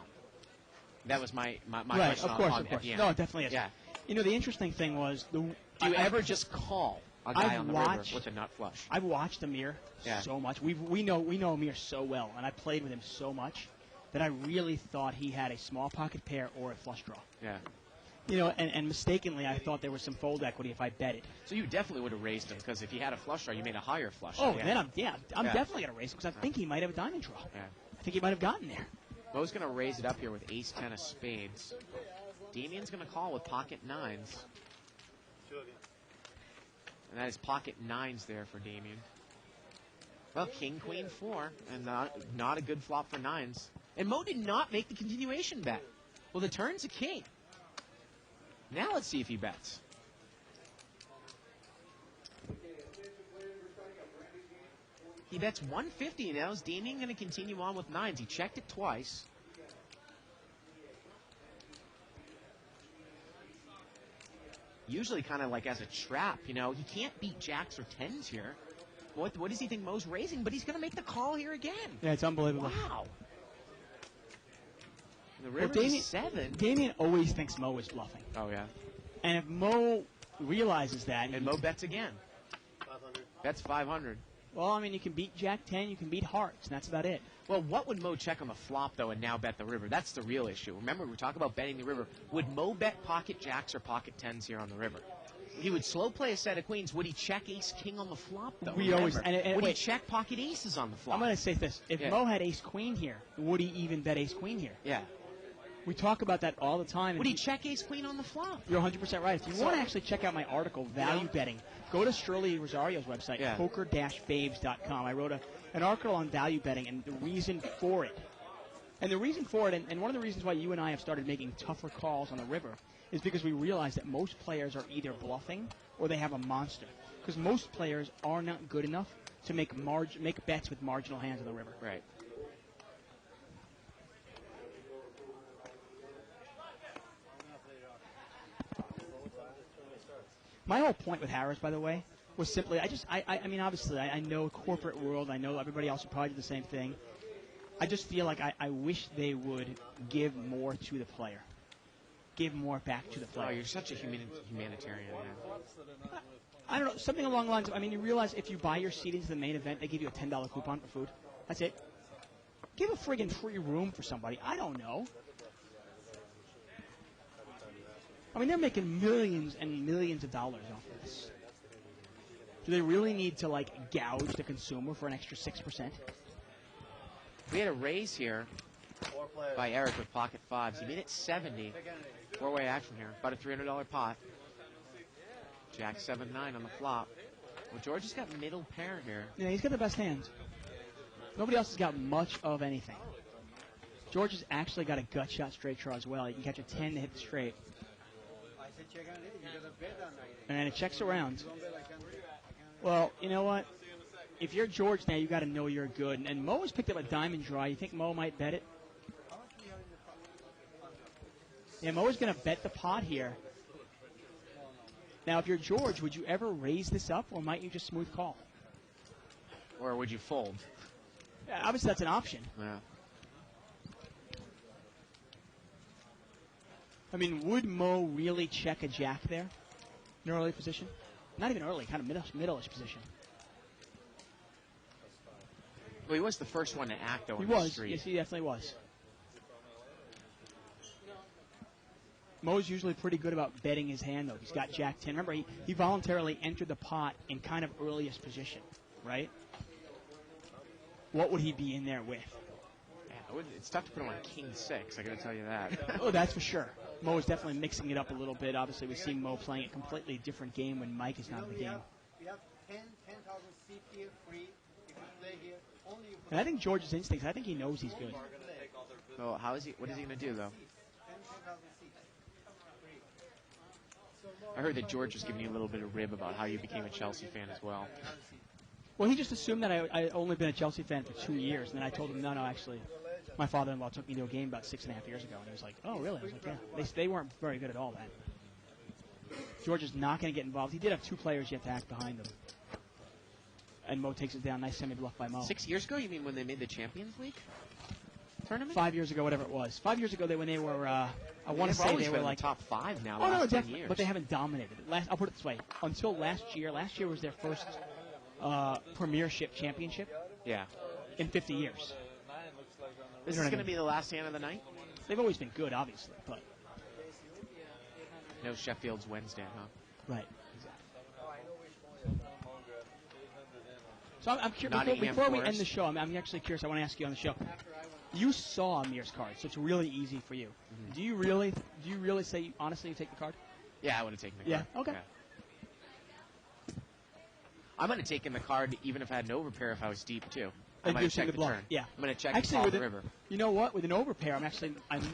[SPEAKER 2] That was my
[SPEAKER 9] Right,
[SPEAKER 2] question
[SPEAKER 9] of course,
[SPEAKER 2] on
[SPEAKER 9] of course.
[SPEAKER 2] yeah.
[SPEAKER 9] No, it definitely is.
[SPEAKER 2] Yeah.
[SPEAKER 9] You know, the interesting thing was...
[SPEAKER 2] Do you ever just call a guy on the river with a nut flush?
[SPEAKER 9] I've watched Amir so much. We know Amir so well, and I played with him so much that I really thought he had a small pocket pair or a flush draw.
[SPEAKER 2] Yeah.
[SPEAKER 9] You know, and mistakenly, I thought there was some fold equity if I bet it.
[SPEAKER 2] So you definitely would have raised him, because if he had a flush draw, you made a higher flush.
[SPEAKER 9] Oh, then I'm definitely going to raise him, because I think he might have a diamond draw.
[SPEAKER 2] Yeah.
[SPEAKER 9] I think he might have gotten there.
[SPEAKER 2] Mo's going to raise it up here with ace-10 of spades. Damien's going to call with pocket nines. And that is pocket nines there for Damien. Well, king, queen, 4, and not a good flop for nines. And Mo did not make the continuation bet. Well, the turn's a king. Now let's see if he bets. He bets 150 now. Is Damien going to continue on with nines? He checked it twice. Usually kind of like as a trap, you know. He can't beat jacks or tens here. What does he think Mo's raising? But he's going to make the call here again.
[SPEAKER 9] Yeah, it's unbelievable.
[SPEAKER 2] Wow. The river is 7.
[SPEAKER 9] Damien always thinks Mo is bluffing.
[SPEAKER 2] Oh, yeah.
[SPEAKER 9] And if Mo realizes that...
[SPEAKER 2] And Mo bets again. 500. Bets 500.
[SPEAKER 9] Well, I mean, you can beat Jack 10, you can beat hearts, and that's about it.
[SPEAKER 2] Well, what would Mo check on the flop, though, and now bet the river? That's the real issue. Remember, we were talking about betting the river. Would Mo bet pocket jacks or pocket tens here on the river? He would slow play a set of queens. Would he check ace-king on the flop, though? Would he check pocket aces on the flop?
[SPEAKER 9] I'm going to say this. If Mo had ace-queen here, would he even bet ace-queen here?
[SPEAKER 2] Yeah.
[SPEAKER 9] We talk about that all the time.
[SPEAKER 2] Would he check ace-queen on the flop?
[SPEAKER 9] You're 100% right. If you want to actually check out my article, Value Betting, go to Shirley Rosario's website, poker-babes.com. I wrote an article on value betting and the reason for it. And the reason for it, and one of the reasons why you and I have started making tougher calls on the river, is because we realize that most players are either bluffing or they have a monster. Because most players are not good enough to make bets with marginal hands on the river.
[SPEAKER 2] Right.
[SPEAKER 9] My whole point with Harris, by the way, was simply, I mean, obviously, I know corporate world, I know everybody else would probably do the same thing. I just feel like I wish they would give more to the player. Give more back to the player.
[SPEAKER 2] Oh, you're such a humanitarian, man.
[SPEAKER 9] I don't know, something along the lines of, I mean, you realize if you buy your seat into the main event, they give you a $10 coupon for food. That's it. Give a friggin' free room for somebody. I don't know. I mean, they're making millions and millions of dollars off of this. Do they really need to, like, gouge the consumer for an extra 6%?
[SPEAKER 2] We had a raise here by Eric with pocket fives. He made it 70. Four-way action here. About a $300 pot. Jack 7-9 on the flop. Well, George has got middle pair here.
[SPEAKER 9] Yeah, he's got the best hands. Nobody else has got much of anything. George has actually got a gut shot straight draw as well. He can catch a 10 to hit the straight. And it checks around. Well, you know what? If you're George now, you got to know you're good. And Mo has picked up a diamond draw. You think Mo might bet it? Yeah, Mo is going to bet the pot here. Now, if you're George, would you ever raise this up, or might you just smooth call?
[SPEAKER 2] Or would you fold?
[SPEAKER 9] Yeah, obviously, that's an option.
[SPEAKER 2] Yeah.
[SPEAKER 9] I mean, would Mo really check a jack there in an early position? Not even early, kind of middle-ish position.
[SPEAKER 2] Well, he was the first one to act, though,
[SPEAKER 9] He
[SPEAKER 2] on the
[SPEAKER 9] was.
[SPEAKER 2] street.
[SPEAKER 9] Yes, he definitely was. Mo's usually pretty good about betting his hand, though. He's got Jack 10. Remember, he voluntarily entered the pot in kind of earliest position, right? What would he be in there with?
[SPEAKER 2] Yeah, it's tough to put him on King 6, I got to tell you that.
[SPEAKER 9] Oh, that's for sure. Mo is definitely mixing it up a little bit. Obviously, we see Mo playing a completely different game when Mike is not in the game.
[SPEAKER 8] We have 10,000 seat here free. If you play here, only you
[SPEAKER 9] And I think George's instincts, I think he knows he's good.
[SPEAKER 2] So what is he going to do, though?
[SPEAKER 8] 10,000 seats.
[SPEAKER 2] I heard that George was giving you a little bit of rib about how you became a Chelsea fan as well.
[SPEAKER 9] Well, he just assumed that I only been a Chelsea fan for 2 years, and then I told him, no, actually, my father-in-law took me to a game about 6.5 years ago, and he was like, oh, really? I was like, yeah. They weren't very good at all then. George is not going to get involved. He did have 2 players yet to act behind him. And Mo takes it down. Nice semi-bluff by Mo.
[SPEAKER 2] 6 years ago? You mean when they made the Champions League tournament?
[SPEAKER 9] 5 years ago, whatever it was. 5 years ago, when they were, I want to say they were like
[SPEAKER 2] top 5 now.
[SPEAKER 9] Oh, no,
[SPEAKER 2] last 10
[SPEAKER 9] definitely.
[SPEAKER 2] years.
[SPEAKER 9] But they haven't dominated it. I'll put it this way. Until last year was their first Premiership championship.
[SPEAKER 2] Yeah.
[SPEAKER 9] In 50 years.
[SPEAKER 2] This is going to be the last hand of the night?
[SPEAKER 9] They've always been good, obviously, but.
[SPEAKER 2] No, Sheffield's Wednesday, huh?
[SPEAKER 9] Right. So I'm curious, before we end the show, I'm actually curious, I want to ask you on the show. You saw Amir's card, so it's really easy for you. Mm-hmm. Do you really say, honestly, you take the card?
[SPEAKER 2] Yeah, I would have taken the card.
[SPEAKER 9] Yeah, okay.
[SPEAKER 2] Yeah. I might have taken the card even if I had an overpair if I was deep, too. I
[SPEAKER 9] And
[SPEAKER 2] might
[SPEAKER 9] you're
[SPEAKER 2] have checked the
[SPEAKER 9] bluff.
[SPEAKER 2] turn.
[SPEAKER 9] Yeah.
[SPEAKER 2] I'm going to check
[SPEAKER 9] actually,
[SPEAKER 2] the river.
[SPEAKER 9] You know what? With an overpair,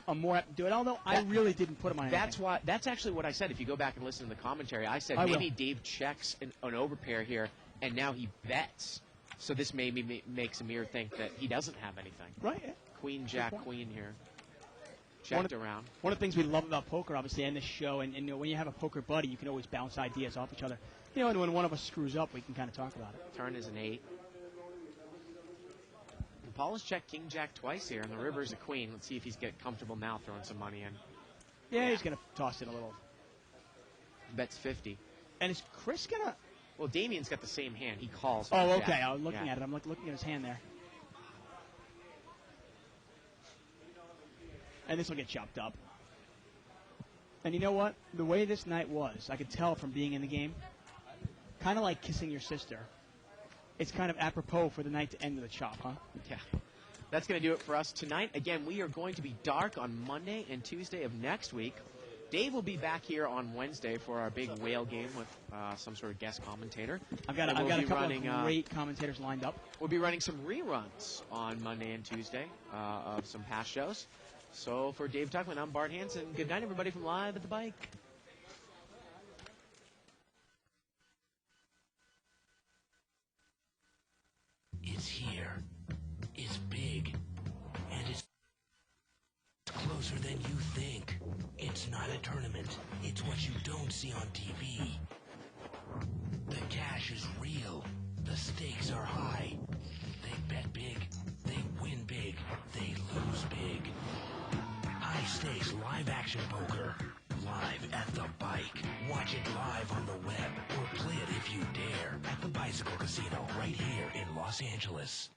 [SPEAKER 9] I'm more apt to do it, although I really didn't put him on anything.
[SPEAKER 2] That's actually what I said. If you go back and listen to the commentary, I said maybe Dave checks an overpair here, and now he bets. So this maybe makes Amir think that he doesn't have anything.
[SPEAKER 9] Right. Yeah.
[SPEAKER 2] Queen, Jack, Queen here. Checked around.
[SPEAKER 9] One of the things we love about poker, obviously, and this show, and when you have a poker buddy, you can always bounce ideas off each other. And when one of us screws up, we can kind of talk about it.
[SPEAKER 2] Turn is an 8. And Paul has checked King, Jack twice here, and the river is a Queen. Let's see if he's get comfortable now throwing some money in.
[SPEAKER 9] Yeah, he's going to toss it a little.
[SPEAKER 2] Bets 50.
[SPEAKER 9] And is Chris going to...
[SPEAKER 2] Well, Damien's got the same hand. He calls.
[SPEAKER 9] Oh, okay. I was looking at it. I'm looking at his hand there. And this will get chopped up. And you know what? The way this night was, I could tell from being in the game, kind of like kissing your sister. It's kind of apropos for the night to end with a chop, huh?
[SPEAKER 2] Yeah. That's going to do it for us tonight. Again, we are going to be dark on Monday and Tuesday of next week. Dave will be back here on Wednesday for our big whale game with some sort of guest commentator.
[SPEAKER 9] I've got a couple of great commentators lined up.
[SPEAKER 2] We'll be running some reruns on Monday and Tuesday of some past shows. So for Dave Tuckman, I'm Bart Hanson. Good night, everybody, from Live at the Bike.
[SPEAKER 1] It's here. It's big. And it's closer than you think. It's not a tournament. It's what you don't see on TV. The cash is real. The stakes are high. They bet big. They win big. They lose big. High stakes live action poker. Live at the Bike. Watch it live on the web or play it if you dare at the Bicycle Casino right here in Los Angeles.